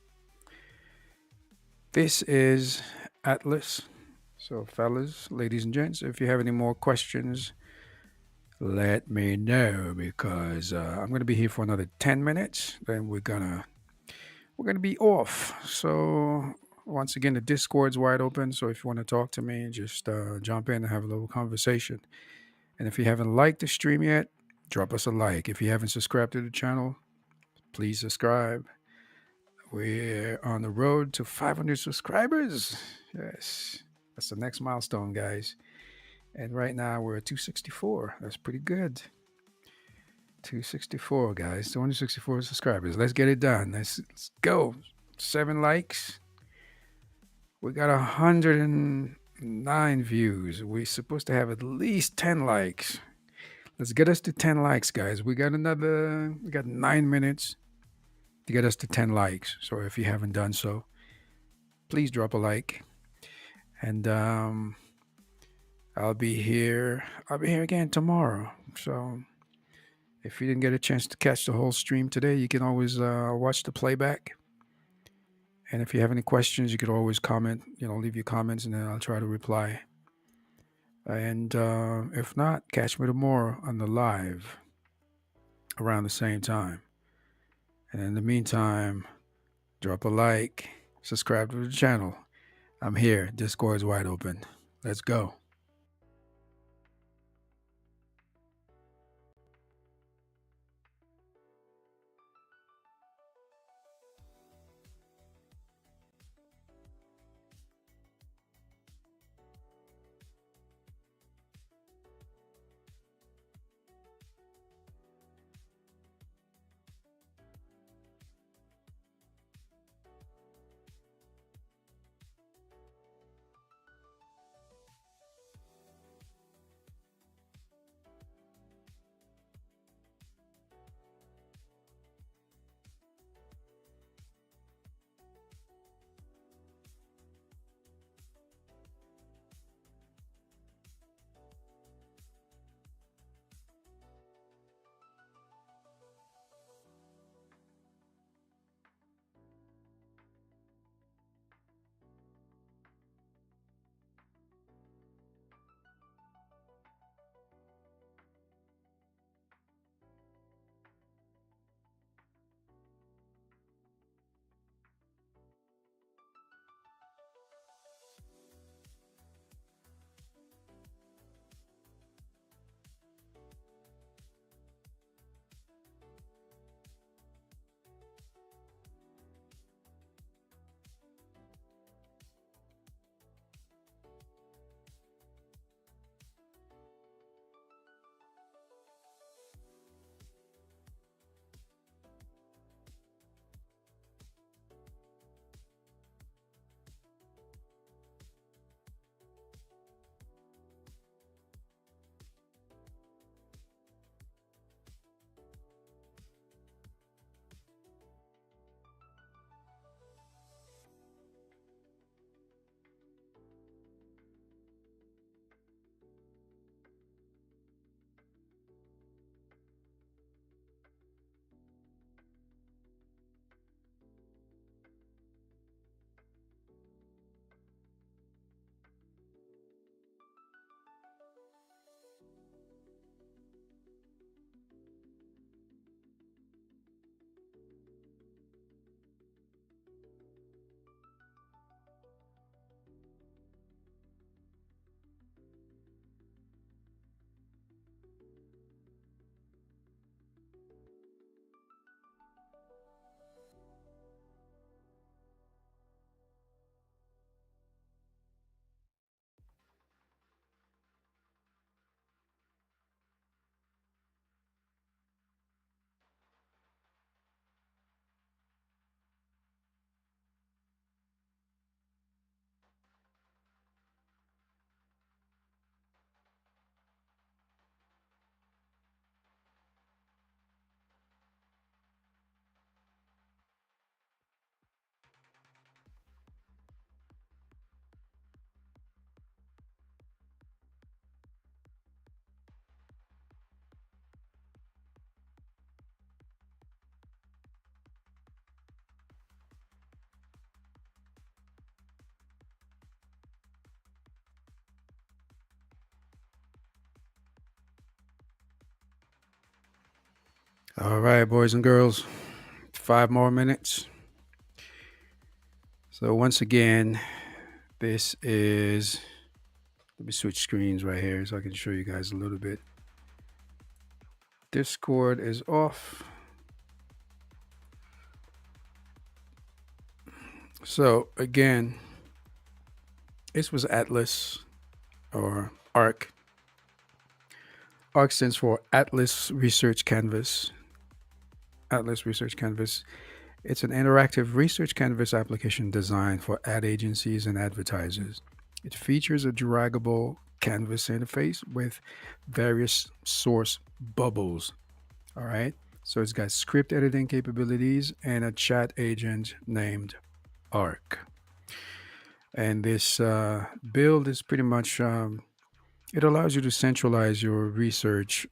this is Atlas. So fellas, ladies and gents, if you have any more questions, let me know, because I'm going to be here for another 10 minutes. Then we're gonna be off. So once again, the Discord's wide open. So if you want to talk to me, just jump in and have a little conversation. And if you haven't liked the stream yet, drop us a like. If you haven't subscribed to the channel, please subscribe. We're on the road to 500 subscribers. Yes, that's the next milestone, guys. And right now we're at 264. That's pretty good. 264, guys. 264 subscribers. Let's get it done. Let's go. 7 likes. We got 109 views. We're supposed to have at least 10 likes. Let's get us to 10 likes, guys. We got 9 minutes to get us to 10 likes. So if you haven't done so, please drop a like. And I'll be here again tomorrow. So if you didn't get a chance to catch the whole stream today, you can always watch the playback. And if you have any questions, you could always comment, leave your comments, and then I'll try to reply. And if not, catch me tomorrow on the live around the same time. And in the meantime, drop a like, subscribe to the channel. I'm here. Discord's wide open. Let's go. All right, boys and girls, 5 more minutes. So once again, this is, let me switch screens right here so I can show you guys a little bit. Discord is off. So again, this was Atlas or ARC. ARC stands for Atlas Research Canvas. Atlas Research Canvas. It's an interactive research canvas application designed for ad agencies and advertisers. It features a draggable canvas interface with various source bubbles. All right. So it's got script editing capabilities and a chat agent named ARC. And this build is pretty much, it allows you to centralize your research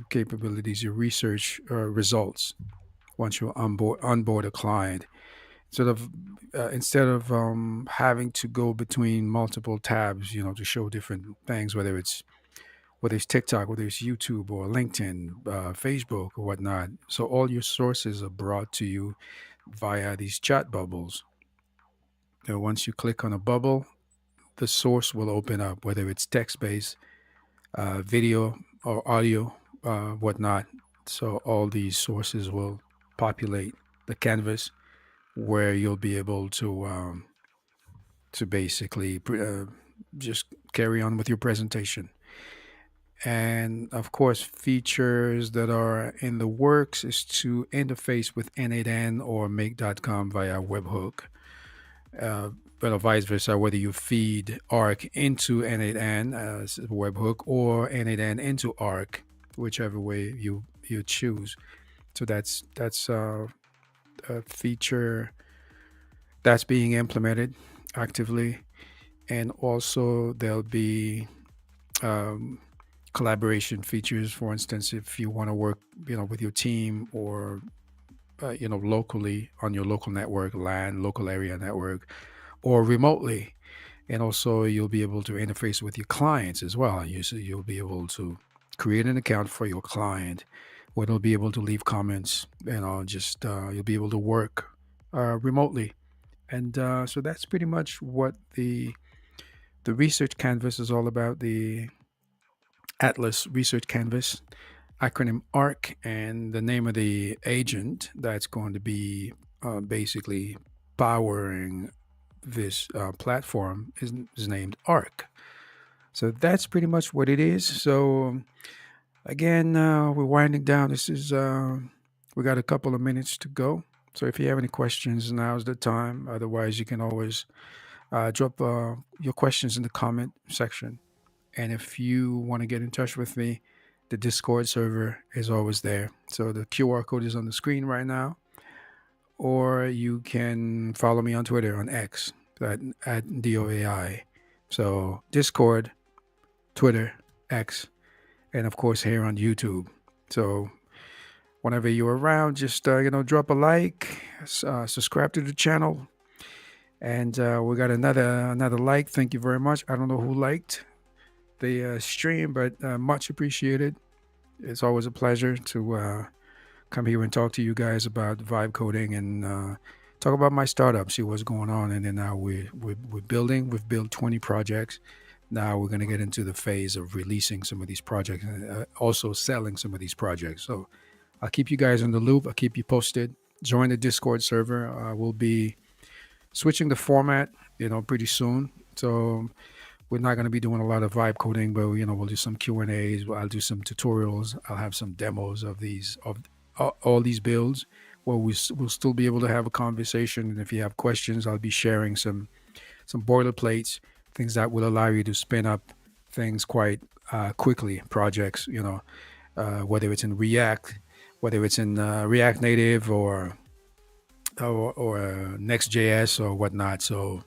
capabilities, your research results once you onboard a client. Instead of having to go between multiple tabs, to show different things, whether it's TikTok, whether it's YouTube or LinkedIn, Facebook or whatnot. So all your sources are brought to you via these chat bubbles. Now, once you click on a bubble, the source will open up, whether it's text-based, video or audio, whatnot. So all these sources will populate the canvas where you'll be able to basically just carry on with your presentation. And of course, features that are in the works is to interface with N8N or Make.com via webhook. But vice versa, whether you feed ARC into N8N as a webhook or N8N into ARC, whichever way you choose. So that's a feature that's being implemented actively. And also there'll be collaboration features. For instance, if you want to work, with your team or, locally on your local network, LAN, local area network, or remotely. And also you'll be able to interface with your clients as well. You'll be able to create an account for your client where they'll be able to leave comments, you'll be able to work remotely. And so that's pretty much what the research canvas is all about, the Atlas Research Canvas, acronym ARC, and the name of the agent that's going to be basically powering this platform is named ARC. So that's pretty much what it is. So again, we're winding down. This is we got a couple of minutes to go. So if you have any questions, now's the time. Otherwise, you can always drop your questions in the comment section. And if you want to get in touch with me, the Discord server is always there. So the QR code is on the screen right now. Or you can follow me on Twitter, on X, at DOAI. So Discord, Twitter, X, and of course here on YouTube. So whenever you're around, just drop a like, subscribe to the channel, and we got another like. Thank you very much. I don't know who liked the stream, but much appreciated. It's always a pleasure to come here and talk to you guys about vibe coding and talk about my startup, see what's going on. And then now we're building. We've built 20 projects. Now we're going to get into the phase of releasing some of these projects and also selling some of these projects. So I'll keep you guys in the loop. I'll keep you posted. Join the Discord server. We'll be switching the format, pretty soon. So we're not going to be doing a lot of vibe coding, but we'll do some Q&As. I'll do some tutorials. I'll have some demos of all these builds where we'll still be able to have a conversation. And if you have questions, I'll be sharing some boilerplates, things that will allow you to spin up things quite quickly, projects, whether it's in React, whether it's in React Native or Next.js or whatnot. So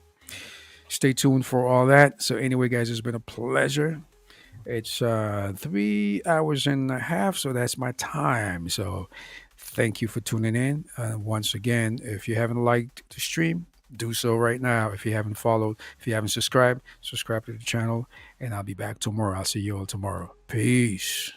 stay tuned for all that. So anyway, guys, it's been a pleasure. It's 3 hours and a half, so that's my time. So thank you for tuning in. Once again, if you haven't liked the stream, do so right now. If you haven't followed, if you haven't subscribed, subscribe to the channel, and I'll be back tomorrow. I'll see you all tomorrow. Peace.